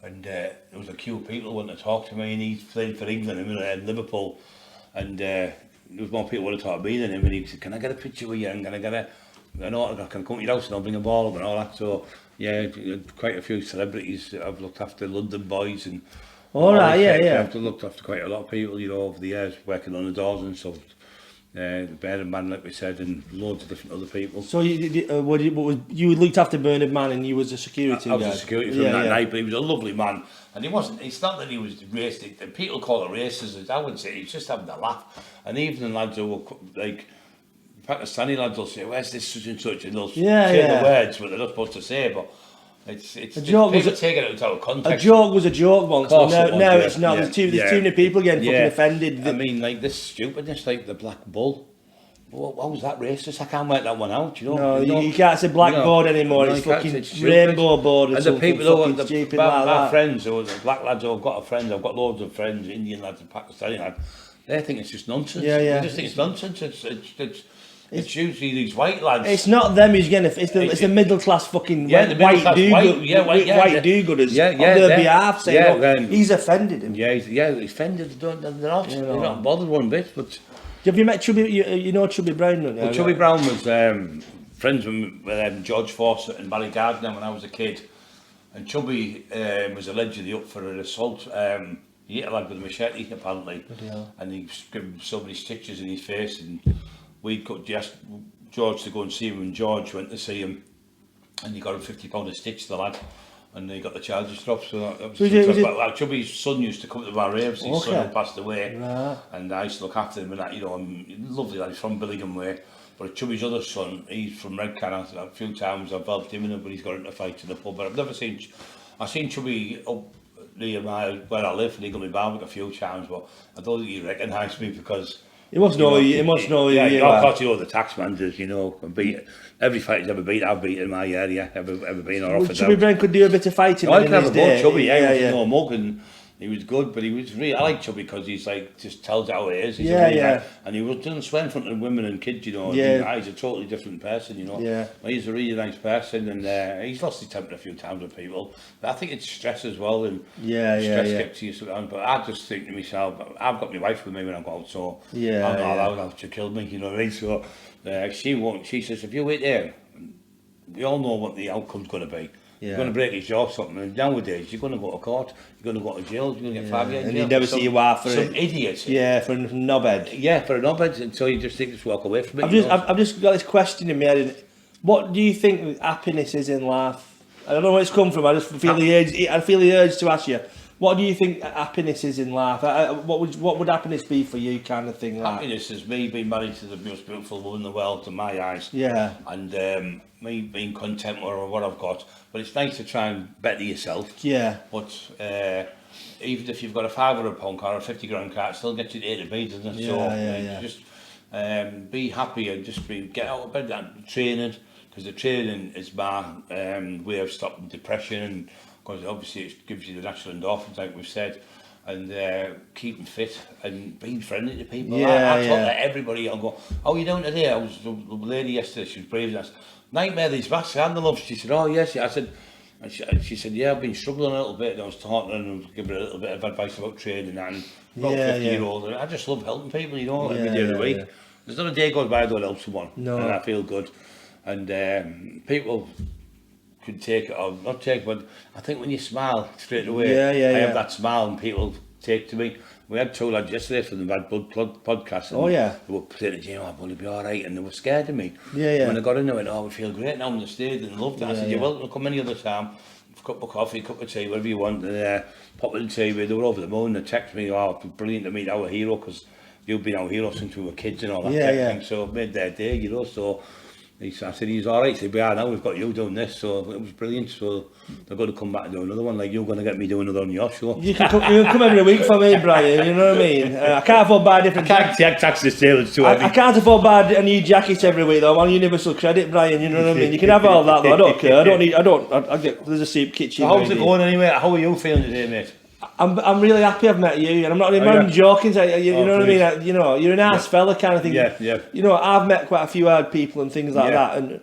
And there was a queue of people wanting to talk to me, and he's played for England in Liverpool, and there was more people wanting to talk to me than him, and he said, can I get a picture with you, and can I get an autograph, can I come to your house and I'll bring a ball up and all that. So yeah, quite a few celebrities. I've looked after London Boys and I've looked after quite a lot of people, you know, over the years, working on the doors and stuff. the Bernard man, like we said, and loads of different other people. So you looked after Bernard man, and you was a security guy? I was a security for him that night, but he was a lovely man. And he wasn't, it's not that he was racist, people call it racist, I wouldn't say, he's just having a laugh. And even the lads who were like, Pakistani lads will say, where's this such and such, and they'll say the words, but they're not supposed to say, but it's a joke. People take it out of context. A joke was a joke once, but now it's not. There's too many people getting fucking offended. I mean, like this stupidness, like the black bull. What was that racist? I can't work that one out, you know. No, you can't say blackboard anymore. It's fucking rainbow board or something. And the people who are stupid like that. My friends, who are the black lads who I've got I've got loads of friends, Indian lads and Pakistani lads, they think it's just nonsense. They just think it's nonsense. It's usually these white lads. It's not them who's getting it's the middle class fucking white do-gooders on their behalf saying, he's offended him. He's offended. They're not bothered one bit, but... Have you met Chubby? You know Chubby Brown? Well, Chubby Brown was friends with George Fawcett and Barry Gardner when I was a kid. And Chubby was allegedly up for an assault. He hit a lad with a machete, apparently. And he gave him so many stitches in his face. And we asked George to go and see him, and George went to see him. And he got him £50 a stitch, the lad. And he got the charges dropped. So Chubby's son used to come to my raves. His son had passed away, and I used to look after him. And that, lovely lad. He's from Billingham way. But Chubby's other son, he's from Redcar. A few times I've helped him, but he's got into a fight in the pub. But I've seen Chubby up near where I live, and he got me back a few times. But I don't think he recognised me because. He must know you. He must know you. Yeah, of course, the Taxman does. Every fight he's ever beat, I've beaten in my area. Ever been or offered. Chubby Brown could do a bit of fighting. I can have a mug, Chubby. He was no mug, and he was good. But he was really. I like Chubby because he's like just tells it how it is. He's and he doesn't swear in front of women and kids. He's a totally different person. But he's a really nice person, and he's lost his temper a few times with people. But I think it's stress as well, and stress gets you sometimes. But I just think to myself, I've got my wife with me when I go out, so I'm not allowed to kill me. You know what I mean? So. She won't. She says, if you wait there, we all know what the outcome's going to be. You're going to break his jaw or something. And nowadays, you're going to go to court, you're going to go to jail, you're going to get 5 years in jail. And you never see your wife for some idiot. Yeah, for a knobhead. Yeah, for a knobhead. And so you just think, just walk away from it. I've just got this question in my head. What do you think happiness is in life? I don't know where it's come from. I just feel the urge to ask you. What do you think happiness is in life? What would happiness be for you, kind of thing? Happiness is me being married to the most beautiful woman in the world, in my eyes. Yeah. And me being content with what I've got. But it's nice to try and better yourself. Yeah. But even if you've got a £500 car or a 50 grand car, it still gets you to A to B, doesn't it? Just be happy and just get out of bed and training, because the training is my way of stopping depression, and because obviously it gives you the natural endorphins, like we've said, and keeping fit and being friendly to people. I talk to everybody. I'll go, how are you doing today? I was the lady yesterday, she was brave, and I said, nightmare these masks, and the love. She said, oh yes. I said, she said, yeah, I've been struggling a little bit. And I was talking and giving her a little bit of advice about training, and about 50-year-old, and I just love helping people, every day of the week. There's not a day goes by I don't help someone, and I feel good. And people could take it or not take, but I think when you smile straight away, I have that smile and people take to me. We had 2 lads yesterday from the Bad Blood podcast, and they were saying, you know, I'm going to be alright, and they were scared of me. When I got in there, I went, oh, we feel great now on the stage, and loved it. I said, you're welcome to come any other time, a cup of coffee, a cup of tea, whatever you want, and pop it in TV. They were over the moon. They texted me, oh, it was brilliant to meet our hero, because you've been our hero since we were kids and all that thing. So it made their day, so I said, he's alright. He said, we are now, we've got you doing this. So it was brilliant. So they're going to come back and do another one, like you're going to get me doing another on your show. You can come every week for me, Brian, you know what I mean? I can't afford buy different jackets. I can't tax the tailors too heavy. I can't afford buy a new jacket every week though. I'm on universal credit, Brian, you know what I mean? You can have all that though, I don't care. I get, there's a soup kitchen. So how's it going anyway? How are you feeling today, mate? I'm really happy I've met you, and I'm not joking. You know what I mean? You're a nice fella kind of thing. Yeah. I've met quite a few hard people and things like that, and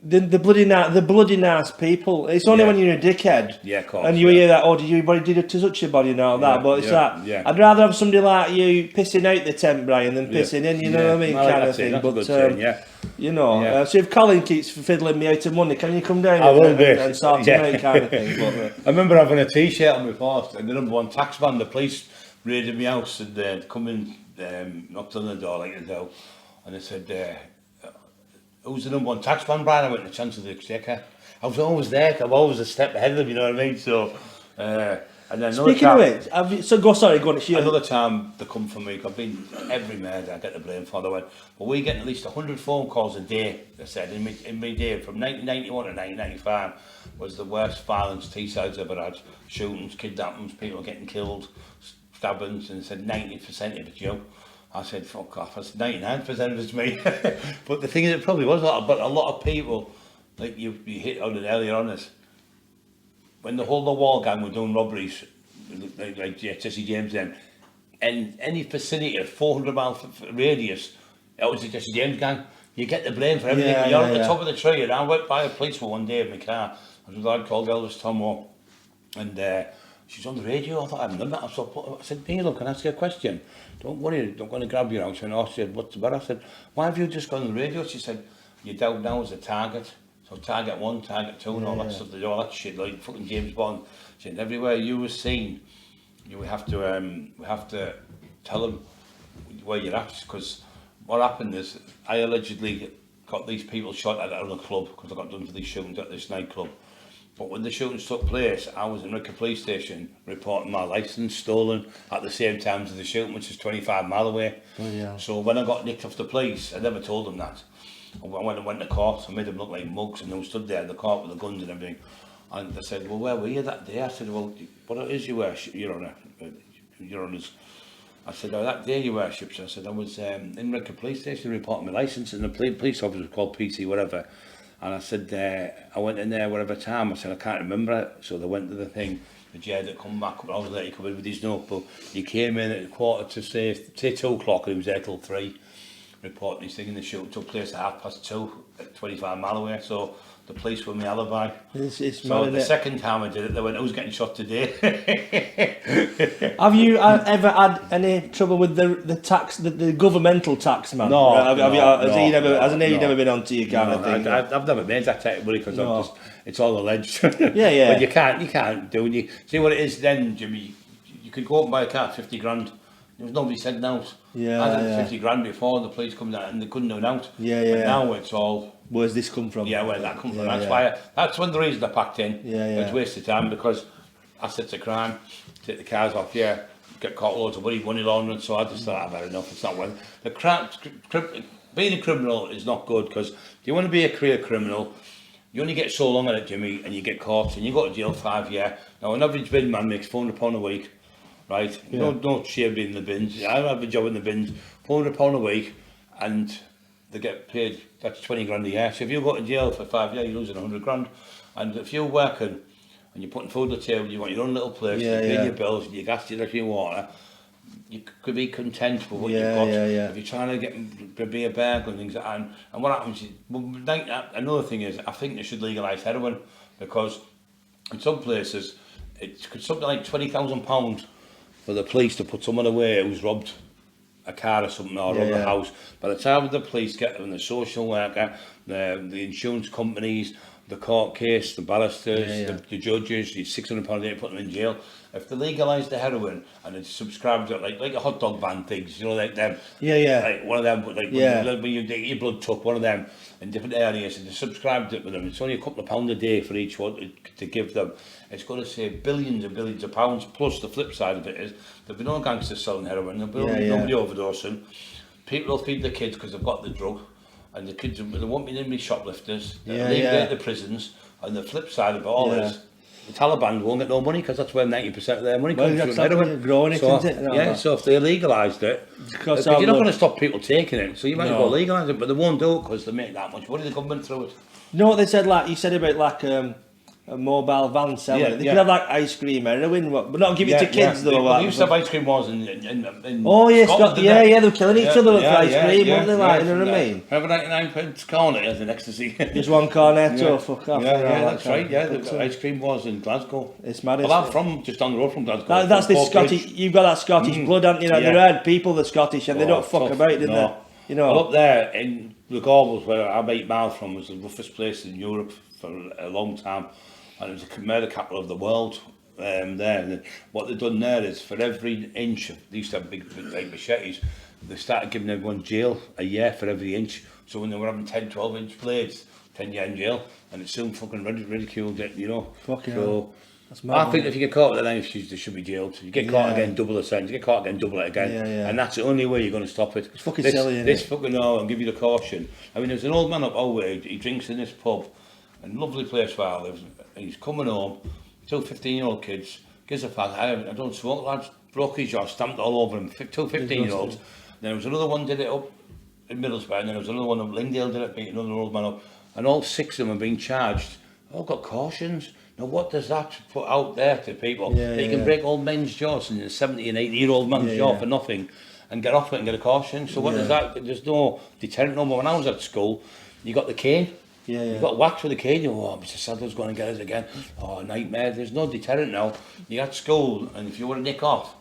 the bloody nice people. It's only when you're a dickhead, and you hear that, did you did it to touch your body and all that. But it's I'd rather have somebody like you pissing out the tent, Brian, than pissing in. You know what I mean, kind of thing. But so if Colin keeps fiddling me out of money, can you come down and sort him out, kind of thing? But, I remember having a T-shirt on my post, and the #1 Taxman, the police raided my house and come in, knocked on the door like a do, and they said, who's the number one taxman, Brian? I went to the Chancellor of the Exchequer. I was always there, I'm always a step ahead of them, you know what I mean? So, and then speaking of it, go on, it's you. Another time they come for me, I've been every murder I get the blame for. They went, well, we get at least 100 phone calls a day, they said, in my day, from 1991 to 1995, was the worst violence Teesside's ever had. Shootings, kidnappings, people getting killed, stabbings, and they said 90% of it's you. I said, fuck off, I said 99% of it's me. But the thing is, it probably was a lot of people, like you hit on it earlier on this, when the whole wall gang were doing robberies, like Jesse James then, and any vicinity of 400 mile radius, that was the Jesse James gang. You get the blame for everything. You're at the top of the tree, and I went by a police one day in my car. There was a lad called Elvis Tomo, and she's on the radio. I thought I hadn't done that. I said, Neil, can I ask you a question? Don't worry, don't want to grab you out. She said, what's the matter? I said, why have you just gone on the radio? She said, you're down now as a target. So target 1, target 2 and all that stuff, all that shit, like fucking James Bond. She said, everywhere you were seen, we have to tell them where you're at, because what happened is I allegedly got these people shot at a club, because I got done for these shootings at this nightclub. But when the shootings took place, I was in Ricker police station reporting my licence stolen at the same time as the shooting, which is 25 mile away. Oh, yeah. So when I got nicked off the police, I never told them that. I went to court, I made them look like mugs, and they stood there in the court with the guns and everything. And they said, well, where were you that day? I said, well, what it is, Your Honour? Your Honours. I said, oh, that day, Your Worship. I said, I was in Ricker police station reporting my licence, and the police officer was called PC, whatever. And I said, I went in there whatever time. I said, I can't remember it. So they went to the thing. The judge had come back, I was there, he come in with his notebook. He came in at 2 o'clock, and he was there till 3. Reporting his thing, in the shoot took place at 2:30 at 25 mile away. So the police were my alibi. So the second time I did it, they went, who's getting shot today? Have you ever had any trouble with the governmental taxman? No. Hasn't he never been onto you kind of thing? I've never made that type of money, because it's all alleged. Yeah. But you can't do it. See what it is then, Jimmy, you could go up and buy a car, 50 grand. There was nobody said out. I had 50 grand before the police come down and they couldn't do it out. But now it's all. Where's this come from? Yeah, where's that come from? That's one of the reasons I packed in. It's wasted time, because assets of crime, take the cars off, get caught loads of money laundering. So I just thought I've had enough. It's not one. Being a criminal is not good, because if you want to be a career criminal, you only get so long at it, Jimmy, and you get caught and you go to jail 5 years. Now an average bin man makes £400 a week. Right, don't share being in the bins. I have a job in the bins, £400 a week, and they get paid. That's 20 grand a year. So if you go to jail for 5 years, you're losing 100 grand. And if you're working and you're putting food on the table, you want your own little place, you pay your bills, your gas, your electricity, water, you could be content with what you've got. If you're trying to be a burglar and things like that, and what happens is, another thing is, I think they should legalise heroin, because in some places it's something like £20,000 for the police to put someone away who's robbed a car or something, or robbed a house. By the time the police get them, the social worker, the insurance companies, the court case, the barristers, the judges, it's £600 a day to put them in jail. If they legalise the heroin and they subscribe to it, like a hot dog van things, you know, like them. Like one of them, but like when you get your blood took, one of them in different areas, and they subscribe to it with them. It's only a couple of £1 a day for each one to give them. It's going to save billions and billions of pounds. Plus, the flip side of it is there'll be no gangsters selling heroin. There'll be nobody overdosing. People will feed the kids because they've got the drug, and the kids they won't be shoplifters. They'll leave the prisons. And the flip side of it all is the Taliban won't get no money, because that's where 90% of their money comes from. Heroin. Growing it, isn't it? So if they legalised it, because you're not going to stop people taking it, so you might as well legalise it, but they won't do it because they make that much money, the government through it. You know what they said, like you said about like a mobile van seller? They could have like ice cream, heroin, but not give it to kids though. They used to have ice cream wars in Scotland, they were killing each other for ice cream, weren't they? Like, you know what I mean? Remember 99p cornet as an ecstasy? Just one cornetto, fuck off. That's right. They've got ice cream wars in Glasgow. It's mad. Well, I'm from just down the road from Glasgow. That's the Scottish. You've got that Scottish blood, haven't you? They're hard people, the Scottish, and they don't fuck about, do they? You know. Well, up there in the Gorbals, where I'm 8 miles from, was the roughest place in Europe for a long time. And it was the murder capital of the world. there. And what they've done there is for every inch, they used to have big like machetes, they started giving everyone jail a year for every inch. So when they were having 10, 12-inch blades, 10 year in jail, and it's soon fucking ridiculed it, you know. Fucking so hell. That's mad, I think if you get caught with a knife, they should be jailed. You get caught again, double the sentence. You get caught again, double it again. And that's the only way you're going to stop it. It's fucking silly, isn't this it? fucking I'll give you the caution. I mean, there's an old man up our way, he drinks in this pub, a lovely place where I live. He's coming home, 2 15-year-old kids, gives a fuck, I don't smoke, lads, broke his jaw, stamped all over him, 2 15-year-olds. Then there was another one did it up in Middlesbrough, and then there was another one up Lingdale did it, beat another old man up. And all 6 of them have been charged, all got cautions. Now what does that put out there to people? That you can break old men's jaws and a 70 and 80-year-old man's jaw for nothing and get off it and get a caution. So what does that, there's no deterrent no more. When I was at school, you got the cane. You got whacked with the cane, you go, oh, Mr. Sadler's going to get us again. Oh, nightmare. There's no deterrent now. You're at school, and if you want to nick off,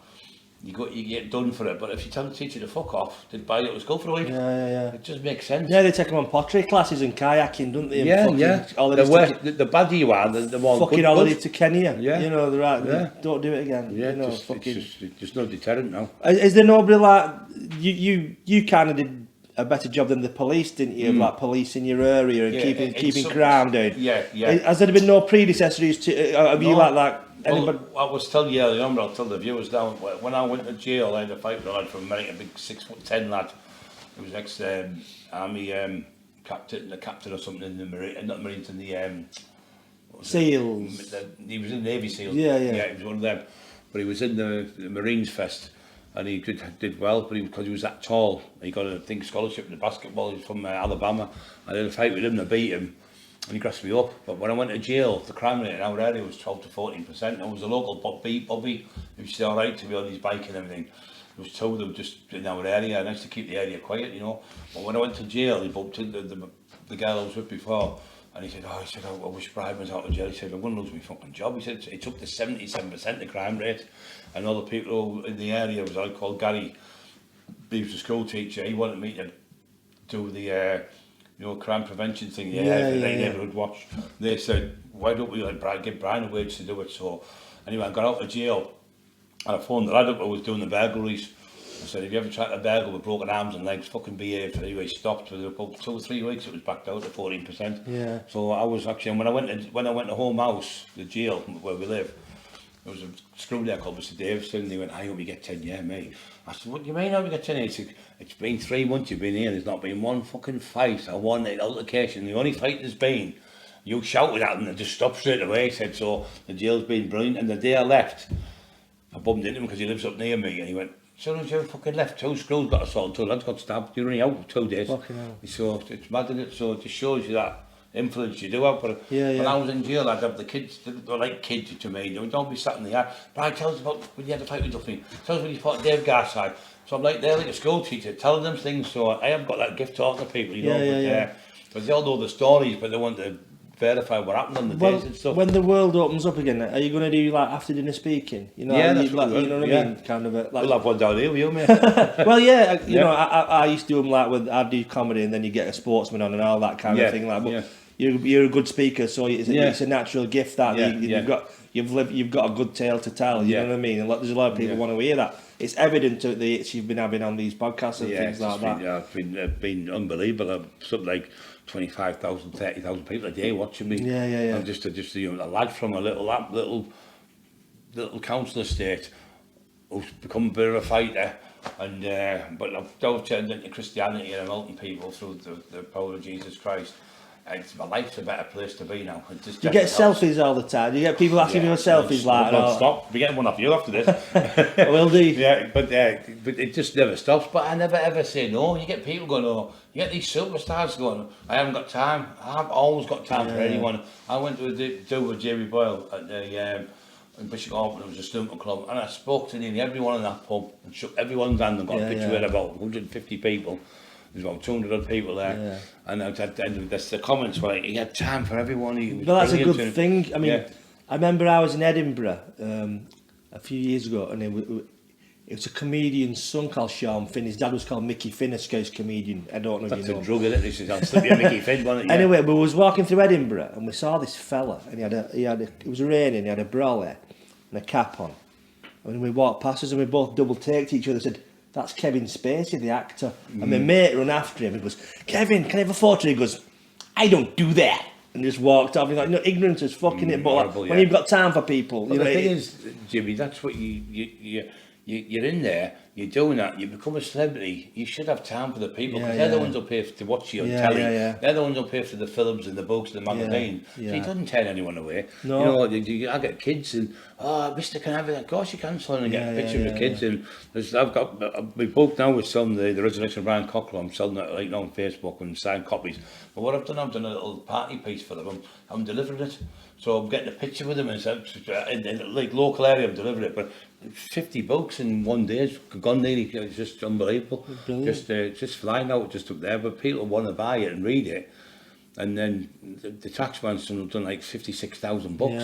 you get done for it. But if you tell the teacher to fuck off, they'd buy you to school for a week. It just makes sense. Yeah, they take them on pottery classes and kayaking, don't they? And The badder you are, the more fucking good. holiday to Kenya. Yeah. You know, they're right. Don't do it again. Yeah, you know, it's just no deterrent now. Is there nobody like you kind of did a better job than the police, didn't you? Like policing your area and keeping crime down. Has there been no predecessors to? Have you like that? Well, I was telling you earlier on, but I'll tell the viewers now. When I went to jail, I had a fight with a lad from America, a big 6'10" lad. He was ex-army captain or something in the Marine, not Marines, in the SEALs. He was in the Navy SEALs. Yeah, he was one of them. But he was in the Marines Fest, and he did well, but because he was that tall, he got a scholarship in the basketball. He's from Alabama. I had a fight with him, I beat him. And he grassed me up. But when I went to jail, the crime rate in our area was 12 to 14%. I was a local Bobby, who was still alright to be on his bike and everything. There was 2 of them just in our area, and I used to keep the area quiet, you know. But when I went to jail, he bumped into the girl I was with before, and he said, I wish Brian was out of jail. He said, I'm going to lose my fucking job. He said, it's up to 77% the crime rate. And all the people in the area, was I called Gary, he was a school teacher, he wanted me to do the crime prevention thing, neighbourhood watch. They said, why don't we give Brian a wage to do it? So anyway, I got out of jail and I phoned the lad up who was doing the burglaries. I said, have you ever tried to burgle with broken arms and legs? Fucking behave. Anyway, he stopped. With about 2 or 3 weeks, it was backed out at 14%. Yeah. So I was actually, and when I went to Home House, the jail where we live, there was a screw there called Mr. Davison, and he went, I hope you get 10 years, mate. I said, what do you mean I hope you get 10 years? He said, it's been 3 months you've been here, there's not been one fucking fight or one altercation. The only fight there's been, you shouted at them and just stopped straight away. He said, so the jail's been brilliant. And the day I left, I bumped into him because he lives up near me, and he went, as soon as you fucking left, 2 screws got assaulted, 2 lads got stabbed, you're only out for 2 days. Fucking hell. So it's mad, isn't it? So it just shows you that influence you do have. But when I was in jail, I'd have the kids, they're like kids to me, don't be sat in the yard. Brian, tell us about when you had a fight with Duffy, tell us when you fought Dave Garside. So I'm like, they're like a school teacher, telling them things, so I haven't got that gift talking to people, you know, but they all know the stories, but they want to verify what happened on the days and stuff. When the world opens up again, are you going to do like after dinner speaking? You know, that's like, you know what I mean? Kind of like, we'll have one down here with you, mate. Well, you know, I used to do them like I'd do comedy and then you get a sportsman on and all that kind of thing. Like, but you're a good speaker, so it's a natural gift that you've got a good tale to tell. You know what I mean? And there's a lot of people want to hear that. It's evident that the hits you've been having on these podcasts and things like that. It's been unbelievable. Something like 25,000, 30,000 people a day watching me. I'm just a lad from a little council estate who's become a bit of a fighter, and but I've turned into Christianity and I'm helping people through the power of Jesus Christ. My life's a better place to be now. You get selfies all the time. You get people asking you for selfies like that. Stop. We're getting one off you after this. Will do. But it just never stops. But I never ever say no. You get people going, oh, you get these superstars going, I haven't got time. I've always got time for anyone. I went to do with Jamie Boyle at the in Bishop Auckland. It was a student club, and I spoke to nearly everyone in that pub and shook everyone's hand and got a picture with about 150 people. There's about 200 odd people there, and the comments were like, he had time for everyone. Well, that's a good thing. I mean, I remember I was in Edinburgh a few years ago, and it was a comedian's son called Sean Finn. His dad was called Mickey Finn, a Scottish comedian. I don't know if you know. That's a drug, isn't it? This is I'll slip you a Mickey Finn, wasn't it? Anyway, we was walking through Edinburgh, and we saw this fella, and he was raining, he had a brolly, and a cap on. And we walked past us and we both double-taked each other and said, that's Kevin Spacey, the actor. And my mate ran after him and goes, Kevin, can I have a photo? He goes, I don't do that. And just walked off. He's like, ignorance is fucking it. But horrible, when you've got time for people... Well, the thing is, Jimmy, that's what you're in there, you're doing that, you become a celebrity, you should have time for the people, because they're the ones who'll pay to watch you on telly, they're the ones who'll pay for the films and the books and the magazine, so he doesn't turn anyone away. No. I get kids and, mister, can I have it? Of course you can, son, and get a picture of the kids, and we both now with some, the Resurrection of Brian Cockerill, I'm selling it right now on Facebook and signed copies, but what I've done a little party piece for them, I'm delivering it, so I'm getting a picture with them, and in like local area I'm delivering it, but 50 books in one day, it's gone nearly, it's just unbelievable. Just flying out just up there, but people want to buy it and read it. And then the Taxman's done like 56,000 books.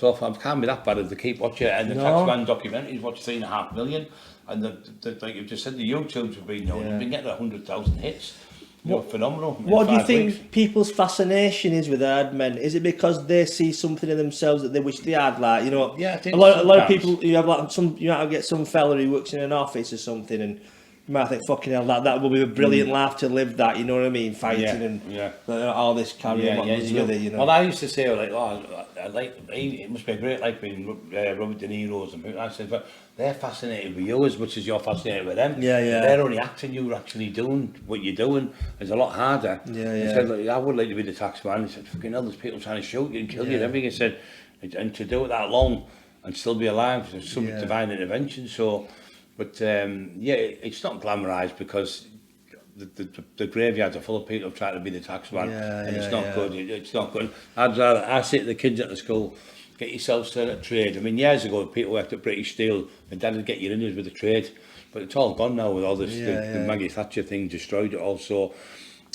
So if I can't be that bad as to keep watching it. And the Taxman documentary's watched 3.5 million. And like you've just said, the YouTubes have been known, you've been getting 100,000 hits. Phenomenal. What do you think people's fascination is with hard men? Is it because they see something in themselves that they wish they had? Like, I think a lot of people. You have like you might get some fella who works in an office or something, and you might think, "Fucking hell, that will be a brilliant life to live." That, you know what I mean? Fighting and all this carrying on with it. Well, I used to say it must be a great life being Robert De Niro's and people. I said, but they're fascinated with you as much as you're fascinated with them. They're only acting, you're actually doing what you're doing. It's a lot harder. He said, I would like to be the Taxman. He said, fucking hell, there's people trying to shoot you and kill you and everything. He said, and to do it that long and still be alive, there's some divine intervention. So, but it's not glamorised because the graveyards are full of people trying to be the Taxman, and it's not good. It's not good. I say to the kids at the school, get yourself started at trade. I mean, years ago, people worked at British Steel, and Dad would get you in with the trade, but it's all gone now with all this. The Maggie Thatcher thing destroyed it all. So,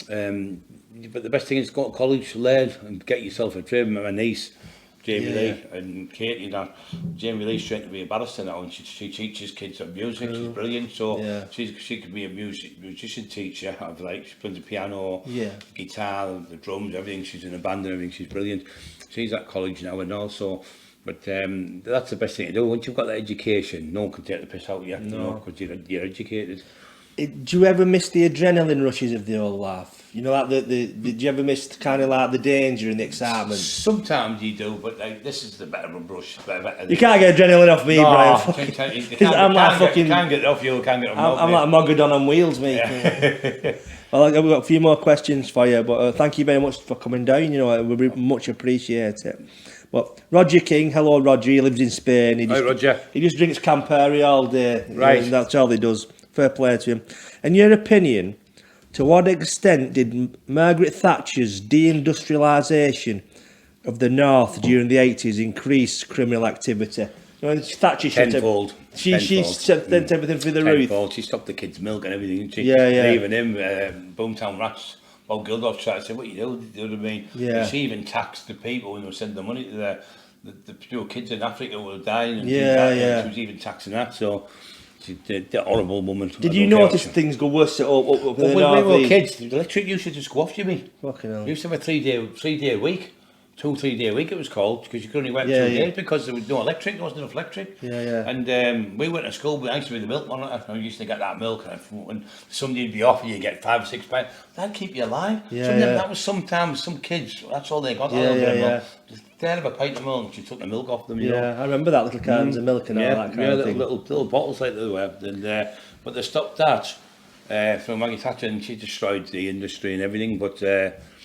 but the best thing is to go to college, learn, and get yourself a trade. My niece, Jamie Lee, and Katie, Jamie Lee's trying to be a barrister now, and she teaches kids of music. She's brilliant. So she could be a musician teacher. She plays the piano, guitar, the drums, everything. She's in a band and everything. She's brilliant. She's at college now and also, but that's the best thing to do. Once you've got that education, no one can take the piss out of you, because you're educated. Do you ever miss the adrenaline rushes of the old life? Like did you ever miss kind of like the danger and the excitement? Sometimes you do, but this is the better rush. You can't get adrenaline off me, Brian. You can't get it off you, can't get it off I'm like a Mogadon on wheels, mate. Well, I've got a few more questions for you, but thank you very much for coming down. We much appreciate it. But Roger King, hello Roger, he lives in Spain. Hi Roger. He just drinks Campari all day. Right. That's all he does. Fair play to him. In your opinion, to what extent did Margaret Thatcher's deindustrialisation of the North during the 80s increase criminal activity? Thatcher tenfold. She sent everything through the roof. She stopped the kids' milk and everything, didn't she? Yeah. Even him, Boomtown Rats, Bob Geldof tried to say, what you do? You know what I mean? Yeah. She even taxed the people when they were sending the money to the poor kids in Africa who were dying. And she was even taxing that, so... The horrible woman. Did you notice things go worse up in the When we were kids, the electric used to just go off, Jimmy. Fucking hell. You used to have a 3-day week. 3-day week it was called, because you could only work 2 days because there was no electric, there wasn't enough electric. And we went to school, I used to be the milkman, I used to get that milk, and somebody would be off and you get 5 or 6 pints. That'd keep you alive. That was sometimes some kids, that's all they got. They'd have a pint of milk and she took the milk off them. I remember that, little cans of milk and all that kind of thing. Little bottles like they were. And, but they stopped that from Maggie Thatcher, and she destroyed the industry and everything. But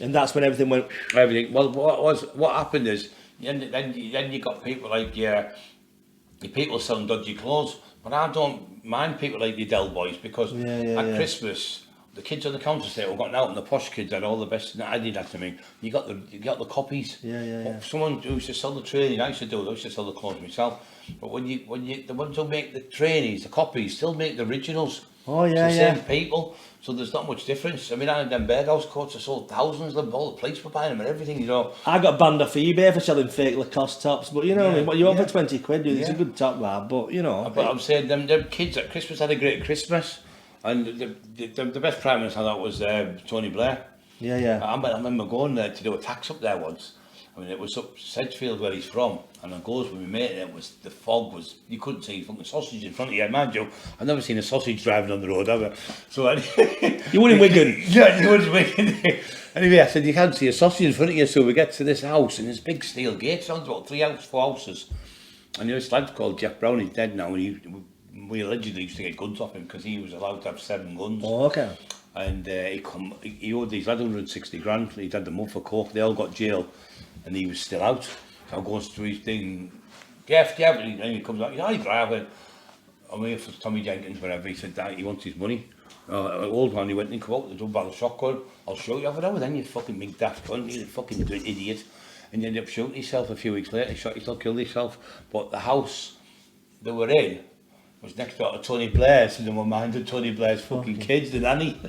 and that's when everything went. Everything. Well, what happened is then you got people like the people selling dodgy clothes. But I don't mind people like the Dell boys, because at Christmas, the kids on the counter say, "Oh, got out," and the posh kids had all the best. I did that to me. You got the copies. Someone who used to sell the training, I used to do it. I used to sell the clothes myself. But when you the ones who make the trainees, the copies, still make the originals. It's the same people, so there's not much difference. I mean, I had them Berghaus coats, I sold thousands of them, all the plates were buying them and everything, I got banned off eBay for selling fake Lacoste tops, but what you want for 20 quid, dude, it's a good top, lad, but But I'm saying, them kids at Christmas had a great Christmas, and the best Prime Minister I thought was Tony Blair. I remember going there to do a tax up there once, I mean, it was up Sedgefield where he's from, and I goes with my mate, and it was, the fog was, you couldn't see fucking sausage in front of you. Mind you, I've never seen a sausage driving on the road, have I? So anyway, you were in Wigan. Yeah, you were in Wigan. Anyway, I said, you can't see a sausage in front of you, so we get to this house, and there's big steel gates, on about 4 houses. And this lad called Jack Brown, he's dead now, and we allegedly used to get guns off him, because he was allowed to have 7 guns. Oh, okay. And he owed these lads 160 grand, he'd had them up for coke, they all got jail, and he was still out. So I goes through his thing, Jeff, and he comes out, I'm driving. I'm here for Tommy Jenkins, whatever. He said that he wants his money. Old man, he went and come out with a double barrel shotgun. I'll show you. I went, then you fucking big daft cunt, you fucking idiot. And he ended up shooting himself a few weeks later. He shot himself, killed himself. But the house they were in was next door to Tony Blair's, and they were minded Tony Blair's fucking kids, the nanny.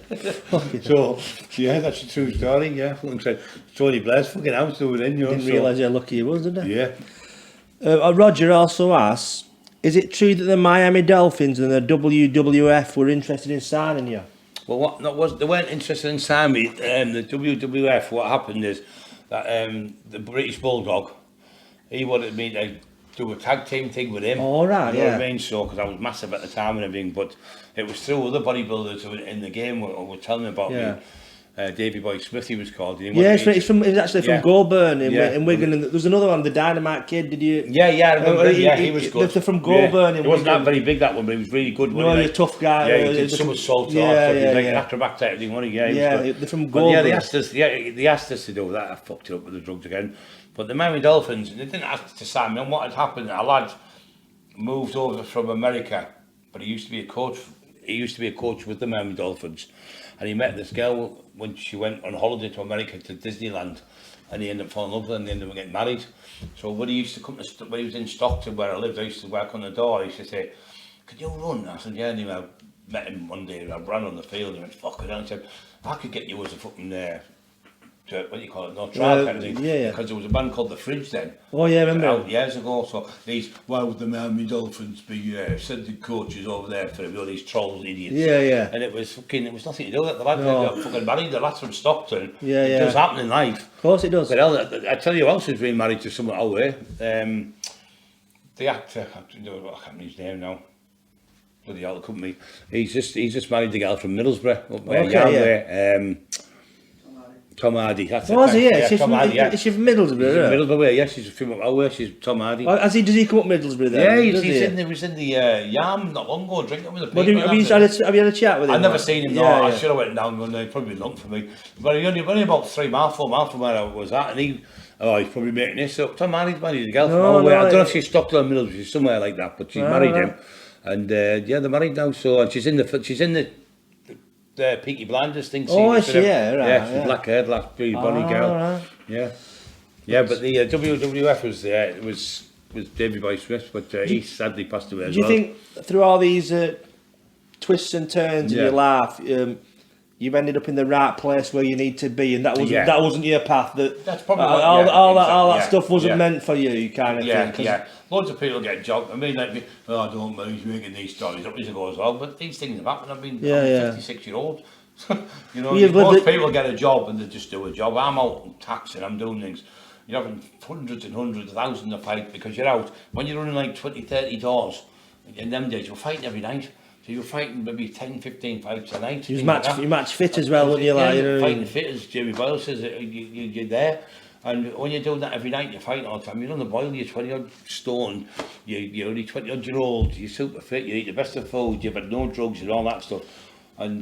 So, yeah, that's a true story, yeah. Fucking said, Tony Blair's fucking house they were in, you know. Didn't realise how lucky he was, did he? Yeah. Roger also asks, is it true that the Miami Dolphins and the WWF were interested in signing you? Well, they weren't interested in signing me. The WWF, what happened is that the British Bulldog, he wanted me to do a tag team thing with him. Oh, right, you know yeah. what I mean? So, because I was massive at the time and everything, but it was through other bodybuilders who were in the game who were telling me about me. Davey Boy Smith, he was called. He Yeah, he's actually from Goulburn in Wigan, and there was another one, the Dynamite Kid. Did you? Yeah, I remember. He was good. They're from Goulburn. He wasn't that very big, that one, but he was really good. No, he's a tough guy. Yeah, he did somersaults. He was like an acrobat type thing, wasn't he? Yeah, they're from Goulburn. Yeah, they asked us to do that. I fucked it up with the drugs again. But the Miami Dolphins, they didn't ask us to sign me. And what had happened, a lad moved over from America, but he used to be a coach. He used to be a coach with the Miami Dolphins, and he met this girl when she went on holiday to America to Disneyland, and he ended up falling in love with her, and they ended up getting married. So when he used to come to, when he was in Stockton where I lived, I used to work on the door. He used to say, "Could you run?" I said, "Yeah." Anyway, I met him one day. I ran on the field. And he went, "Fuck it." And I said, "I could get you as a fucking what do you call it? No trial kind of thing." Because there was a band called The Fridge then. Oh yeah, I remember. Out years ago. So why would the Miami Dolphins be sending coaches over there for all these trolls, idiots? Yeah. And it was nothing to do with it. The lads got fucking married. The lads from Stockton. It does happen in life. Of course it does. But I tell you who else has been married to someone out there. The actor, I can't remember his name now. Bloody hell, it couldn't be. He's just married the girl from Middlesbrough up there. Tom Hardy. That's oh, is he? Yeah. Is she from Middlesbrough? Middlesbrough, yeah. She's from out she's Tom Hardy. Does he come up Middlesbrough then? Yeah, he was in the Yam not long ago, drinking with the people. Have you had a chat with him? I've never seen him, no. I should have went down one day, probably long for me. But he only about 3 miles, 4 miles from where I was at, and he's probably making this up. Tom Hardy's married a girl from nowhere. I don't know if she's Stockton or Middlesbrough, she's somewhere like that, but she's married him. And they're married now, so, and she's in the Peaky Blinders thing. Oh, is she? Yeah, she's black haired, black bonny girl. Right. Yeah, but the WWF was Davey Boy Smith, but he sadly passed away as well. Do you think through all these twists and turns in your life, you've ended up in the right place where you need to be, and that wasn't your path? That's probably all that stuff wasn't meant for you, kind of thing. Yeah. Loads of people get jogged. I mean, like me, I don't know, he's making these stories up as it goes on, but these things have happened. I've been 56-year-old. You know, most people get a job and they just do a job. I'm out taxing, I'm doing things. You're having hundreds and hundreds, thousands of fights because you're out. When you're running like 20, 30 doors, in them days, you're fighting every night. So you're fighting maybe 10, 15 fights a night. You match fit as well, wouldn't you? You're fighting fit, as Jerry Boyle says, you're there. And when you're doing that every night, you're fighting all the time. You're on the boil, you're 20-odd stone, you're only 20-odd-year-old, you're super fit, you eat the best of food, you've had no drugs and all that stuff. And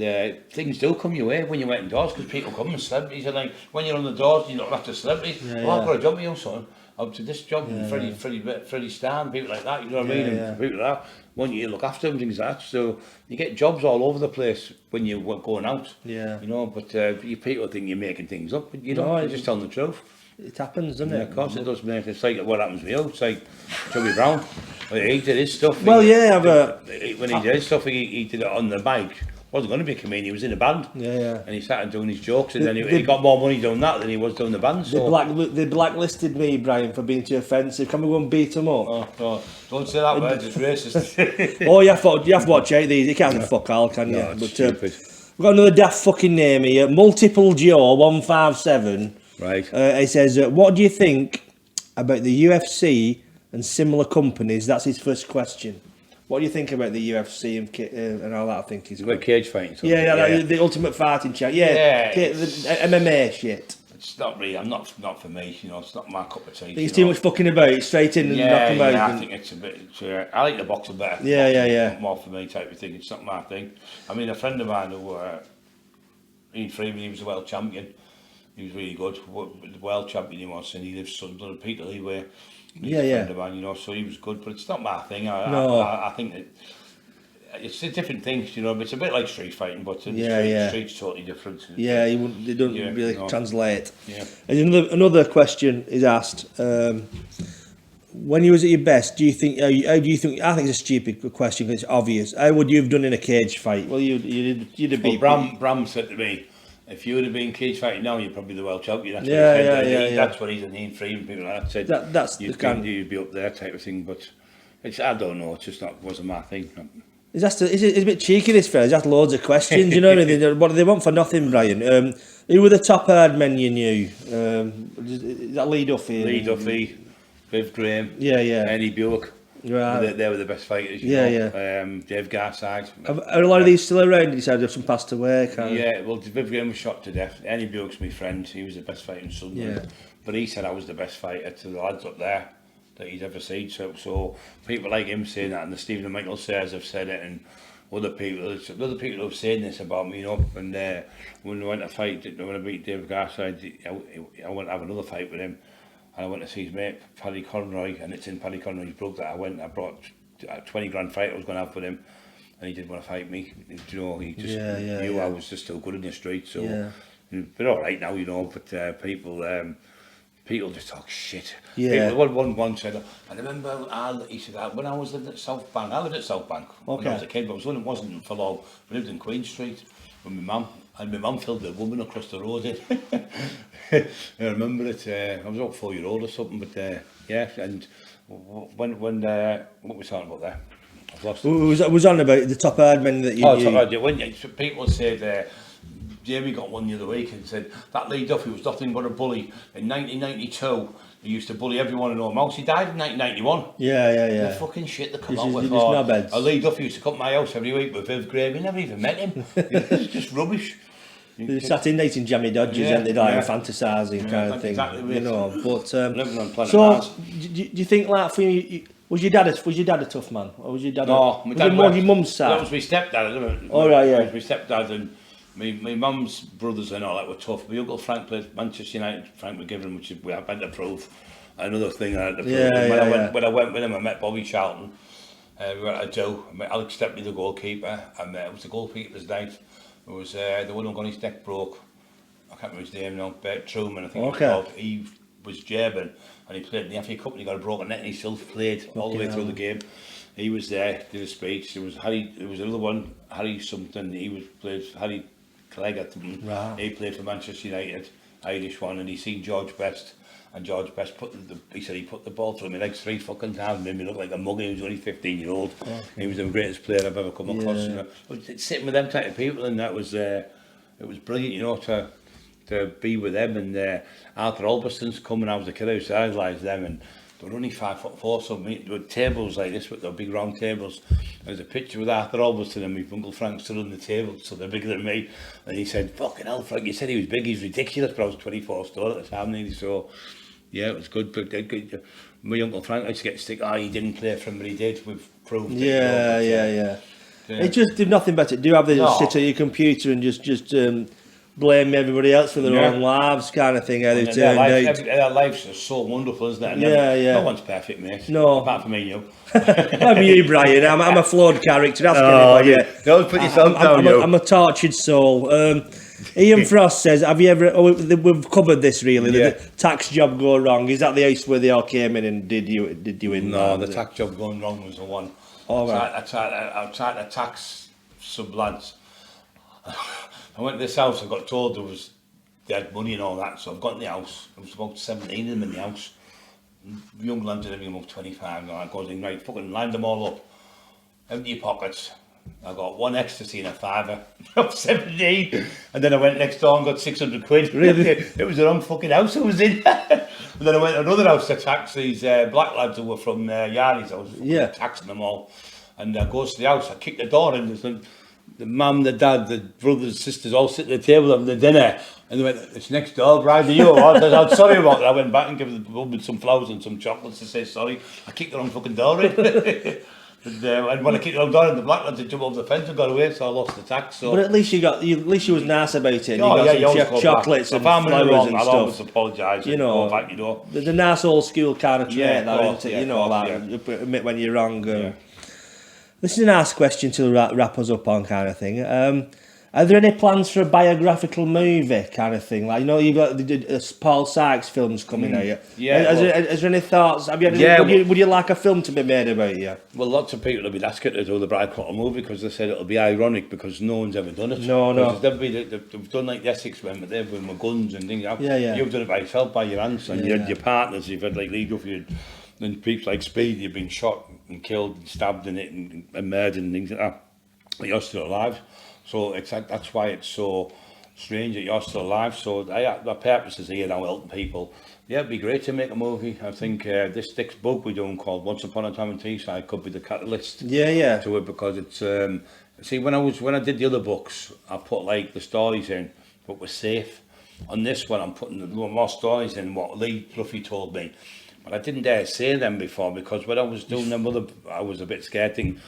things do come your way when you're waiting doors, because people come and celebrities are like, when you're on the doors, you don't have to celebrities. I've got a job with you, son. Up to this job, Freddie Starr, people like that, you know what I mean? And people like that, want you to look after them, things like that. So you get jobs all over the place when you're going out. Yeah. You know, but people think you're making things up, but you don't, you're just telling the truth. It happens, doesn't it? Of course it does, mate. It's like what happens with you. It's like Joey Brown. He did his stuff. Well, when he did his stuff, he did it on the bike. Wasn't going to be a comedian, he was in a band. And he started doing his jokes, and then he got more money doing that than he was doing the band. So. They blacklisted me, Brian, for being too offensive. Can we go and beat them up? Oh, don't say that word, it's racist. You have to watch out these. You can't fuck all, can you? No, it's stupid. We've got another daft fucking name here. Multiple Joe 157. Right. He says, what do you think about the UFC and similar companies? That's his first question. What do you think about the UFC and all that? I think is about cage fighting. The Ultimate Fighting Champ. The MMA shit. It's not really. Not for me. You know, it's not my cup of tea. It's too much fucking about. Straight in and knock them out. Yeah, I think it's a bit. I like the boxing better. Yeah. More for me type of thing. It's not my thing. I mean, a friend of mine who Ian Freeman, he was a world champion. He was really good. The world champion he was, and he lives Sunderland, Peter Lee, where he's a friend of mine, you know. So he was good, but it's not my thing. I think that it's a different things, you know. It's a bit like street fighting, but the street's totally different. Yeah, they don't really translate. Yeah. And another question is asked. When you was at your best, do you think? How do you think? I think it's a stupid question because it's obvious. How would you have done in a cage fight? Well, you'd have beat. Bram said to me, if you would have been cage fighting now, you're probably the world champion. That's what he's an Ian Freeman, people like that said. That's you'd be up there type of thing, but I don't know. It's just wasn't my thing. It's a bit cheeky, this fella. He's asked loads of questions. You know what I mean? What do they want for nothing, Brian? Who were the top hard men you knew? Is that Lee Duffy? Lee Duffy. Viv Graham, Ernie Buick, right. They were the best fighters. You know. Dave Garside. Are a lot of these still around? He said some passed away. Well, Viv Graham was shot to death. Ernie Buick's my friend. He was the best fighter in Sunderland. But he said I was the best fighter to the lads up there that he's ever seen. So people like him saying that, and the Stephen and Michael Sayers have said it, and other people have said this about me, you know. And when I went to fight, when I beat Dave Garside, I went to have another fight with him. And I went to see his mate, Paddy Conroy, and it's in Paddy Conroy's book that I brought a 20 grand fight I was going to have with him, and he didn't want to fight me. You know, he just knew I was just still good in the street. So, but all right now, you know. But people just talk shit. Yeah. People, one said, I remember he said when I was living at South Bank. I lived at South Bank when I was a kid, but it wasn't for long. We lived in Queen Street with my mum. And my mum filled the woman across the road in. I remember it. I was about 4 years old or something, but and when what was talking about there? I've lost it. Was on about the top hard men that you knew. When people said, Jamie got one the other week and said that Lee Duffy was nothing but a bully. In 1992, he used to bully everyone in our house. He died in 1991. Yeah. The fucking shit they come out with. Lee Duffy used to come to my house every week with Viv Graham. You never even met him. It's just rubbish. They sat in eating jammy dodgers and they'd fantasising kind of thing. Exactly, you know. But so, do you think like for you, was your dad a tough man, or was your dad? No, my dad was your mum's side. That was my stepdad. All right, yeah. My stepdad and my mum's brothers and all that were tough. My uncle Frank played Manchester United. Frank McGivern, which we had to prove. Another thing I had to prove. When I went with him, I met Bobby Charlton. We went to Joe. I met Alex Stepney, the goalkeeper, and it was the goalkeeper's night. It was the one who got his neck broke. I can't remember his name now. Bert Truman, I think. Okay. He was German and he played in the FA Cup and he got a broken neck and he still played all the way through the game. He was there, did a speech. There was another one, Harry something. Played Harry Clegg at them. Right. He played for Manchester United, Irish one, and he seen George Best. And George Best he said he put the ball through me like 3 fucking times, made me look like a mug. He was only 15-year-old. Okay. He was the greatest player I've ever come across. You know? But sitting with them type of people, and that was it was brilliant, you know, to be with them. And Arthur Alberson's coming. I was a kid, I used to idolise them, and they were only 5'4", so there were tables like this, with the big round tables. There's a picture with Arthur Alberson and my Uncle Frank stood on the table, so they're bigger than me. And he said, "Fucking hell, Frank, you said he was big, he's ridiculous," but I was 24 stone at the time, nearly, so. Yeah, it was good, but my Uncle Frank used to get stick. He didn't play for him, but he did. We've proved it. Yeah. It just did nothing better. Do you have to sit at your computer and just blame everybody else for their own lives, kind of thing? How they've turned out. Their lives are so wonderful, isn't it? And no one's perfect, mate. No, apart from me and you. I'm you, Brian. I'm a flawed character. Ask anybody. Don't put yourself down. I'm a tortured soul. Ian Frost says, have you ever, we've covered this really, the tax job go wrong. Is that the house where they all came in and did you in? No, the tax job going wrong was the one. All right. I tried to tax some lads. I went to this house, I got told they had money and all that, so I've got in the house. There was about 17 of them in the house. Young lads living above 25, and I goes in, right, fucking line them all up. Empty your pockets. I got one ecstasy and a fiver. I'm 17, and then I went next door and got 600 quid. Really? It was the wrong fucking house I was in. And then I went to another house to tax these black lads who were from Yardies. I was taxing them all. And I goes to the house, I kicked the door in, there's the mum, the dad, the brothers, sisters all sitting at the table having the dinner. And they went, it's next door, Bride, are you? I said, I'm sorry about that. I went back and gave the woman some flowers and some chocolates to say sorry. I kicked the wrong fucking door in. And when I kicked the wrong door in, the black lads had jumped over the fence and got away, so I lost the tax. So. But at least you was nice about it. And Oh, you got yeah, some chocolates and flowers wrong, and I'll stuff. Always apologise. You know, back, you know. The nice old school kind of trait, isn't it? Yeah, you know, admit when you're wrong. Yeah. This is a nice question to wrap us up on, kind of thing. Are there any plans for a biographical movie, kind of thing? Like, you know, you've got the Paul Sykes films coming out. Yeah. Is there any thoughts? Have you would you like a film to be made about you? Well, lots of people have been asking to do the Bride Cockerill movie because they said it'll be ironic because no one's ever done it. No. They've done like the Essex men, but they've been with guns and things. Yeah. You've done it by yourself, by your hands, and your partners. You've had like legal for you. And people like Speed, you've been shot and killed and stabbed in it and murdered and things like that. But you're still alive. So that's why it's so strange that you're still alive. So my purpose is here now, helping people. Yeah, it'd be great to make a movie. I think this next book we're doing called Once Upon a Time in Teesside could be the catalyst to it, because it's see, when I did the other books, I put like the stories in, but we're safe. On this one, I'm putting more stories in what Lee Fluffy told me. But I didn't dare say them before because when I was doing them I was a bit scared, thinking,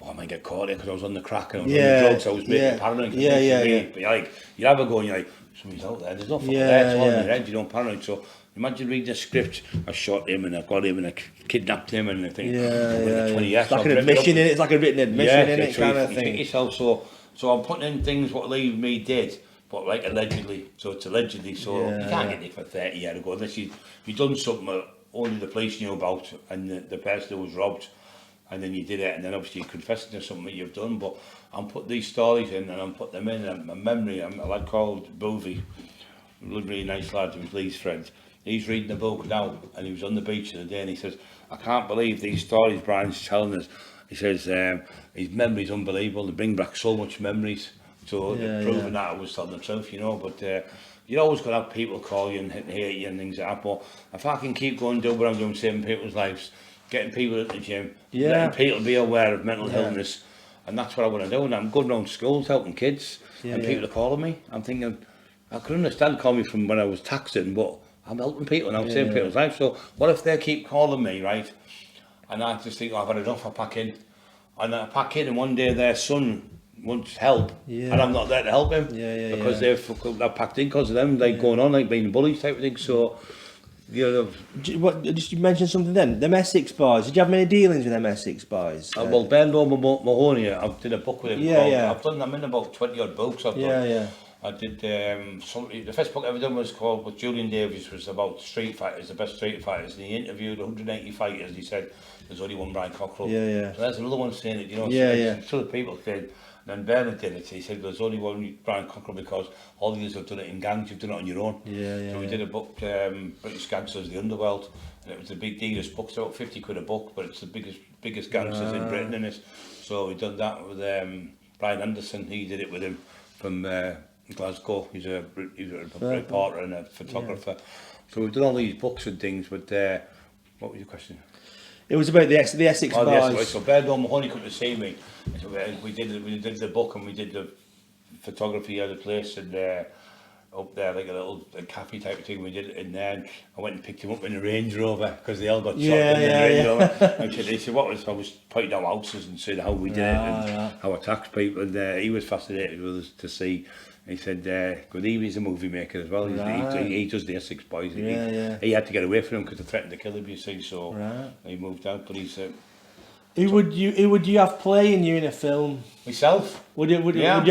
I might get caught here because I was on the crack and I was on the drugs. I was making paranoid. But you have a go and you're like, somebody's out there. There's no fucking there. It's all in your head. You don't paranoid. So imagine reading a script. I shot him and I got him and I kidnapped him and I think, 20 years. It's like an admission in it. It's like a written admission in it, kind of thing. Yourself. So I'm putting in things what Lee me did, but like allegedly. So it's allegedly. So you can't get it for 30 years ago unless you've done something that only the police knew about and the person who was robbed. And then you did it, and then obviously you're confessing to something that you've done. But I'm put these stories in, and I'm put them in. And my memory, a lad called Bovey, a really nice lad, who was Lee's friend. He's reading the book now, and he was on the beach the other day, and he says, I can't believe these stories Brian's telling us. He says, his memory's unbelievable. They bring back so much memories. So they're proving that I was telling the truth, you know. But you're always going to have people call you and hate you and things like that. But if I can keep going, do what I'm doing, saving people's lives, getting people at the gym, letting people be aware of mental illness, and that's what I want to do. And I'm going around schools helping kids, and people are calling me. I'm thinking, I could understand calling me from when I was taxing, but I'm helping people and I'm saving people's lives. So what if they keep calling me, right? And I just think, I've had enough, I pack in. And I pack in, and one day their son wants help, and I'm not there to help him because they've packed in because of them, like going on, like being bullies type of thing. So. Just you mentioned something then. The Essex boys. Did you have many dealings with them Essex boys? Well, Bernard Mahoney, I did a book with him. I've done. I'm in about 20 odd books. I've done. I did. The first book I ever done was called with Julian Davies. Was about street fighters, the best street fighters. And he interviewed 180 fighters. And he said, "There's only one Brian Cockerill." So there's another one saying it. You know. So the people said. And then Bernard did it. He said there's only one Brian Cockerill because all of you have done it in gangs. You've done it on your own. So we did a book, British Gangsters, the Underworld, and it was the big dealest book. It's about 50 quid a book, but it's the biggest gangsters in Britain in it. So we done that with Brian Anderson. He did it with him from Glasgow. He's a reporter and a photographer. So we've done all these books and things. But what was your question? It was about the Essex boys. So Bernard Mahoney come to see me. So we did the book and we did the photography of the place and up there like a little cafe type of thing. We did it in there. And I went and picked him up in a Range Rover because they all got shot in the Range Rover. And he said, I was pointing out houses and saying how we did it and how I taxed people. And he was fascinated with us to see. He said, good evening, he's a movie maker as well. He does the Essex boys. He had to get away from him because they threatened to kill him, you see. So he moved out. But he's. Who would you have playing you in a film? Myself. Would you have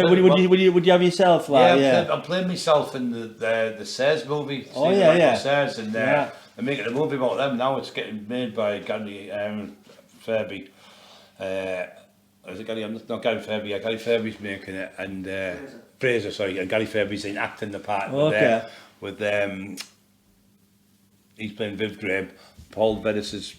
yourself like? I'm playing myself in the Sayers movie. Sayers, and they're making a movie about them now. It's getting made by Gary Fairby. Is it Gary? Not Gary Fairby. Gary Fairby's making it, and Fraser. Sorry, and Gary Fairby's in acting the part. With he's playing Viv Graham. Paul Bettis is.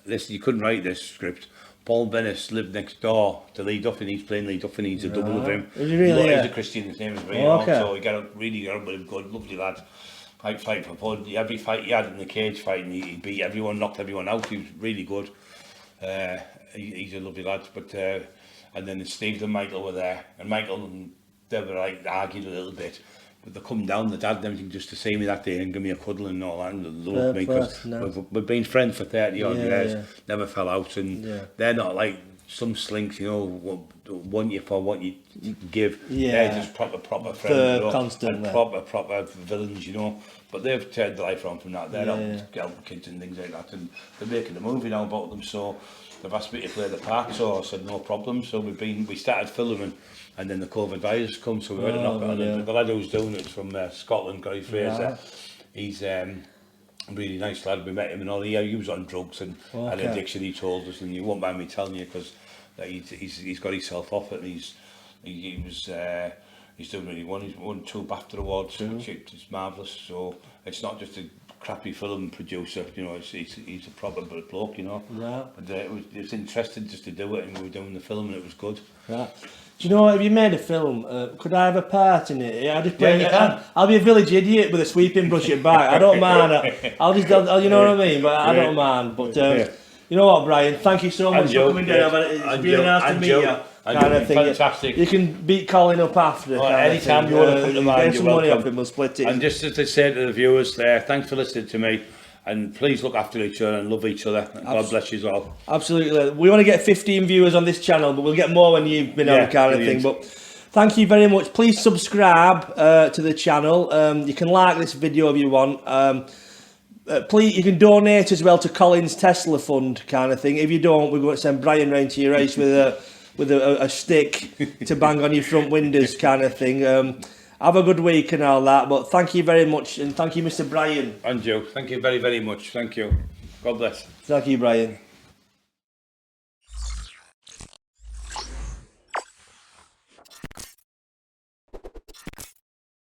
Listen, you couldn't write this script. Paul Bennis lived next door to Lee Duffy. He's playing Lee Duffy. He's a double of him. Is he really? He's a Christian. His name is Ray. So he really got on with him. Good, lovely lad. Fight for fun. Every fight he had in the cage fighting, he beat everyone, knocked everyone out. He was really good. He's a lovely lad. But and then Steve and Michael were there, and Michael and they were like argued a little bit. But they come down, the dad and everything, just to see me that day and give me a cuddle and all that, and they loved me because we've been friends for 30 odd years, never fell out, and they're not like some slinks, you know, want you for what you give. They're just proper friends, you know, and proper villains, you know. But they've turned their life around from that. They're out kids and things like that, and they're making a movie now about them. So they've asked me to play the part, so I said no problem. So we started filming. And then the COVID virus come, so we went and knocked on the lad who's doing it from Scotland, Gary Fraser. He's a really nice lad. We met him and all. He was on drugs and had addiction. He told us, and you won't mind me telling you because he's got himself off it. And he's doing really well. He's won 2 BAFTA awards, which is marvellous. So it's not just a crappy film producer, you know. He's a proper bloke, you know. But it was interesting just to do it, and we were doing the film, and it was good. Do you know what, if you made a film, could I have a part in it? I'll just play I'll be a village idiot with a sweeping brush at back. I don't mind. I'll just, you know what I mean? But I don't mind. But you know what, Brian? Thank you so much for coming down. It's really nice to meet you. Kind of thing. Fantastic. You can beat Colin up after. Anytime you want to put them on, get some money off him, we'll split it. And just as I said to the viewers there, thanks for listening to me. And please look after each other and love each other. God bless you all. Absolutely. We want to get 15 viewers on this channel, but we'll get more when you've been on, kind of thing. But thank you very much. Please subscribe to the channel. You can like this video if you want. Please, you can donate as well to Colin's Tesla fund, kind of thing. If you don't, we're going to send Brian round to your race with a stick to bang on your front windows, kind of thing. Have a good week and all that, but thank you very much, and thank you, Mr. Brian. And you, thank you very, very much. Thank you. God bless. Thank you, Brian.